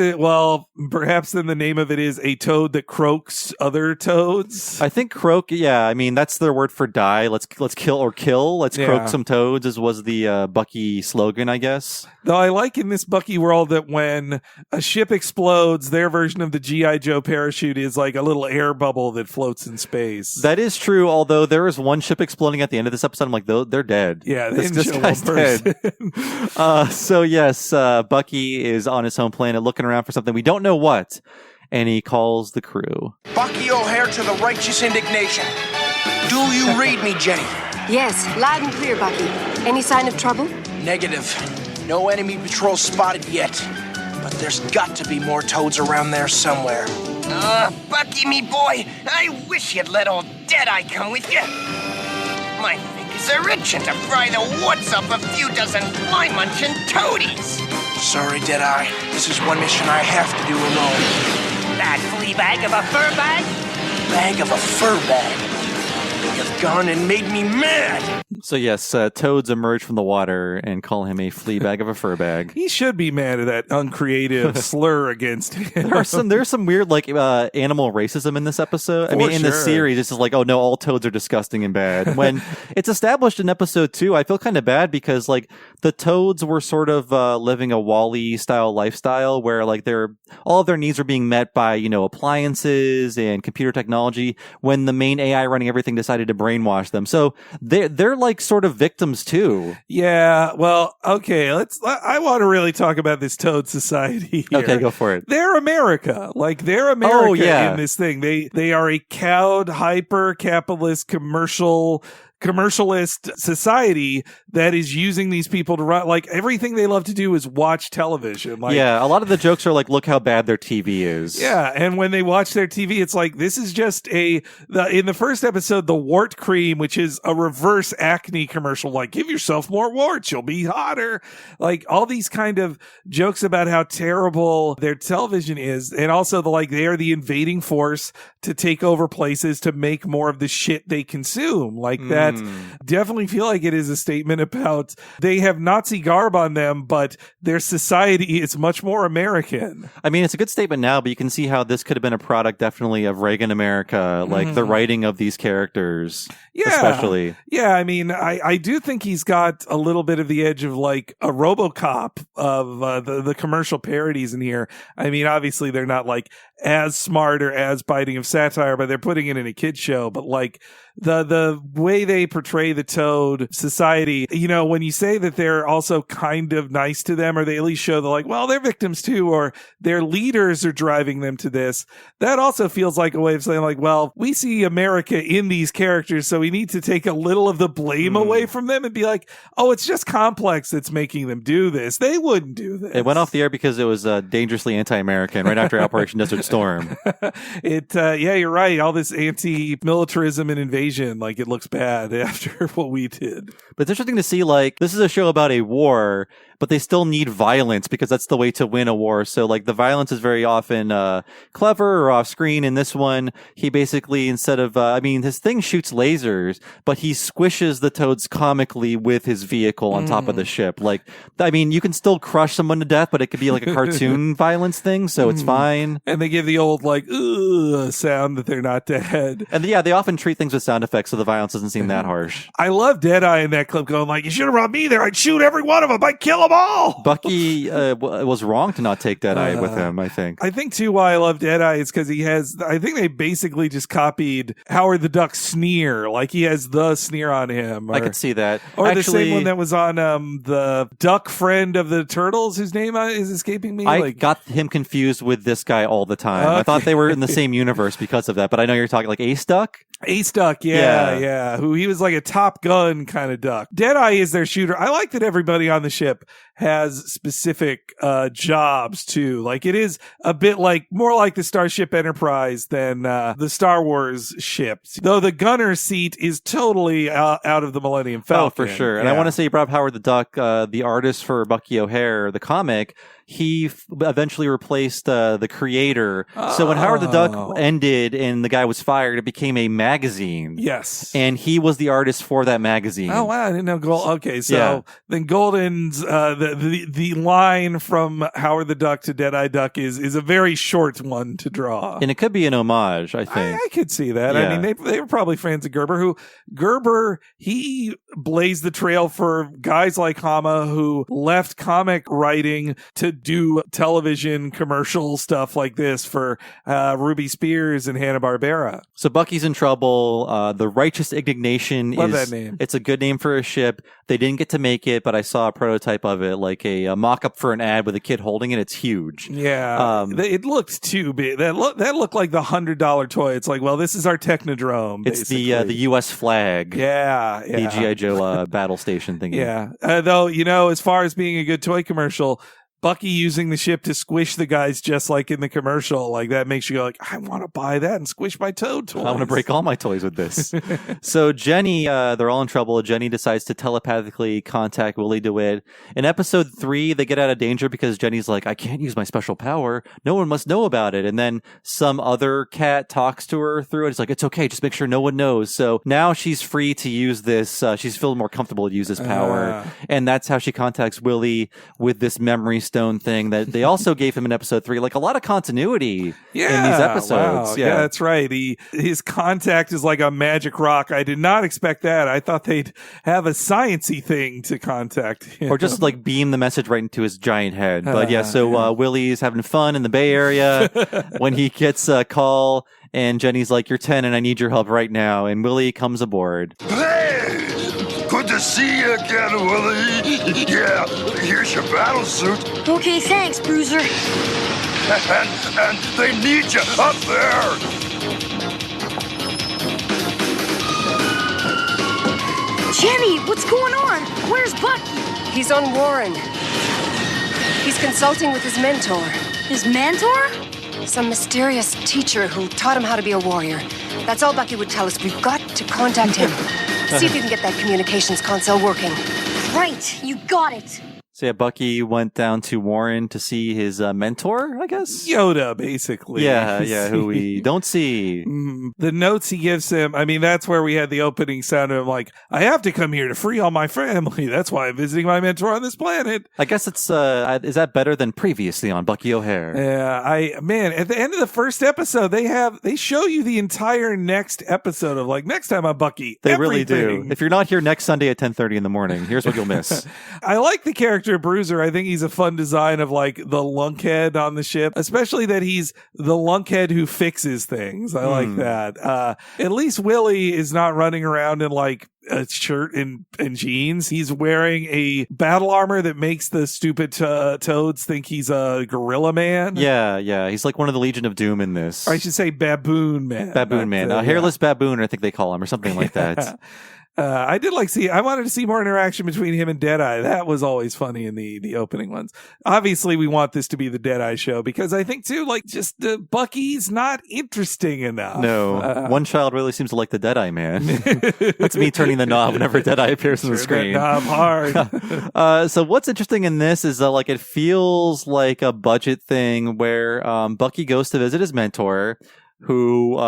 perhaps then the name of it is a toad that croaks other toads. Yes. I think croak. Yeah, I mean that's their word for die. Let's kill or kill. Let's croak some toads. As was the Bucky slogan, I guess. Though I like in this Bucky world that when a ship explodes, their version of the G.I. Joe parachute is like a little air bubble that floats in space. That is true. Although there is one ship exploding at the end of this episode, I'm like, they're dead. Yeah, this guy's dead. So yes, Bucky is on his home planet, looking around for something we don't know what. And he calls the crew. Bucky O'Hare to the righteous indignation. Do you read me, Jenny? Yes, loud and clear, Bucky. Any sign of trouble? Negative. No enemy patrol spotted yet. But there's got to be more toads around there somewhere. Bucky, me boy, I wish you'd let old Deadeye come with you. My fingers are itching to fry the warts off a few dozen fly-munching toadies. Sorry, Deadeye. This is one mission I have to do alone. That flea bag of a fur bag? Bag of a fur bag. You've gone and made me mad. So yes, toads emerge from the water and call him a flea bag of a fur bag. He should be mad at that uncreative slur against him. There's some weird like animal racism in this episode. I mean, in the series, it's just like, oh no, all toads are disgusting and bad. When it's established in episode 2, I feel kind of bad because like the toads were sort of living a Wall-E style lifestyle where like all of their needs are being met by appliances and computer technology. When the main AI running everything decided to brainwash them, so they're like sort of victims too. Yeah, well, okay, I want to really talk about this toad society here. Okay, go for it. They're America. Like, they're America in this thing. They are a cowed, hyper-capitalist, commercialist society that is using these people to run. Like, everything they love to do is watch television. Like, yeah, a lot of the jokes are like, look how bad their TV is. Yeah, and when they watch their TV, it's like, this is just in the first episode, the wart cream, which is a reverse acne commercial, like, give yourself more warts, you'll be hotter. Like, all these kind of jokes about how terrible their television is, and also they are the invading force to take over places to make more of the shit they consume. Like, that definitely feel like it is a statement about they have Nazi garb on them, but their society is much more American. I mean, it's a good statement now, but you can see how this could have been a product definitely of Reagan America, like the writing of these characters, especially. Yeah, I mean, I do think he's got a little bit of the edge of like a RoboCop of the commercial parodies in here. I mean, obviously they're not like as smart or as biting of satire, but they're putting it in a kid's show. But like the way they portray the toad society, when you say that they're also kind of nice to them, or they at least show they're victims too, or their leaders are driving them to this, that also feels like a way of saying like, well, we see America in these characters, so we need to take a little of the blame away from them and be like, oh, it's just Complex that's making them do this. They wouldn't do this. It went off the air because it was dangerously anti-American right after Operation Desert Storm. Yeah, you're right. All this anti-militarism and invasion, like, it looks bad after what we did. But it's interesting to see, like, this is a show about a war, but they still need violence because that's the way to win a war. So, like, the violence is very often clever or off screen. In this one, he basically, instead of, his thing shoots lasers, but he squishes the toads comically with his vehicle on top of the ship. Like, I mean, you can still crush someone to death, but it could be like a cartoon violence thing, so it's fine. And they give the old, like, ugh sound that they're not dead. And yeah, they often treat things with sound effects, so the violence doesn't seem that harsh. I love Deadeye in that clip going like, you should have brought me there. I'd shoot every one of them. I'd kill them all. Bucky was wrong to not take Deadeye with him, I think. I think, too, why I love Deadeye is because I think they basically just copied Howard the Duck's sneer. Like, he has the sneer on him. I could see that. Or actually, the same one that was on the duck friend of the Turtles, whose name is escaping me. I got him confused with this guy all the time. Okay. I thought they were in the same universe because of that, but I know you're talking like Ace Duck? Ace Duck, yeah. Who he was like a Top Gun kind of duck. Deadeye is their shooter. I like that everybody on the ship has specific jobs too. Like, it is a bit like more like the Starship Enterprise than the Star Wars ships. Though the gunner seat is totally out of the Millennium Falcon. Oh, for sure. And I want to say you brought up Howard the Duck, the artist for Bucky O'Hare, the comic. he eventually replaced the creator. So when Howard the Duck ended and the guy was fired, it became a magazine. Yes. And he was the artist for that magazine. Oh, wow. I didn't know Gold. Okay. So then Golden's, the line from Howard the Duck to Deadeye Duck is a very short one to draw. And it could be an homage, I think. I could see that. I mean, they were probably fans of Gerber, he blazed the trail for guys like Hama who left comic writing to do television commercial stuff like this for Ruby Spears and Hanna-Barbera. So Bucky's in trouble. The Righteous Indignation Love that name. It's a good name for a ship. They didn't get to make it, but I saw a prototype of it, like a mock-up for an ad with a kid holding it. It's huge. Yeah. It looked too big. That looked like the $100 toy. It's like, well, this is our Technodrome. It's the U.S. flag. Yeah. The G.I. Joe battle station thing. Yeah. Though, as far as being a good toy commercial, Bucky using the ship to squish the guys just like in the commercial, like that makes you go like, I want to buy that and squish my Toad toys. I want to break all my toys with this. So Jenny, they're all in trouble. Jenny decides to telepathically contact Willie DeWitt. In episode 3, they get out of danger because Jenny's like, I can't use my special power. No one must know about it. And then some other cat talks to her through it. It's like, it's okay. Just make sure no one knows. So now she's free to use this. She's feeling more comfortable to use this power. And that's how she contacts Willie with this memory stone thing that they also gave him in episode 3. Like a lot of continuity in these episodes. Wow. Yeah, that's right. His contact is like a magic rock. I did not expect that. I thought they'd have a sciencey thing to contact. Or just like beam the message right into his giant head. But Willie's having fun in the Bay Area when he gets a call and Jenny's like, you're 10 and I need your help right now. And Willie comes aboard. Hey! Good to see you again, Willie. Yeah, here's your battle suit. Okay, thanks, Bruiser. And they need you up there. Jenny, what's going on? Where's Bucky? He's on Warren. He's consulting with his mentor. His mentor? Some mysterious teacher who taught him how to be a warrior. That's all Bucky would tell us. We've got to contact him. See if you can get that communications console working. Right, you got it. So yeah, Bucky went down to Warren to see his mentor, I guess? Yoda, basically. Yeah, who we don't see. The notes he gives him, I mean, that's where we had the opening sound of him like, I have to come here to free all my family. That's why I'm visiting my mentor on this planet. I guess it's, is that better than previously on Bucky O'Hare? Yeah, at the end of the first episode, they show you the entire next episode of like, next time on Bucky. They really do. If you're not here next Sunday at 10:30 in the morning, here's what you'll miss. I like the character Bruiser. I think he's a fun design of like the lunkhead on the ship, especially that he's the lunkhead who fixes things. I like that. At least Willie is not running around in like a shirt and jeans. He's wearing a battle armor that makes the stupid toads think he's a gorilla man. Yeah. He's like one of the Legion of Doom in this. Or I should say Baboon Man. Baboon Man. Hairless Baboon, I think they call him, or something like that. I wanted to see more interaction between him and Deadeye. That was always funny in the opening ones. Obviously, we want this to be the Deadeye show because I think too, like just Bucky's not interesting enough. No, one child really seems to like the Deadeye man. That's me turning the knob whenever Deadeye appears on the screen. That knob hard. So what's interesting in this is that like it feels like a budget thing where Bucky goes to visit his mentor, who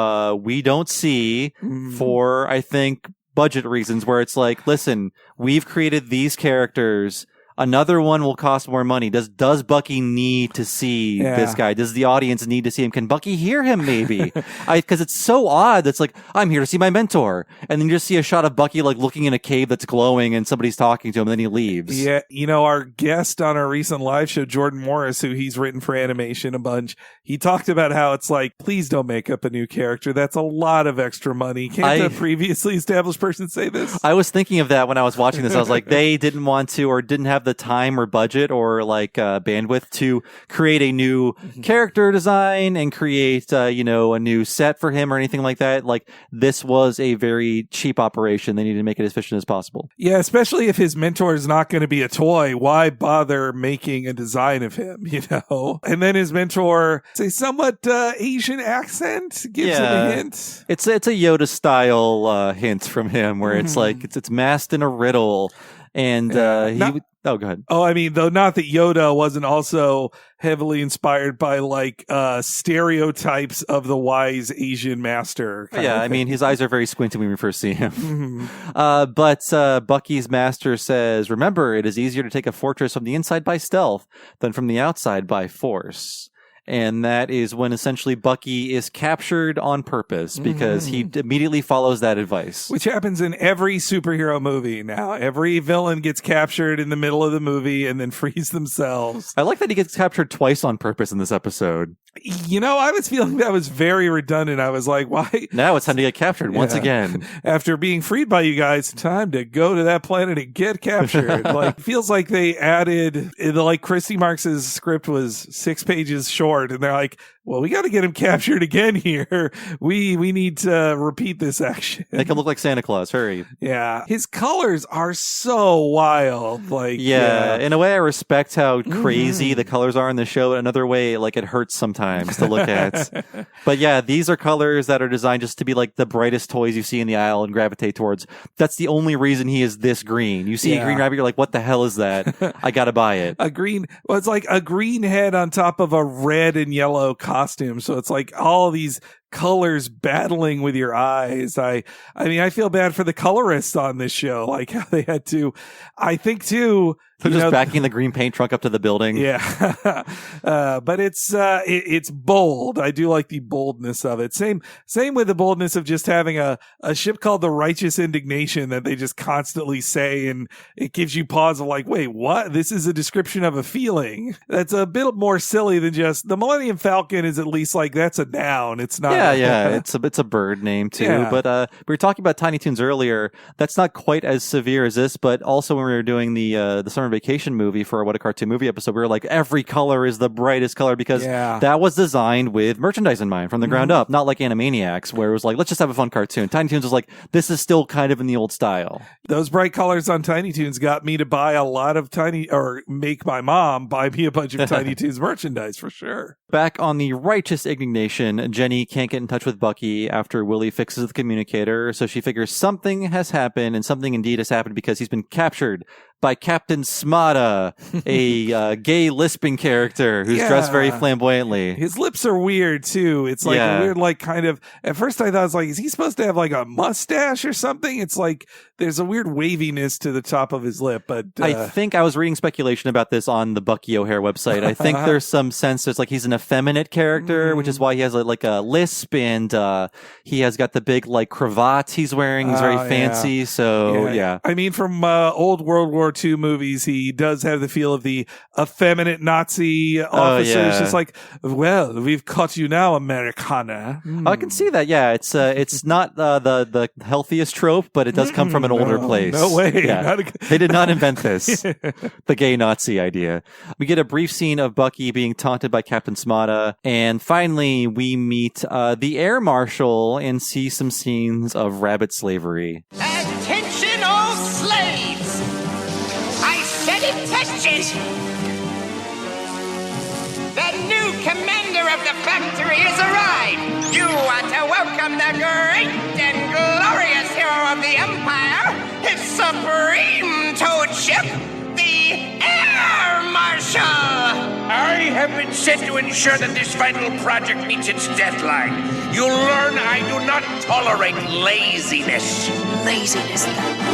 we don't see for, I think, budget reasons, where it's like, listen, we've created these characters. Another one will cost more money. Does Bucky need to see this guy? Does the audience need to see him? Can Bucky hear him maybe? Because it's so odd. That's like, I'm here to see my mentor. And then you just see a shot of Bucky like looking in a cave that's glowing and somebody's talking to him and then he leaves. Yeah. Our guest on our recent live show, Jordan Morris, who he's written for animation a bunch, he talked about how it's like, please don't make up a new character. That's a lot of extra money. Can't a previously established person say this? I was thinking of that when I was watching this. I was like, they didn't want to or didn't have the time or budget or like bandwidth to create a new character design and create a new set for him or anything like that. Like this was a very cheap operation. They needed to make it as efficient as possible. Yeah, especially if his mentor is not going to be a toy. Why bother making a design of him? And then his mentor, say somewhat Asian accent, gives him a hint. It's a Yoda style hint from him where it's like it's masked in a riddle. And go ahead. Oh, I mean, though not that Yoda wasn't also heavily inspired by like stereotypes of the wise Asian master. Yeah, I mean, his eyes are very squinty when we first see him. But Bucky's master says, remember, it is easier to take a fortress from the inside by stealth than from the outside by force. And that is when essentially Bucky is captured on purpose because he immediately follows that advice. Which happens in every superhero movie now. Every villain gets captured in the middle of the movie and then frees themselves. I like that he gets captured twice on purpose in this episode. You know, I was feeling that was very redundant. I was like, why? Now it's time to get captured once again. After being freed by you guys, time to go to that planet and get captured. Like, feels like they added, like Christy Marx's script was 6 pages short, and they're like, well, we got to get him captured again here. We need to repeat this action. Make him look like Santa Claus. Hurry. Yeah. His colors are so wild. Like, yeah. In a way, I respect how crazy the colors are in the show. Another way, like, it hurts sometimes to look at. But yeah, these are colors that are designed just to be like the brightest toys you see in the aisle and gravitate towards. That's the only reason he is this green. You see a green rabbit, you're like, what the hell is that? I got to buy it. It's like a green head on top of a red and yellow costume. So it's like all these colors battling with your eyes. I mean, I feel bad for the colorists on this show, like how they had to, I think too, they're just backing the green paint truck up to the building. Yeah. But it's bold. I do like the boldness of it. Same with the boldness of just having a ship called the Righteous Indignation that they just constantly say, and it gives you pause of like, wait, what? This is a description of a feeling. That's a bit more silly than just the Millennium Falcon is at least like, that's a noun. It's not. Yeah. It's a bird name too. Yeah. But we were talking about Tiny Toons earlier. That's not quite as severe as this, but also when we were doing the Summer Vacation movie for What a Cartoon Movie episode, we were like, every color is the brightest color because that was designed with merchandise in mind from the ground up, not like Animaniacs where it was like, let's just have a fun cartoon. Tiny Toons was like, this is still kind of in the old style. Those bright colors on Tiny Toons got me to buy a lot of make my mom buy me a bunch of Tiny Toons merchandise for sure. Back on the Righteous Indignation, Jenny can't get in touch with Bucky after Willie fixes the communicator, so she figures something has happened, and something indeed has happened because he's been captured by Captain Smada, a gay lisping character who's dressed very flamboyantly. His lips are weird too. It's like a weird, like kind of, at first I thought, I was like, is he supposed to have like a mustache or something? It's like, there's a weird waviness to the top of his lip, but I think I was reading speculation about this on the Bucky O'Hare website. I think there's some sense there's like he's an effeminate character, which is why he has like a lisp, and he has got the big like cravat he's wearing. He's very fancy. So yeah. I mean, from old World War II movies, he does have the feel of the effeminate Nazi officer. It's just like, well, we've caught you now, Americana. I can see that. Yeah, it's not the healthiest trope, but it does come from an older place. No way. Yeah. They did not invent this. The gay Nazi idea. We get a brief scene of Bucky being taunted by Captain Smada, and finally we meet the Air Marshal and see some scenes of rabbit slavery. Attention all slaves! I said attention! The new commander of the factory has arrived! You are to welcome the great and glorious hero of the Empire, his supreme toad ship, the Air Marshal! I have been sent to ensure that this vital project meets its deadline. You'll learn I do not tolerate laziness. Laziness,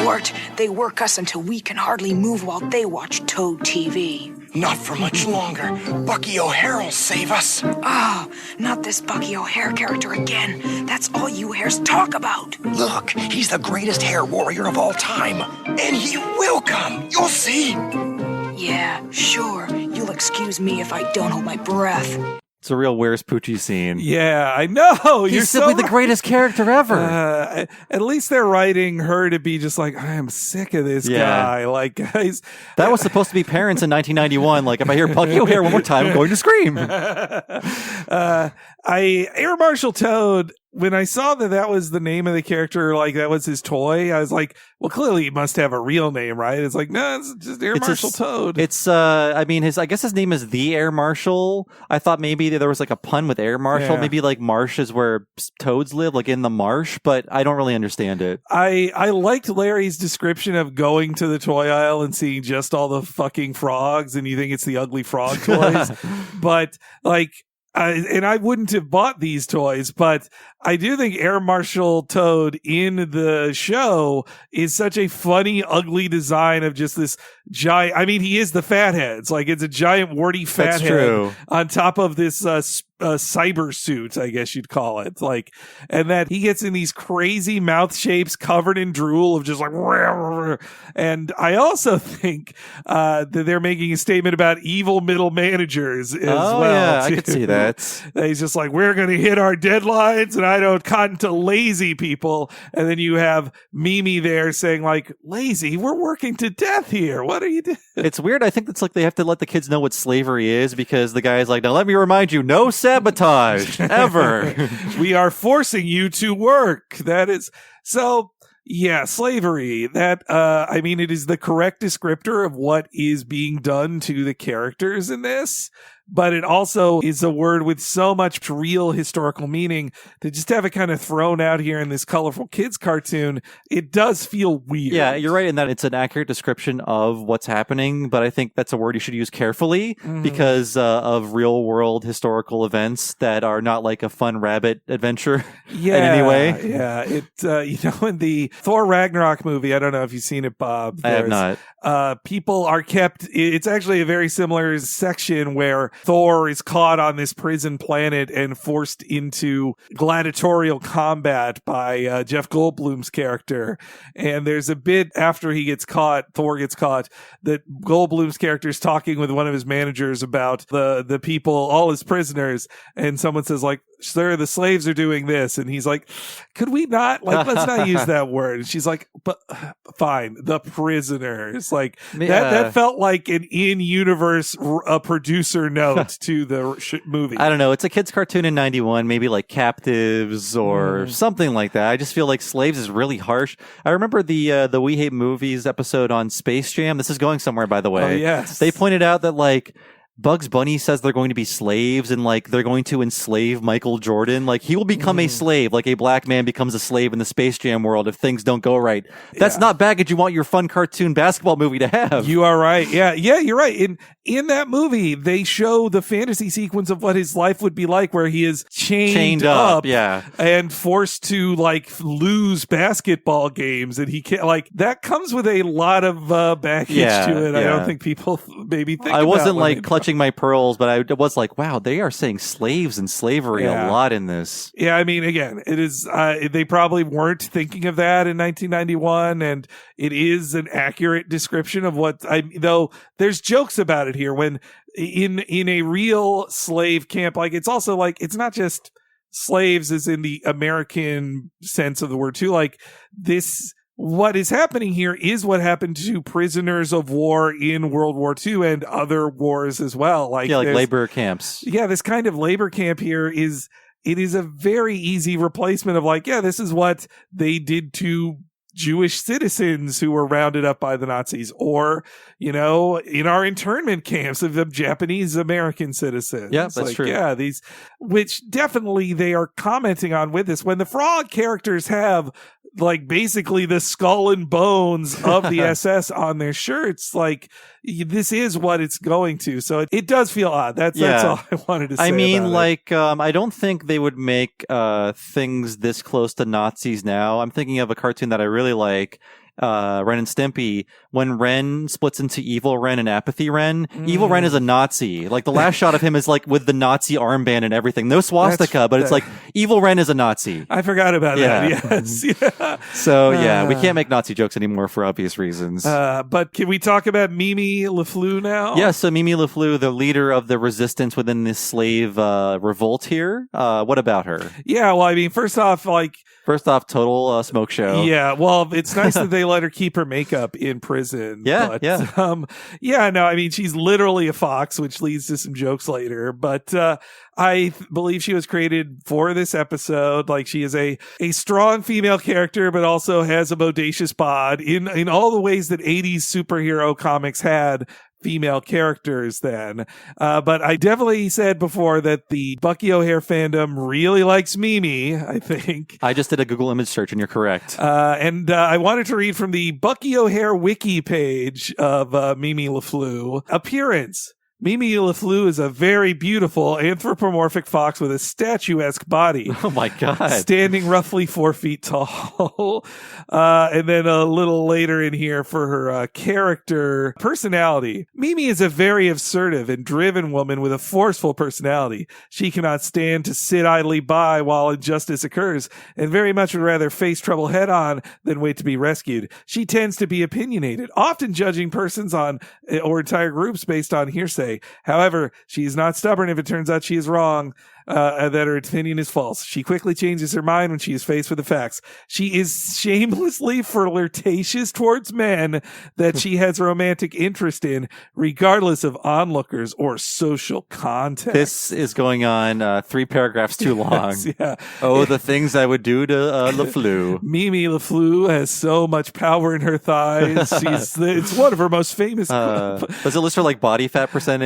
Wart. They work us until we can hardly move while they watch Toad TV. Not for much longer. Bucky O'Hare will save us. Oh, not this Bucky O'Hare character again. That's all you hares talk about. Look, he's the greatest hair warrior of all time. And he will come. You'll see. Yeah, sure. You'll excuse me if I don't hold my breath. It's a real Where's Poochie scene. Yeah, I know. He's simply the greatest character ever. At least they're writing her to be just like, I am sick of this guy. Like, guys. That was supposed to be parents in 1991. Like, if I hear Bucky O'Hare one more time, I'm going to scream. Air Marshal Toad when I saw that was the name of the character, like that was his toy, I was like, well, clearly he must have a real name, right? It's like, no, it's just Air Marshal Toad. It's, I mean, I guess his name is the Air Marshal. I thought maybe there was like a pun with Air Marshal. Yeah. Maybe like marsh is where toads live, like in the marsh, but I don't really understand it. I liked Larry's description of going to the toy aisle and seeing just all the fucking frogs, and you think it's the ugly frog toys. But like, and I wouldn't have bought these toys, but I do think Air Marshal Toad in the show is such a funny, ugly design of just this giant. I mean, he is the fatheads. Like, it's a giant, warty fathead on top of this cyber suit, I guess you'd call it. Like, and that he gets in these crazy mouth shapes covered in drool of just like, and I also think that they're making a statement about evil middle managers as well. Yeah, too. I could see that. He's just like, we're going to hit our deadlines, and I don't cotton to lazy people. And then you have Mimi there saying like, lazy, we're working to death here. What are you doing? It's weird. I think it's like they have to let the kids know what slavery is, because the guy's like, now let me remind you, no sabotage ever. We are forcing you to work. That is so. Yeah, slavery. That, I mean, it is the correct descriptor of what is being done to the characters in this, but it also is a word with so much real historical meaning that just have it kind of thrown out here in this colorful kids cartoon, it does feel weird. Yeah, you're right in that it's an accurate description of what's happening, but I think that's a word you should use carefully because of real world historical events that are not like a fun rabbit adventure in any way. Yeah, it, you know, in the Thor Ragnarok movie, I don't know if you've seen it, Bob. I have not. People are kept, it's actually a very similar section where Thor is caught on this prison planet and forced into gladiatorial combat by Jeff Goldblum's character. And there's a bit after Thor gets caught, that Goldblum's character is talking with one of his managers about the people, all his prisoners. And someone says like, sir, the slaves are doing this. And he's like, could we not, like, let's not use that word. And she's like, but fine, the prisoners. Like that felt like an in-universe producer note to the movie. I don't know. It's a kid's cartoon in 91, maybe like captives or something like that. I just feel like slaves is really harsh. I remember the We Hate Movies episode on Space Jam. This is going somewhere, by the way. Oh, yes. They pointed out that like Bugs Bunny says they're going to be slaves and like they're going to enslave Michael Jordan. Like he will become a slave, like a black man becomes a slave in the Space Jam world if things don't go right. That's not baggage you want your fun cartoon basketball movie to have. You are right. Yeah, you're right. In that movie, they show the fantasy sequence of what his life would be like, where he is chained up, and forced to like lose basketball games, and he can't, like, that comes with a lot of baggage to it. I don't think people maybe think. I wasn't like clutching my pearls, but I was like, wow, they are saying slaves and slavery a lot in this. Yeah, I mean, again, it is, they probably weren't thinking of that in 1991, and it is an accurate description of what, though there's jokes about it here when in a real slave camp, like, it's also like, it's not just slaves as in the American sense of the word too, like this, what is happening here is what happened to prisoners of war in World War II and other wars as well. Like labor camps. Yeah, this kind of labor camp here is a very easy replacement of like, yeah, this is what they did to Jewish citizens who were rounded up by the Nazis, or, you know, in our internment camps of Japanese American citizens. Yeah, that's true. Yeah, these, which definitely they are commenting on with this. When the frog characters have like basically the skull and bones of the SS on their shirts, like, this is what it's going to. So it does feel odd. That's all I wanted to say. I mean, about like, I don't think they would make things this close to Nazis now. I'm thinking of a cartoon that I really like, Ren and Stimpy, when Ren splits into Evil Ren and Apathy Ren. Evil Ren is a Nazi. Like, the last shot of him is like with the Nazi armband and everything. No swastika, but it's like Evil Ren is a Nazi. I forgot about that. Yes. Yeah. So yeah, we can't make Nazi jokes anymore for obvious reasons. But can we talk about Mimi LeFleur now? Yeah, so Mimi LeFleur, the leader of the resistance within this slave revolt here. What about her? Yeah, well, I mean, first off, total smoke show. Yeah, well, it's nice that they let her keep her makeup in prison. prison. Yeah, no, I mean, she's literally a fox, which leads to some jokes later. But I believe she was created for this episode. Like, she is a strong female character, but also has a bodacious bod in all the ways that 80s superhero comics had female characters then. But I definitely said before that the Bucky O'Hare fandom really likes Mimi, I think. I just did a Google image search, and you're correct. And I wanted to read from the Bucky O'Hare wiki page of Mimi LaFleur. Appearance. Mimi LaFleur is a very beautiful anthropomorphic fox with a statuesque body. Oh my God. Standing roughly 4 feet tall. And then a little later in here for her character personality. Mimi is a very assertive and driven woman with a forceful personality. She cannot stand to sit idly by while injustice occurs and very much would rather face trouble head on than wait to be rescued. She tends to be opinionated, often judging persons on or entire groups based on hearsay. However, she is not stubborn if it turns out she is wrong, that her opinion is false. She quickly changes her mind when she is faced with the facts. She is shamelessly flirtatious towards men that she has a romantic interest in, regardless of onlookers or social context. This is going on 3 paragraphs too long. Yes, yeah. Oh, the things I would do to LaFleur. Mimi LaFleur has so much power in her thighs. It's one of her most famous. Does it list her like body fat percentage?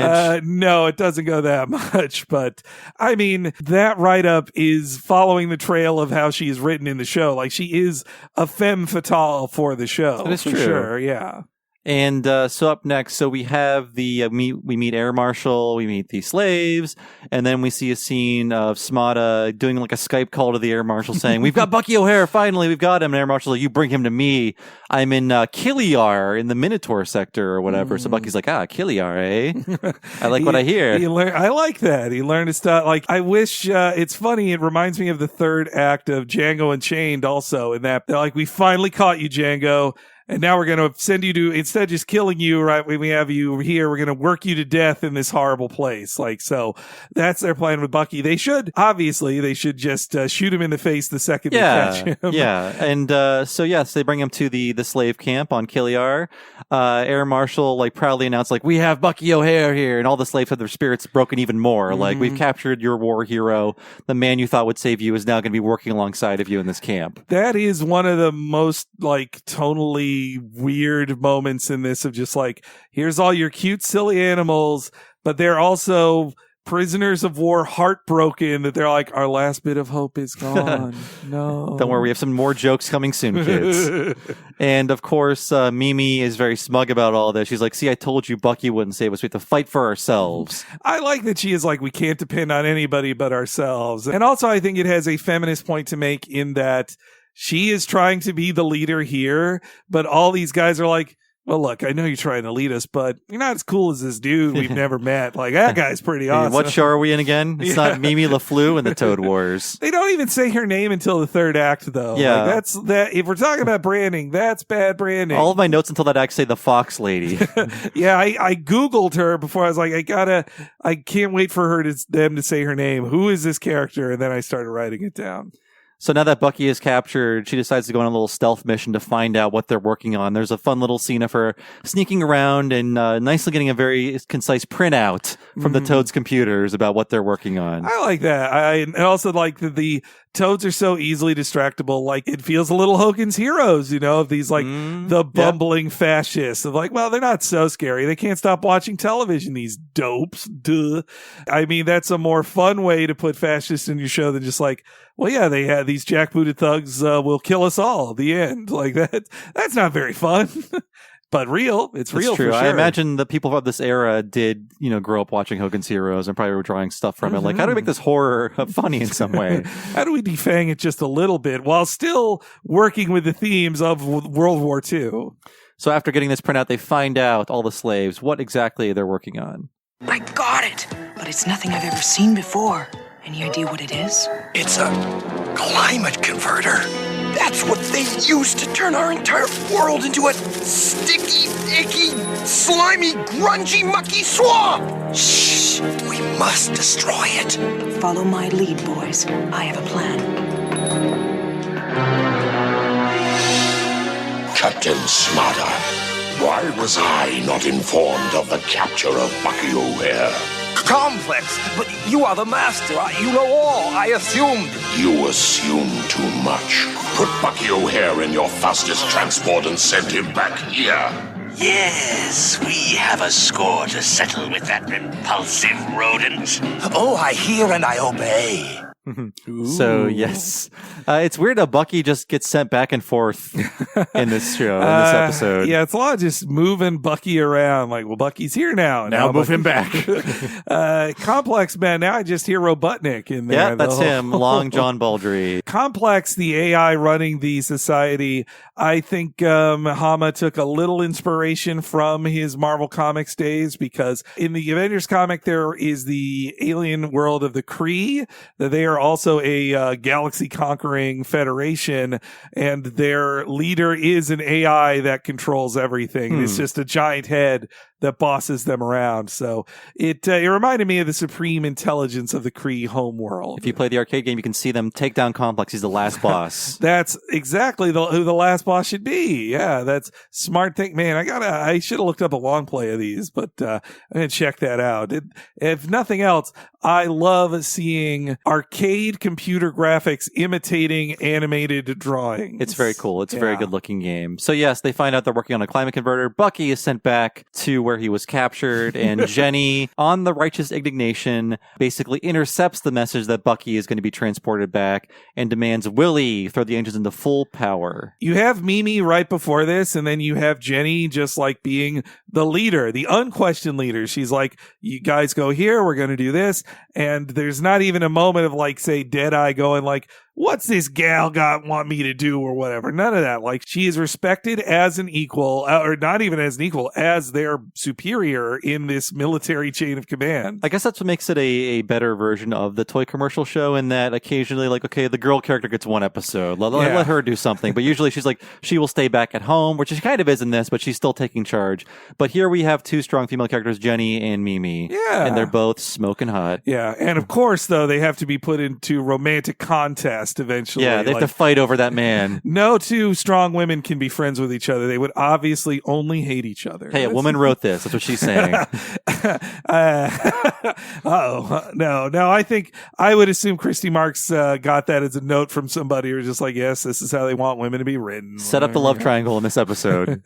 No, it doesn't go that much. But I mean, that write-up is following the trail of how she is written in the show. Like, she is a femme fatale for the show. That is for true. Sure, yeah. And so up next, so we have the we meet Air Marshal, we meet the slaves, and then we see a scene of Smada doing like a Skype call to the Air Marshal saying, "We've got Bucky O'Hare, finally, we've got him." And Air Marshal, like, "You bring him to me. I'm in Kiliar in the Minotaur sector or whatever." So Bucky's like, Kiliar, eh? I like what I hear. I like that. He learned his stuff. Like, I wish, it's funny, it reminds me of the third act of Django Unchained also, in that they're like, "We finally caught you, Django. And now we're going to send you to, instead of just killing you, right, when we have you here, we're going to work you to death in this horrible place." Like, so that's their plan with Bucky. They should just shoot him in the face the second they catch him. Yeah. And so they bring him to the slave camp on Kiliar. Air Marshal like proudly announced, like, "We have Bucky O'Hare here." And all the slaves have their spirits broken even more. Like, "We've captured your war hero. The man you thought would save you is now going to be working alongside of you in this camp." That is one of the most, like, tonally weird moments in this, of just like, here's all your cute, silly animals, but they're also prisoners of war, heartbroken that they're like, "Our last bit of hope is gone." No. Don't worry, we have some more jokes coming soon, kids. And of course, Mimi is very smug about all this. She's like, "See, I told you Bucky wouldn't save us. We have to fight for ourselves." I like that she is like, we can't depend on anybody but ourselves. And also, I think it has a feminist point to make in that she is trying to be the leader here, but all these guys are like, "Well, look, I know you're trying to lead us, but you're not as cool as this dude we've never met. Like, that guy's pretty awesome." What show are we in again? It's not Mimi LaFleur in the Toad Wars. They don't even say her name until the third act, though. Yeah. Like, that. If we're talking about branding, that's bad branding. All of my notes until that act say the Fox Lady. Yeah, I Googled her before. I was like, I can't wait for them to say her name. Who is this character? And then I started writing it down. So now that Bucky is captured, she decides to go on a little stealth mission to find out what they're working on. There's a fun little scene of her sneaking around and nicely getting a very concise printout from the Toad's computers about what they're working on. I like that. I also like that the Toads are so easily distractible. Like, it feels a little Hogan's Heroes, of these, like, the bumbling fascists of like, well, they're not so scary. They can't stop watching television, these dopes. Duh. I mean, that's a more fun way to put fascists in your show than just like, well, yeah, they had these jackbooted thugs will kill us all. The end. Like, that's not very fun. But real. It's real. True. For sure. I imagine the people of this era did, grow up watching Hogan's Heroes and probably were drawing stuff from it. Like, how do we make this horror funny in some way? How do we defang it just a little bit while still working with the themes of World War II? So after getting this printout, they find out, all the slaves, what exactly they're working on. I got it, but it's nothing I've ever seen before. Any idea what it is? It's a climate converter. That's what they use to turn our entire world into a sticky, icky, slimy, grungy, mucky swamp. Shh! We must destroy it. Follow my lead, boys. I have a plan. Captain Smada, Why was I not informed of the capture of Bucky O'Hare? Complex, but you are the master. You know all. I assumed. You assume too much. Put Bucky O'Hare in your fastest transport and send him back here. Yes, we have a score to settle with that repulsive rodent. Oh, I hear and I obey. So yes, it's weird how Bucky just gets sent back and forth in this show, in this episode. Yeah, it's a lot of just moving Bucky around. Like, well, Bucky's here now. Now move him back. Complex, man. Now I just hear Robotnik in there. Yeah, that's him. Long John Baldry. Complex, the AI running the society. I think Hama took a little inspiration from his Marvel Comics days, because in the Avengers comic there is the alien world of the Kree. That they are also a galaxy conquering federation, and their leader is an AI that controls everything. It's just a giant head that bosses them around. So it reminded me of the supreme intelligence of the Kree homeworld. If you play the arcade game, you can see them take down Complex. He's the last boss. That's exactly who the last boss should be. Yeah, that's smart thing. Man, I should have looked up a long play of these, but I'm going to check that out. If nothing else, I love seeing arcade computer graphics imitating animated drawings. It's very cool. It's a very good looking game. So yes, they find out they're working on a climate converter. Bucky is sent back to where he was captured, and Jenny, on the righteous indignation, basically intercepts the message that Bucky is going to be transported back and demands Willie throw the engines into full power. You have Mimi right before this, and then you have Jenny just like being the leader, the unquestioned leader. She's like, you guys go here, we're going to do this. And there's not even a moment of like, say, Deadeye going like, what's this gal want me to do or whatever. None of that. Like, she is respected as an equal, or not even as an equal, as their superior in this military chain of command. I guess that's what makes it a better version of the toy commercial show, in that occasionally, like, okay, the girl character gets one episode. Let her do something. But usually she's like, she will stay back at home, which she kind of is in this, but she's still taking charge. But here we have two strong female characters, Jenny and Mimi. Yeah. And they're both smoking hot. Yeah. And of course, though, they have to be put into romantic contest eventually. Yeah, they have to fight over that man. No two strong women can be friends with each other. They would obviously only hate each other. Hey, a woman wrote this. That's what she's saying. No, I think I would assume Christy Marks got that as a note from somebody who was just like, yes, this is how they want women to be written. Set up the love triangle in this episode.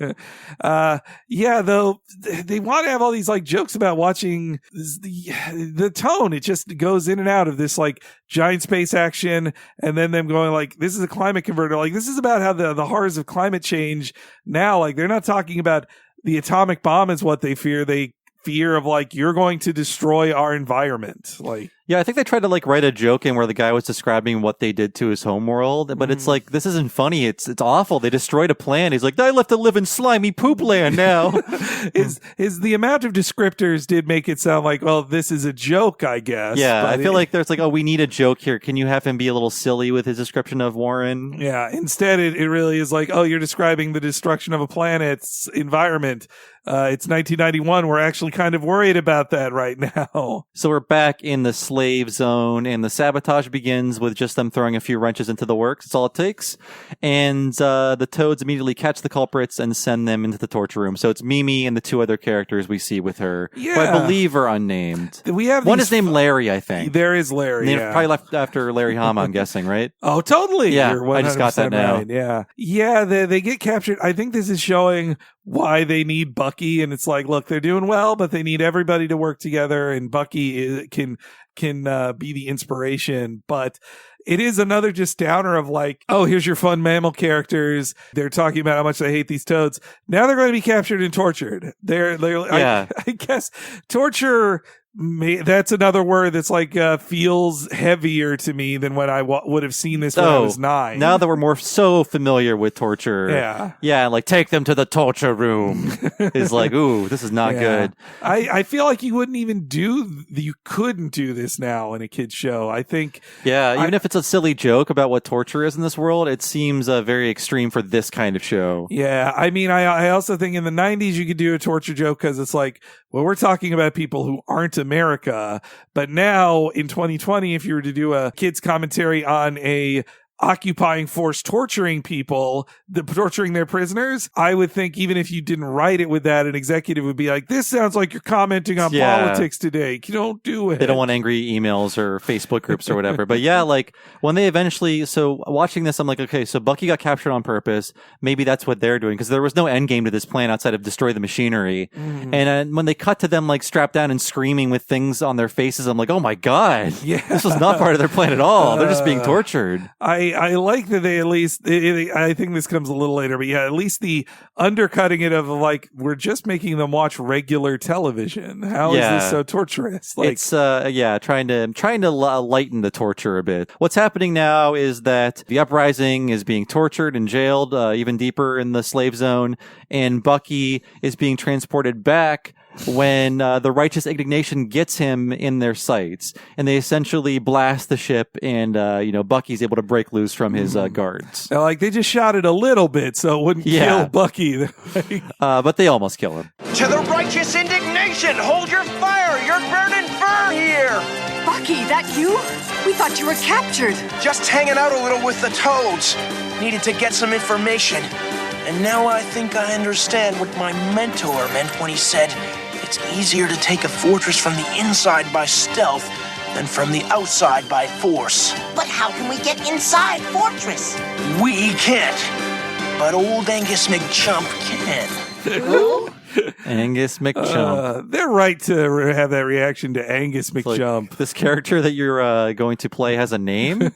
Yeah, though, they want to have all these like jokes about watching the tone. It just goes in and out of this like giant space action, and then them going like, this is a climate converter. Like, this is about how the horrors of climate change now. Like, they're not talking about the atomic bomb is what they fear. They fear of like, you're going to destroy our environment. Like, yeah, I think they tried to like write a joke in where the guy was describing what they did to his homeworld, but it's like, this isn't funny. It's awful. They destroyed a planet. He's like, I left to live in slimy poop land now. is the amount of descriptors did make it sound like, well, this is a joke, I guess. Yeah, but I feel like there's like, oh, we need a joke here. Can you have him be a little silly with his description of Warren? Yeah, instead it really is like, oh, you're describing the destruction of a planet's environment. It's 1991. We're actually kind of worried about that right now. So we're back in the slave zone, and the sabotage begins with just them throwing a few wrenches into the works. That's all it takes. And the Toads immediately catch the culprits and send them into the torture room. So it's Mimi and the two other characters we see with her, who I believe are unnamed. We have one is named Larry, I think. There is Larry. Named, probably left after Larry Hama, I'm guessing, right? Oh, totally. Yeah, I just got that now. Right. Yeah. They get captured. I think this is showing why they need Bucky, and it's like, look, they're doing well, but they need everybody to work together, and Bucky can be the inspiration. But it is another just downer of like, oh, here's your fun mammal characters. They're talking about how much they hate these toads. Now they're going to be captured and tortured. I guess torture. That's another word that's like feels heavier to me than when I would have seen this when I was 9. Now that we're more so familiar with torture, like take them to the torture room is like, ooh, this is not good. I feel like you couldn't do this now in a kid's show. I think, even if it's a silly joke about what torture is in this world, it seems very extreme for this kind of show. Yeah, I mean, I also think in the 90s you could do a torture joke because it's like, well, we're talking about people who aren't America. But now in 2020, if you were to do a kids commentary on a occupying force torturing people, torturing their prisoners, I would think even if you didn't write it with that, an executive would be like, this sounds like you're commenting on politics today. You don't do it. They don't want angry emails or Facebook groups or whatever. But yeah, like when they eventually, so watching this, I'm like, okay, so Bucky got captured on purpose. Maybe that's what they're doing, because there was no end game to this plan outside of destroy the machinery. And when they cut to them like strapped down and screaming with things on their faces, I'm like, oh my God, this was not part of their plan at all. They're just being tortured. I like that they at least, I think this comes a little later, but yeah, at least the undercutting it of like, we're just making them watch regular television. How is this so torturous? Like, it's trying to lighten the torture a bit. What's happening now is that the uprising is being tortured and jailed even deeper in the slave zone, and Bucky is being transported back when the righteous indignation gets him in their sights, and they essentially blast the ship, and Bucky's able to break loose from his guards. Now, like, they just shot it a little bit so it wouldn't kill Bucky. But they almost kill him. To the righteous indignation, hold your fire, you're burning fur here! Bucky, that you? We thought you were captured. Just hanging out a little with the toads. Needed to get some information. And now I think I understand what my mentor meant when he said it's easier to take a fortress from the inside by stealth than from the outside by force. But how can we get inside Fortress? We can't. But old Angus McChump can. Who? Angus McChump. They're right to have that reaction to Angus McChump. Like, this character that you're going to play has a name?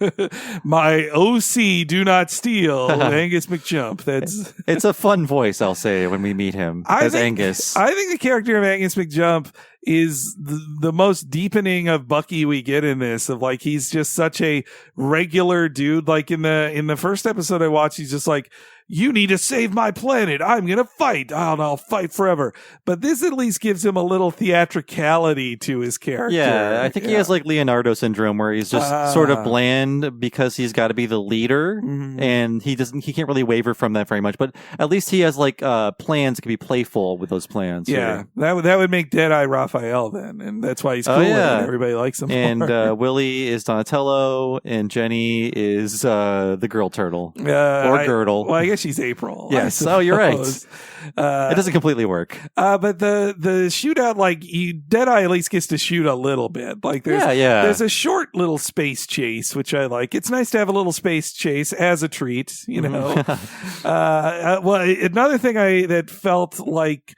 My OC, do not steal, Angus McChump. It's a fun voice, I'll say, when we meet him as Angus. I think the character of Angus McChump is the most deepening of Bucky we get in this, of like, he's just such a regular dude. Like in the first episode I watched, he's just like, you need to save my planet. I'm going to fight. I'll fight forever. But this at least gives him a little theatricality to his character. Yeah, I think he has like Leonardo syndrome, where he's just sort of bland because he's got to be the leader, and he can't really waver from that very much. But at least he has like plans that can be playful with those plans. Yeah, that would make Deadeye Raphael then, and that's why he's cool and everybody likes him. And Willie is Donatello, and Jenny is the girl turtle or girdle. Well, I guess she's April. Yes. Oh, you're right. It doesn't completely work. But the shootout, like, Deadeye at least gets to shoot a little bit. Like, there's a short little space chase, which I like. It's nice to have a little space chase as a treat, you know. Well, another thing that felt like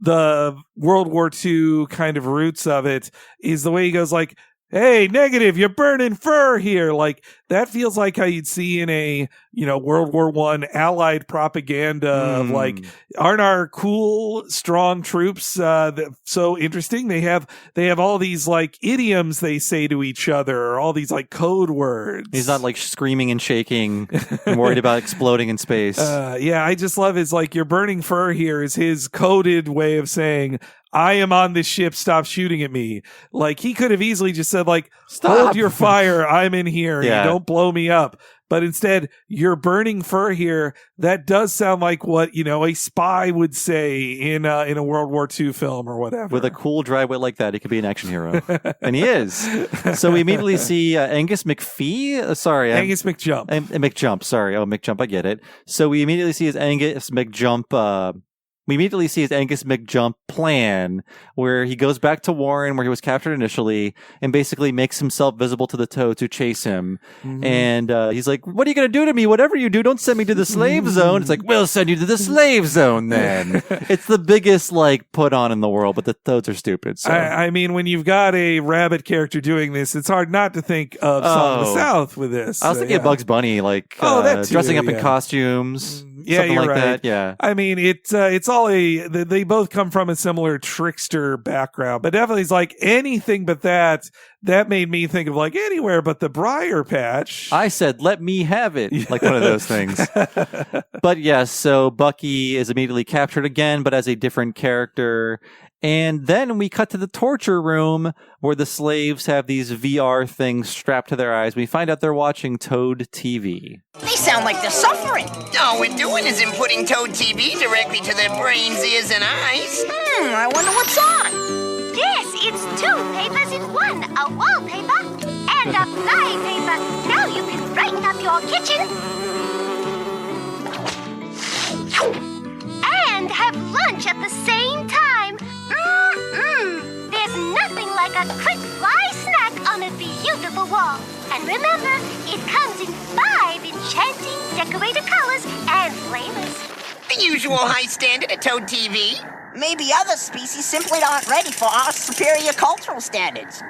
the World War II kind of roots of it is the way he goes like, hey, negative, you're burning fur here. Like, that feels like how you'd see in a, World War I Allied propaganda of like, aren't our cool, strong troops so interesting? They have all these like idioms they say to each other, or all these like code words. He's not like screaming and shaking and worried about exploding in space. Yeah, I just love his like, you're burning fur here is his coded way of saying, I am on this ship, stop shooting at me. Like, he could have easily just said, like, hold your fire, I'm in here, you don't blow me up. But instead, you're burning fur here. That does sound like what, a spy would say in a World War II film or whatever. With a cool, dry wit like that, he could be an action hero. And he is. So we immediately see Angus McPhee. Angus McJump. McJump, sorry. Oh, McJump, I get it. So we immediately see his Angus McJump plan, where he goes back to Warren, where he was captured initially, and basically makes himself visible to the Toads who chase him. And he's like, what are you going to do to me? Whatever you do, don't send me to the slave zone. It's like, we'll send you to the slave zone then. It's the biggest like put on in the world, but the Toads are stupid. So. I mean, when you've got a rabbit character doing this, it's hard not to think of Song of the South with this. I was thinking of Bugs Bunny, like dressing up in costumes. Yeah, something you're like right. That. Yeah, I mean, it's all they both come from a similar trickster background, but definitely it's like anything but that. That made me think of like anywhere but the Briar Patch. I said, let me have it. Like one of those things. But yes, so Bucky is immediately captured again, but as a different character. And then we cut to the torture room where the slaves have these VR things strapped to their eyes. We find out they're watching Toad TV. They sound like they're suffering. All we're doing is inputting Toad TV directly to their brains, ears, and eyes. I wonder what's on. Yes, it's two papers in one. A wallpaper and a flypaper. Now you can brighten up your kitchen. And have lunch at the same time. There's nothing like a quick fly snack on a beautiful wall. And remember, it comes in 5 enchanting decorated colors and flavors. The usual high standard at Toad TV. Maybe other species simply aren't ready for our superior cultural standards.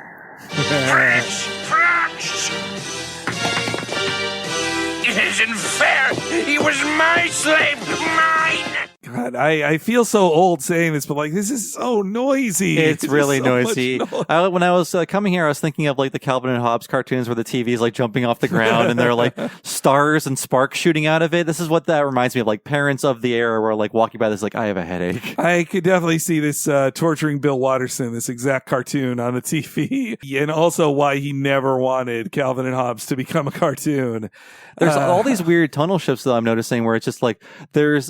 Fresh! Fresh! It isn't fair! He was my slave! Mine! God, I feel so old saying this, but like this is so noisy. It's really so noisy. When I was coming here, I was thinking of like the Calvin and Hobbes cartoons where the TV is like jumping off the ground and there are like stars and sparks shooting out of it. This is what that reminds me of. Like parents of the era were like walking by this like, I have a headache. I could definitely see this torturing Bill Watterson, this exact cartoon on the TV, and also why he never wanted Calvin and Hobbes to become a cartoon. There's all these weird tonal shifts that I'm noticing where it's just like there's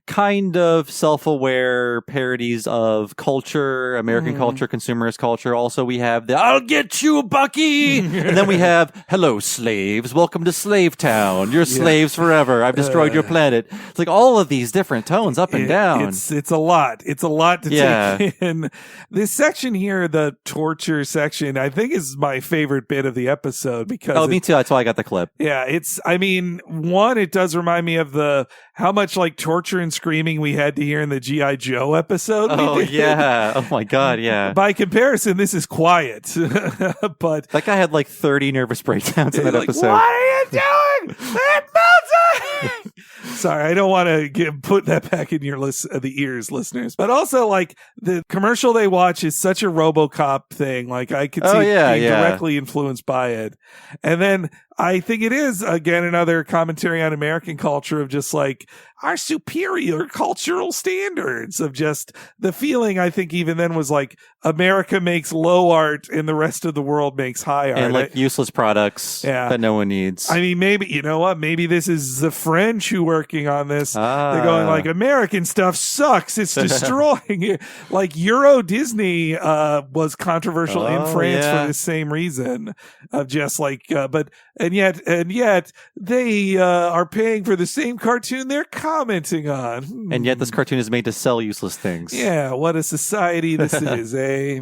kind of self-aware parodies of culture, American culture, consumerist culture. Also, we have the "I'll get you, Bucky," and then we have "Hello, slaves. Welcome to Slave Town. You're slaves forever. I've destroyed your planet." It's like all of these different tones up and down. It's a lot. It's a lot to take in. This section here, the torture section, I think is my favorite bit of the episode because me too. That's why I got the clip. Yeah, I mean, one, it does remind me of how much like torture and screaming we had to hear in the G.I. Joe episode. Oh, yeah. Oh, my God, yeah. By comparison, this is quiet. But that guy had like 30 nervous breakdowns in that episode. What are you doing? It melted! Sorry, I don't want to put that back in your the ears, listeners. But also, like, the commercial they watch is such a RoboCop thing. Like, I could see being directly influenced by it. And then I think it is, again, another commentary on American culture of just like our superior cultural standards of just the feeling, I think even then was like America makes low art and the rest of the world makes high art. And like useless products that no one needs. I mean, maybe, you know what? Maybe this is the French who working on this. They're going like, American stuff sucks. It's destroying it. Like Euro Disney was controversial in France for the same reason of just like, and yet they are paying for the same cartoon they're commenting on. And yet this cartoon is made to sell useless things. Yeah, what a society this is, eh?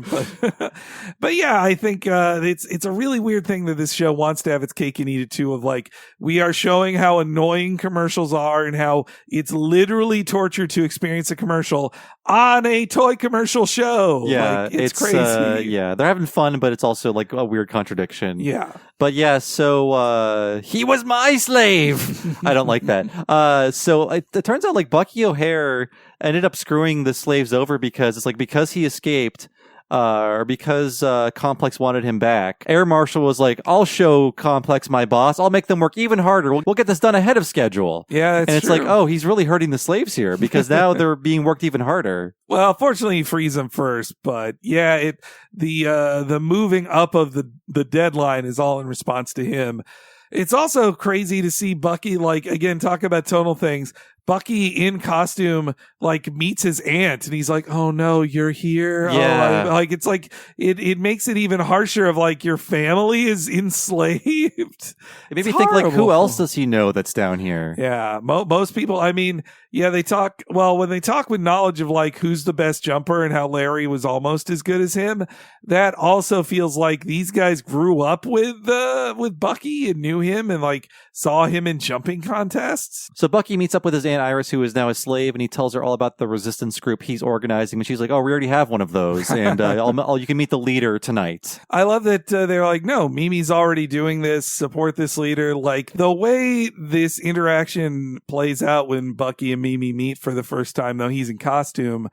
But yeah, I think it's a really weird thing that this show wants to have its cake and eat it too, of like, we are showing how annoying commercials are and how it's literally torture to experience a commercial on a toy commercial show. Yeah, like, it's crazy. They're having fun, but it's also like a weird contradiction. Yeah. But yeah, so he was my slave. I don't like that. So it turns out like Bucky O'Hare ended up screwing the slaves over because it's like because he escaped. Or because Complex wanted him back. Air Marshal was like, I'll show Complex my boss. I'll make them work even harder. We'll get this done ahead of schedule. Yeah, that's And it's true. like, oh, he's really hurting the slaves here because now they're being worked even harder. Well, fortunately, he frees them first, but yeah, the moving up of the deadline is all in response to him. It's also crazy to see Bucky, like, again, talk about tonal things. Bucky in costume, like, meets his aunt and he's like, oh no, you're here. Yeah. Oh, like, it's like, it makes it even harsher of like, your family is enslaved. It made me think, like, who else does he know that's down here? Yeah. Most people, I mean, yeah, when they talk with knowledge of like, who's the best jumper and how Larry was almost as good as him, that also feels like these guys grew up with Bucky and knew him and like saw him in jumping contests. So Bucky meets up with his Aunt Iris, who is now a slave, and he tells her all about the resistance group he's organizing. And she's like, oh, we already have one of those. And you can meet the leader tonight. I love that they're like, no, Mimi's already doing this. Support this leader. Like the way this interaction plays out when Bucky and Mimi meet for the first time, though he's in costume,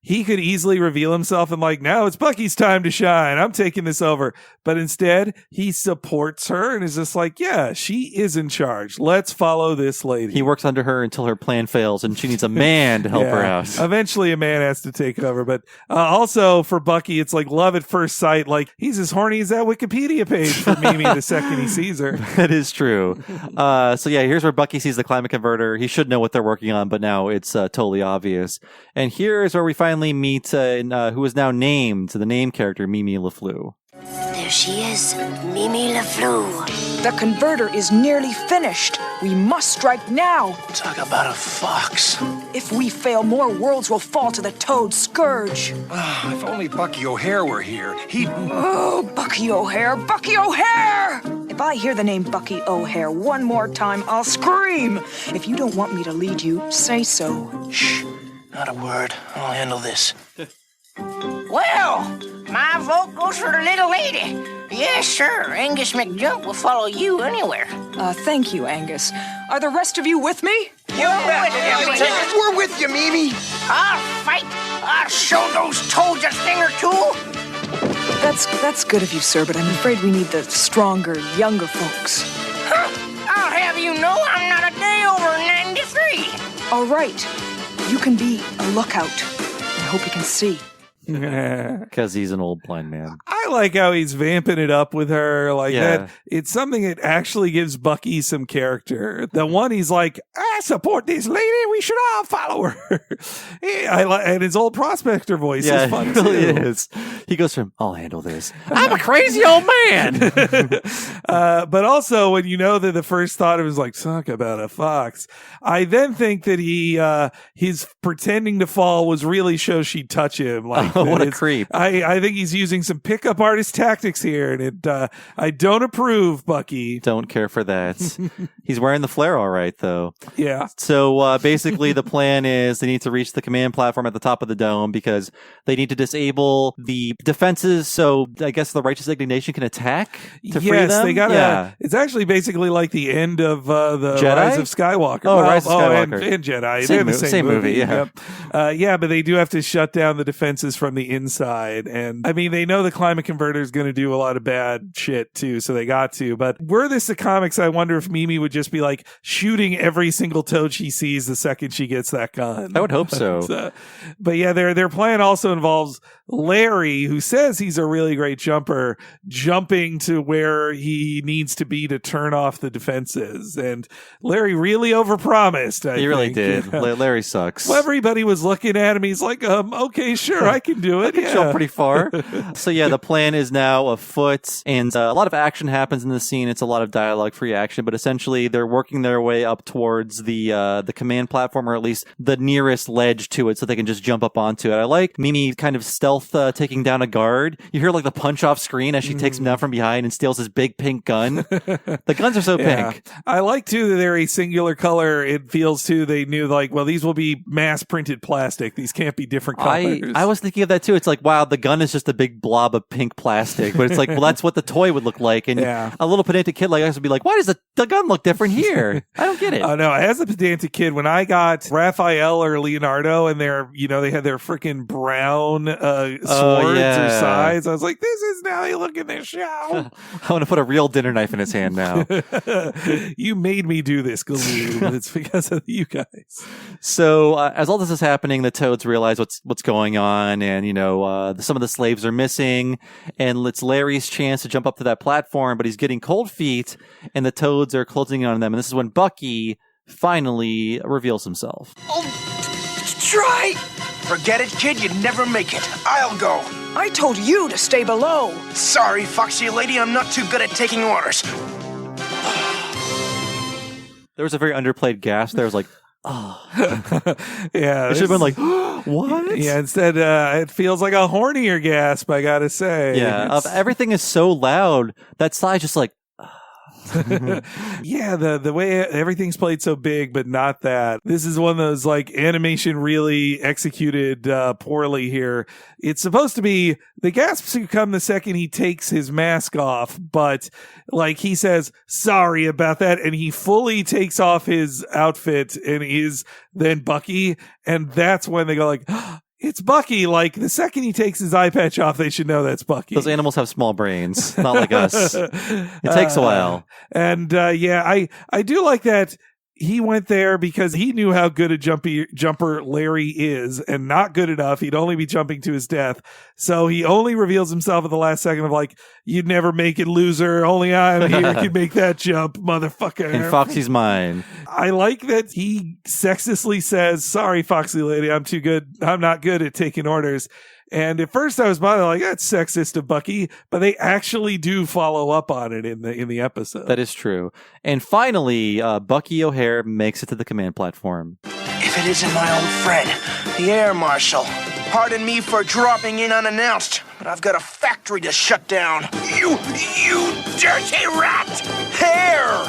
he could easily reveal himself and like, now it's Bucky's time to shine. I'm taking this over. But instead, he supports her and is just like, yeah, she is in charge. Let's follow this lady. He works under her until her plan fails and she needs a man to help her out. Eventually, a man has to take over. But also for Bucky, it's like love at first sight. Like, he's as horny as that Wikipedia page for Mimi the second he sees her. That is true. So yeah, here's where Bucky sees the climate converter. He should know what they're working on, but now it's totally obvious. And here is where we finally meet who is now named, the name character, Mimi LaFleur. There she is, Mimi LeFleur. The converter is nearly finished. We must strike now. Talk about a fox. If we fail, more worlds will fall to the Toad Scourge. If only Bucky O'Hare were here, he'd... Oh, Bucky O'Hare! Bucky O'Hare! If I hear the name Bucky O'Hare one more time, I'll scream. If you don't want me to lead you, say so. Shh, not a word. I'll handle this. Well, my vote goes for the little lady. Yes, sir. Angus McJump will follow you anywhere. Thank you, Angus. Are the rest of you with me? We're with you, Mimi. I'll fight. I'll show those toads a thing or two. That's good of you, sir, but I'm afraid we need the stronger, younger folks. I'll have you know I'm not a day over 93. All right. You can be a lookout. I hope you can see. Because he's an old blind man. I like how he's vamping it up with her like Yeah. that. It's something that actually gives Bucky some character. The one he's like, I support this lady. We should all follow her. And his old prospector voice is fun it really too. is. He goes from, I'll handle this. I'm a crazy old man. But also when you know that the first thought of it was like, talk about a fox. I then think that his pretending to fall was really show she'd touch him. Like, what a creep. I think he's using some pickup artist tactics here, and I don't approve, Bucky. Don't care for that. He's wearing the flare all right, though. Yeah. So basically the plan is they need to reach the command platform at the top of the dome because they need to disable the defenses so I guess the Righteous Indignation can attack to free them? Yes, they gotta. Yeah. It's actually basically like the end of the Jedi? Rise of Skywalker. Oh, Rise of Skywalker. And Jedi. Same They're the mo- same, same movie, yeah. Yep. Yeah, but they do have to shut down the defenses from the inside. And I mean, they know the climate converter is going to do a lot of bad shit too, so they got to. But were this the comics, I wonder if Mimi would just be like shooting every single toad she sees the second she gets that gun. I would hope so. But yeah, their plan also involves Larry, who says he's a really great jumper, jumping to where he needs to be to turn off the defenses. And Larry really overpromised. He really think. did. Yeah. Larry sucks. Well, everybody was looking at him. He's like, okay, sure, I can do it. I can jump pretty far. So yeah, the plan is now afoot, and a lot of action happens in the scene. It's a lot of dialogue-free action, but essentially they're working their way up towards the command platform, or at least the nearest ledge to it, so they can just jump up onto it. I like Mimi kind of stealth taking down a guard. You hear like the punch off screen as she takes him down from behind and steals his big pink gun. The guns are so pink. I like too that they're a singular color. It feels too they knew like, well, these will be mass printed plastic. These can't be different colors. I was thinking of that too. It's like, wow, the gun is just a big blob of pink plastic, but it's like, well, that's what the toy would look like. And a little pedantic kid like us would be like, why does the gun look different here? I don't get it. Oh no, as a pedantic kid, when I got Raphael or Leonardo and they had their freaking brown swords or sides, I was like, this is how you look in this show. I want to put a real dinner knife in his hand now. You made me do this, Galoob. It's because of you guys. So as all this is happening, the Toads realize what's going on, and some of the slaves are missing, and it's Larry's chance to jump up to that platform, but he's getting cold feet, and the Toads are closing in on them, and this is when Bucky finally reveals himself. Oh, try! Forget it, kid. You'd never make it. I'll go. I told you to stay below. Sorry, Foxy Lady. I'm not too good at taking orders. There was a very underplayed gasp. There was like, oh. Yeah. It should have been like, what? Yeah, instead, it feels like a hornier gasp, I gotta say. Yeah, everything is so loud. That side's just like, yeah, the way everything's played so big, but not that. This is one of those like animation really executed poorly here. It's supposed to be the gasps come the second he takes his mask off, but like he says sorry about that, and he fully takes off his outfit and is then Bucky, and that's when they go like, it's Bucky. Like the second he takes his eye patch off, they should know that's Bucky. Those animals have small brains, not like us. It takes a while. And I do like that he went there because he knew how good a jumper Larry is, and not good enough. He'd only be jumping to his death. So he only reveals himself at the last second of like, you'd never make it, loser. Only I am here can make that jump, motherfucker. And Foxy's mine. I like that he sexistly says, sorry, Foxy Lady, I'm too good. I'm not good at taking orders. And at first I was bothered, like, that's sexist of Bucky, but they actually do follow up on it in the episode. That is true. And finally, Bucky O'Hare makes it to the command platform. If it isn't my old friend, the Air Marshal. Pardon me for dropping in unannounced, but I've got a factory to shut down. You dirty rat! Hair!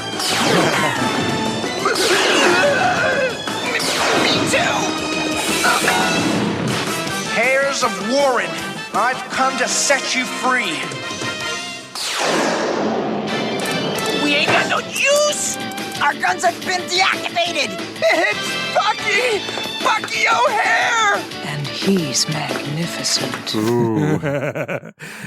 Me too! Hairs of Warren, I've come to set you free. We ain't got no use! Our guns have been deactivated! It's Bucky! Bucky O'Hare! And he's magnificent. Ooh.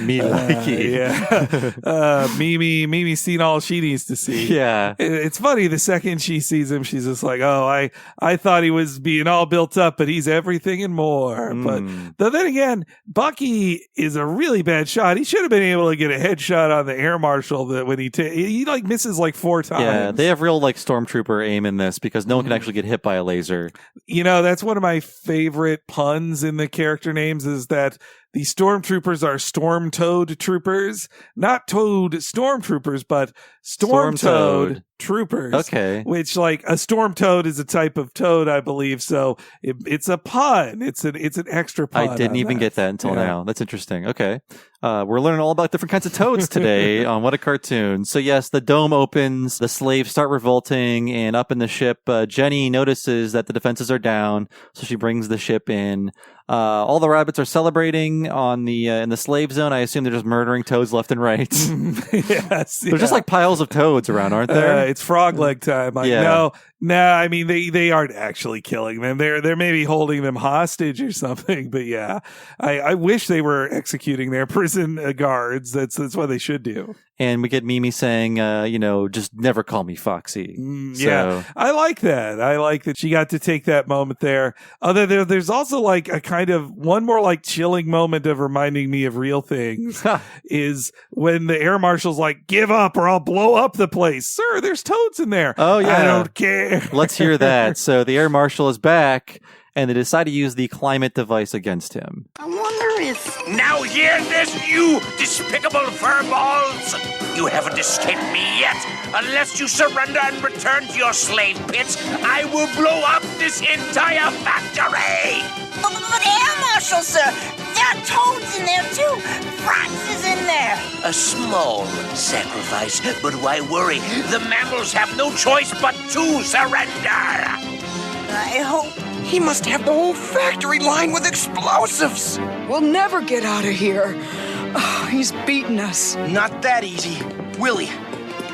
Me likey. Yeah. Mimi's seen all she needs to see. Yeah. It's funny, the second she sees him, she's just like, oh, I thought he was being all built up, but he's everything and more. But then again, Bucky is a really bad shot. He should have been able to get a headshot on the Air Marshal that when he like misses like 4 times. Yeah, they have real like stormtrooper aim in this because no one can actually get hit by a laser. You know, that's one of my favorite puns in the character names is that the stormtroopers are storm toad troopers, not toad stormtroopers, but storm toad troopers. Okay. Which, like, a storm toad is a type of toad, I believe. So it's a pun. It's an extra pun. I didn't even get that until now. That's interesting. Okay. We're learning all about different kinds of toads today on What a Cartoon. So yes, the dome opens, the slaves start revolting, and up in the ship, Jenny notices that the defenses are down, so she brings the ship in. All the rabbits are celebrating on the in the slave zone. I assume they're just murdering toads left and right. Yes, They're just like piles of toads around, aren't there? It's frog leg time. Like, no, I mean they aren't actually killing them. They're maybe holding them hostage or something. But yeah, I wish they were executing their prison guards. That's what they should do. And we get Mimi saying, just never call me Foxy. Yeah, I like that. I like that she got to take that moment there. Although there's also like a kind of one more like chilling moment of reminding me of real things is when the Air Marshal's like, give up or I'll blow up the place. Sir, there's toads in there. Oh, yeah. I don't care. Let's hear that. So the Air Marshal is back, and they decide to use the climate device against him. I wonder if... Now hear this, you despicable furballs! You haven't escaped me yet. Unless you surrender and return to your slave pits, I will blow up this entire factory! But Air Marshal, sir! There are toads in there, too! Rats is in there! A small sacrifice, but why worry? The mammals have no choice but to surrender! I hope... He must have the whole factory lined with explosives. We'll never get out of here. Oh, he's beaten us. Not that easy. Willie,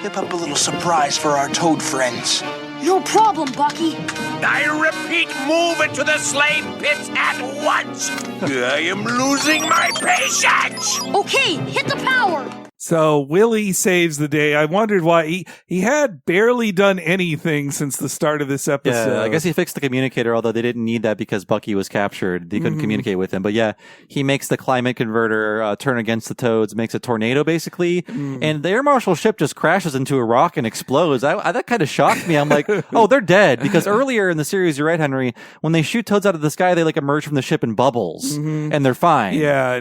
whip up a little surprise for our toad friends. No problem, Bucky. I repeat, move into the slave pits at once! I am losing my patience! Okay, hit the power. So Willie saves the day. I wondered why he had barely done anything since the start of this episode. Yeah, I guess he fixed the communicator, although they didn't need that because Bucky was captured. They couldn't communicate with him. But yeah, he makes the climate converter turn against the toads, makes a tornado basically. And the Air Marshal ship just crashes into a rock and explodes. That kind of shocked me. I'm like, oh, they're dead. Because earlier in the series, you're right, Henry, when they shoot toads out of the sky, they like emerge from the ship in bubbles and they're fine. Yeah,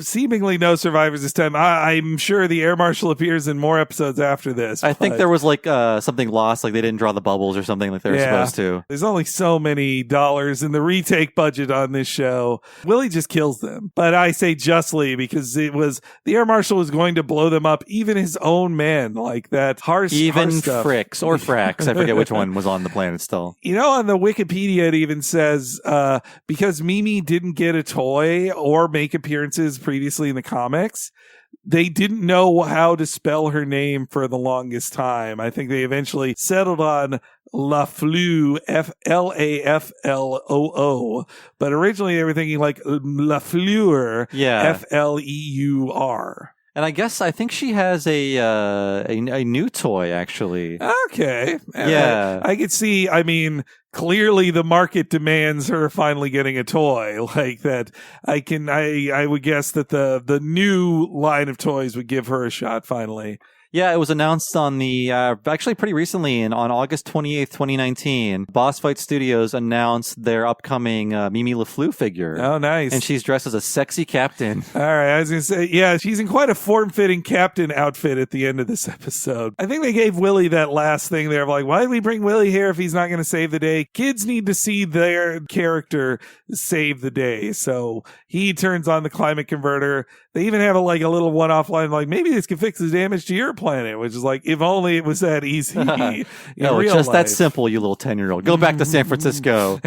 seemingly no survivors this time. I'm sure the Air Marshal appears in more episodes after this. I think there was like something lost, like they didn't draw the bubbles or something like they were supposed to. There's only so many dollars in the retake budget on this show. Willie just kills them. But I say justly because it was the Air Marshal was going to blow them up, even his own men, like that harsh stuff. Fricks or Frax. I forget which one was on the planet still. You know, on the Wikipedia, it even says because Mimi didn't get a toy or make appearances previously in the comics, they didn't know how to spell her name for the longest time. I think they eventually settled on LaFleur, Flafloo. But originally they were thinking like LaFleur, Fleur. And I think she has a new toy, actually. Okay. Yeah. I could see, I mean, clearly the market demands her finally getting a toy like that. I would guess that the new line of toys would give her a shot finally. Yeah, it was announced on the, actually pretty recently, on August 28th, 2019. Boss Fight Studios announced their upcoming Mimi LeFleur figure. Oh, nice. And she's dressed as a sexy captain. All right, I was going to say, yeah, she's in quite a form-fitting captain outfit at the end of this episode. I think they gave Willie that last thing there of like, why did we bring Willie here if he's not going to save the day? Kids need to see their character save the day. So he turns on the climate converter. They even have a little one-off line like, maybe this can fix the damage to your planet, which is like, if only it was that easy. No, it's just that simple, you little 10-year-old. Go back to San Francisco.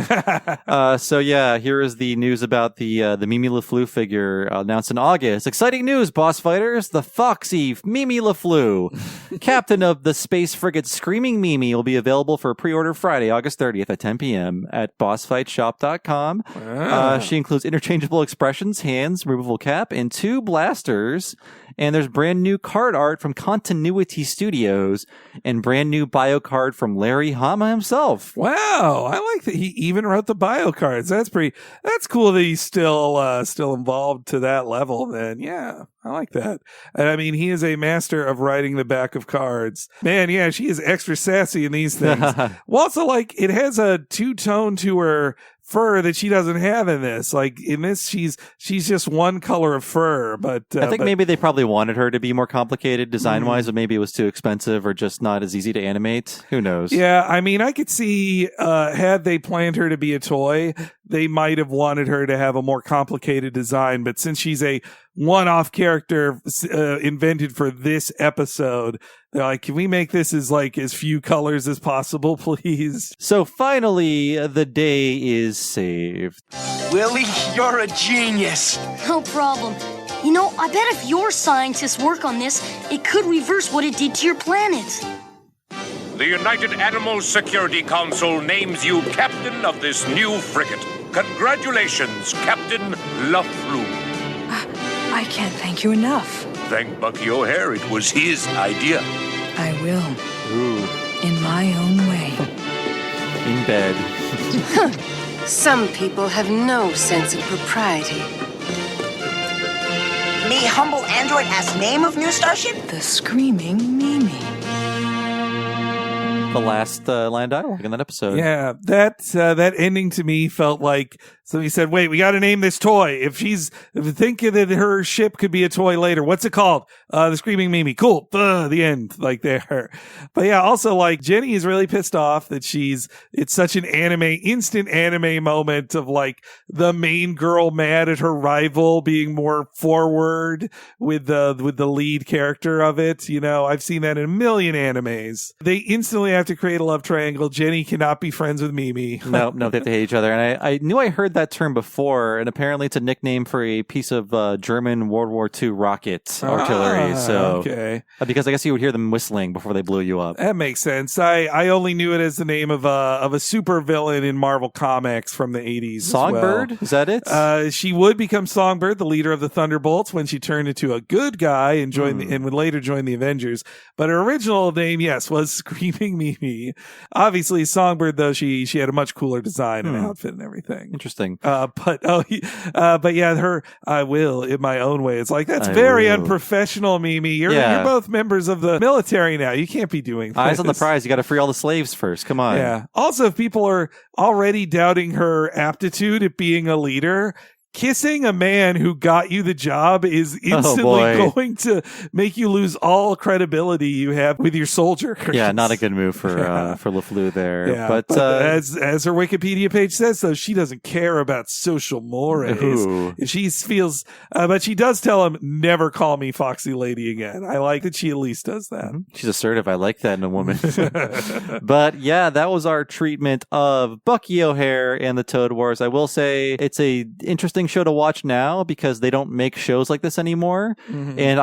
So yeah, here is the news about the Mimi LeFleur figure announced in August. Exciting news, boss fighters. The foxy Mimi LeFleur, captain of the space frigate Screaming Mimi, will be available for pre-order Friday, August 30th at 10 p.m. at bossfightshop.com. She includes interchangeable expressions, hands, removable cap, and 2 blasters. And there's brand new card art from Continuity Studios and brand new bio card from Larry Hama himself. Wow, I like that he even wrote the bio cards. That's cool that he's still involved to that level. Then yeah, I like that. And I mean, he is a master of writing the back of cards. Man, yeah, she is extra sassy in these things. Well, also, it has a two-tone to her fur that she doesn't have in this. Like in this, she's just one color of fur. But I think maybe they probably wanted her to be more complicated design-wise, but maybe it was too expensive or just not as easy to animate. Who knows? Yeah, I mean, I could see had they planned her to be a toy, they might have wanted her to have a more complicated design. But since she's a one-off character invented for this episode, they're like, can we make this as few colors as possible, please? So finally, the day is saved. Willie, you're a genius. No problem. You know, I bet if your scientists work on this, it could reverse what it did to your planet. The United Animal Security Council names you captain of this new frigate. Congratulations, Captain LeFleur. I can't thank you enough. Thank Bucky O'Hare. It was his idea. I will. Ooh. In my own way. In bed. Some people have no sense of propriety. Me humble android ask name of new starship? The Screaming Mimi. The last line of dialogue in that episode. Yeah, that ending to me felt like somebody said, wait, we got to name this toy. If think that her ship could be a toy later, what's it called? The Screaming Mimi. Cool. The end, there. But yeah, also Jenny is really pissed off that it's such an instant anime moment of the main girl mad at her rival being more forward with the lead character of it. You know, I've seen that in a million animes. They instantly have to create a love triangle. Jenny cannot be friends with Mimi. No, they have to hate each other. And I knew I heard that term before, and apparently it's a nickname for a piece of German World War II rocket artillery. So, okay. Because I guess you would hear them whistling before they blew you up. That makes sense. I only knew it as the name of a super villain in Marvel Comics from the 80s. Songbird? Well. Is that it? She would become Songbird, the leader of the Thunderbolts, when she turned into a good guy and would later join the Avengers. But her original name, yes, was Screaming Mimi. Obviously, Songbird, though, she had a much cooler design and outfit and everything. Interesting. But yeah, her I will in my own way. It's that's very unprofessional, Mimi. You're both members of the military now. You can't be doing this. Eyes on the prize. You got to free all the slaves first. Come on. Yeah. Also, if people are already doubting her aptitude at being a leader, kissing a man who got you the job is instantly going to make you lose all credibility you have with your soldiers. Yeah, not a good move for LeFleur there. Yeah, but as her Wikipedia page says, though, she doesn't care about social mores. She feels, but she does tell him, "Never call me Foxy Lady again." I like that she at least does that. Mm-hmm. She's assertive. I like that in a woman. But yeah, that was our treatment of Bucky O'Hare and the Toad Wars. I will say it's a interesting show to watch now because they don't make shows like this anymore. Mm-hmm. And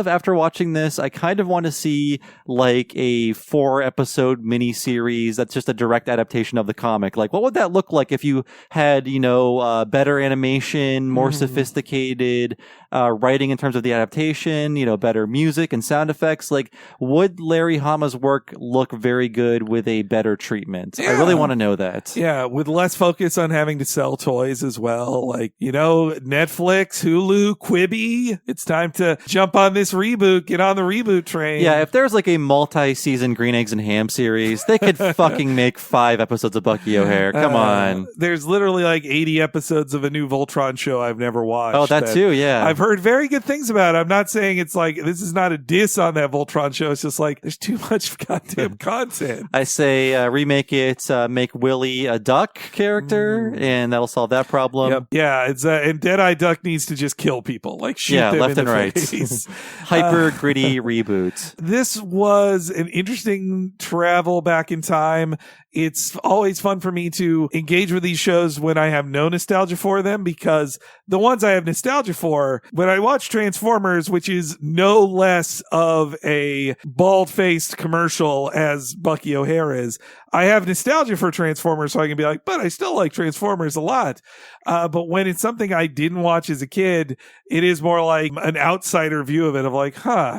after watching this, I kind of want to see a 4-episode miniseries that's just a direct adaptation of the comic. What would that look like if you had, better animation, more sophisticated, writing in terms of the adaptation, better music and sound effects. Like, would Larry Hama's work look very good with a better treatment? I really want to know that. Yeah, with less focus on having to sell toys as well. Like, Netflix, Hulu, Quibi. It's time to jump on this reboot, get on the reboot train. Yeah, if there's like a multi-season Green Eggs and Ham series, they could fucking make 5 episodes of Bucky O'Hare. Come on. There's literally like 80 episodes of a new Voltron show I've never watched. Oh, that too, yeah. I've heard very good things about it. I'm not saying it's like, this is not a diss on that Voltron show. It's just like, there's too much goddamn content. I say remake it, make Willie a duck character, and that'll solve that problem. Yep. Yeah, it's and Deadeye Duck needs to just kill people, like shoot them left in and the right. face. Hyper gritty reboot. This was an interesting travel back in time. It's always fun for me to engage with these shows when I have no nostalgia for them, because the ones I have nostalgia for, when I watch Transformers, which is no less of a bald-faced commercial as Bucky O'Hare is, I have nostalgia for Transformers, so I can be like, but I still like Transformers a lot. But when it's something I didn't watch as a kid, it is more like an outsider view of it, of like,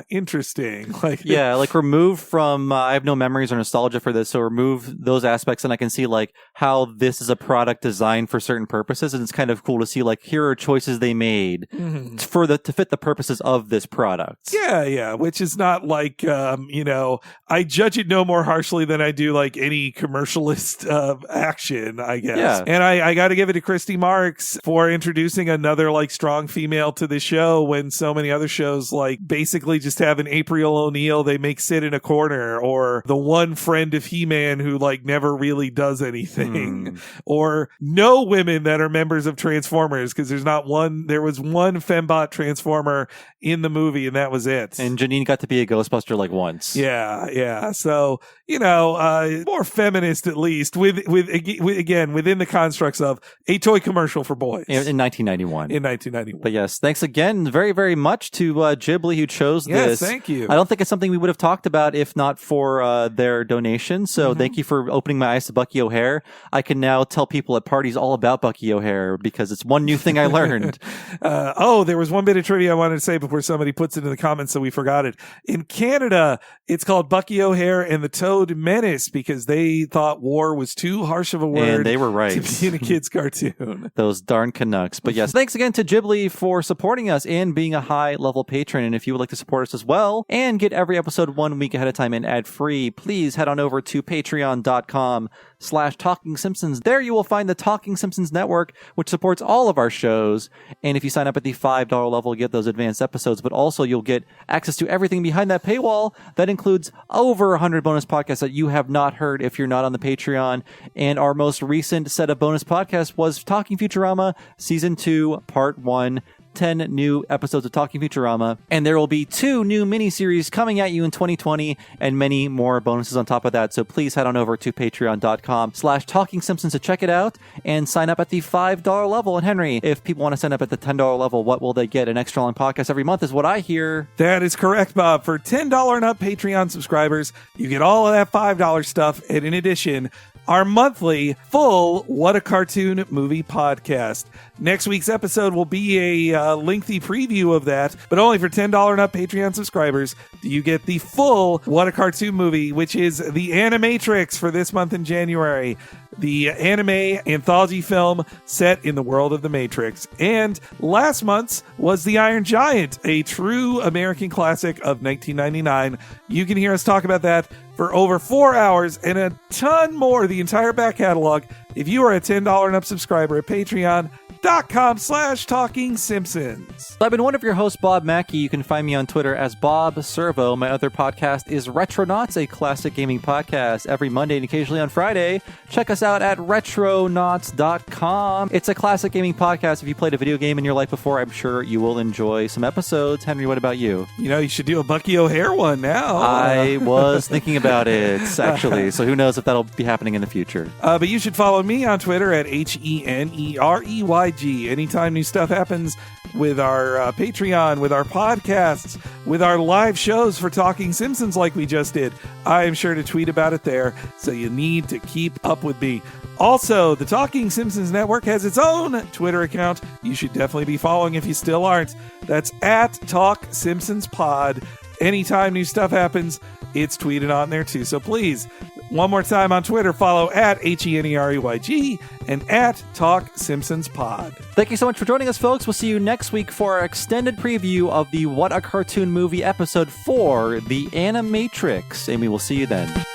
interesting. Like, yeah, like remove from, I have no memories or nostalgia for this, so remove those aspects and I can see like how this is a product designed for certain purposes, and it's kind of cool to see like, here are choices they made to fit the purposes of this product. Yeah, which is not like, I judge it no more harshly than I do like any commercialist action, I guess. Yeah. And I got to give it to Christy Marks for introducing another like strong female to the show, when so many other shows like basically just have an April O'Neil they make sit in a corner, or the one friend of He-Man who like never really does anything, or no women that are members of Transformers, because there was one fembot Transformer in the movie, and that was it. And Janine got to be a Ghostbuster like once. Yeah. So, more feminist at least, with again, within the constructs of a toy commercial for boys. In 1991. In 1991. But yes, thanks again very, very much to Ghibli who chose this. Yes, thank you. I don't think it's something we would have talked about if not for their donation. So thank you for opening my eyes to Bucky O'Hare. I can now tell people at parties all about Bucky O'Hare because it's one new thing I learned. There was one bit of trivia I wanted to say before somebody puts it in the comments, so we forgot it. In Canada, it's called Bucky O'Hare and the Toad Menace because they thought war was too harsh of a word. And they were right. To be in a kid's cartoon. Those darn Canucks. But yes, thanks again to Ghibli for supporting us and being a high-level patron. And if you would like to support us as well and get every episode 1 week ahead of time and ad-free, please head on over to patreon.com/Talking Simpsons. There you will find the Talking Simpsons Network, which supports all of our shows. And if you sign up at the $5 level, you get those advanced episodes, but also you'll get access to everything behind that paywall. That includes over 100 bonus podcasts that you have not heard if you're not on the Patreon. And our most recent set of bonus podcasts was Talking Futurama Season 2, Part 1. 10 new episodes of Talking Futurama, and there will be 2 new miniseries coming at you in 2020 and many more bonuses on top of that. So please head on over to patreon.com/Talking Simpsons to check it out and sign up at the $5 level. And Henry, if people want to sign up at the $10 level, what will they get? An extra long podcast every month is what I hear. That is correct, Bob. For $10 and up Patreon subscribers, you get all of that $5 stuff, and in addition, our monthly full What a Cartoon Movie podcast. Next week's episode will be a lengthy preview of that, but only for $10 and up Patreon subscribers do you get the full What a Cartoon Movie, which is the Animatrix for this month in January. The anime anthology film set in the world of the Matrix. And last month's was The Iron Giant, a true American classic of 1999. You can hear us talk about that for over 4 hours and a ton more, the entire back catalog, if you are a $10 and up subscriber at patreon.com/Talking Simpsons. I've been one of your hosts, Bob Mackey. You can find me on Twitter as Bob Servo. My other podcast is Retronauts, a classic gaming podcast, every Monday and occasionally on Friday. Check us out at retronauts.com. It's a classic gaming podcast. If you played a video game in your life before, I'm sure you will enjoy some episodes. Henry, what about you? You should do a Bucky O'Hare one now. I was thinking about it, actually. So who knows if that'll be happening in the future. But you should follow me on Twitter at HENEREYJ YG. Anytime new stuff happens with our Patreon, with our podcasts, with our live shows for Talking Simpsons like we just did, I am sure to tweet about it there, so you need to keep up with me. Also, the Talking Simpsons Network has its own Twitter account you should definitely be following if you still aren't. That's at Talk Simpsons Pod. Anytime new stuff happens, it's tweeted on there too. So please, one more time on Twitter, follow at HENEREYG and at Talk Simpsons Pod. Thank you so much for joining us, folks. We'll see you next week for our extended preview of the What a Cartoon Movie episode 4, The Animatrix. And we will see you then.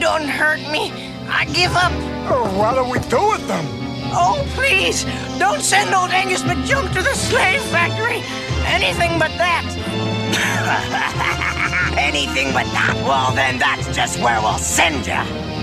Don't hurt me. I give up. What do we do with them? Oh, please, don't send old Angus McJunk to the slave factory. Anything but that. Anything but that? Well, then that's just where we'll send you.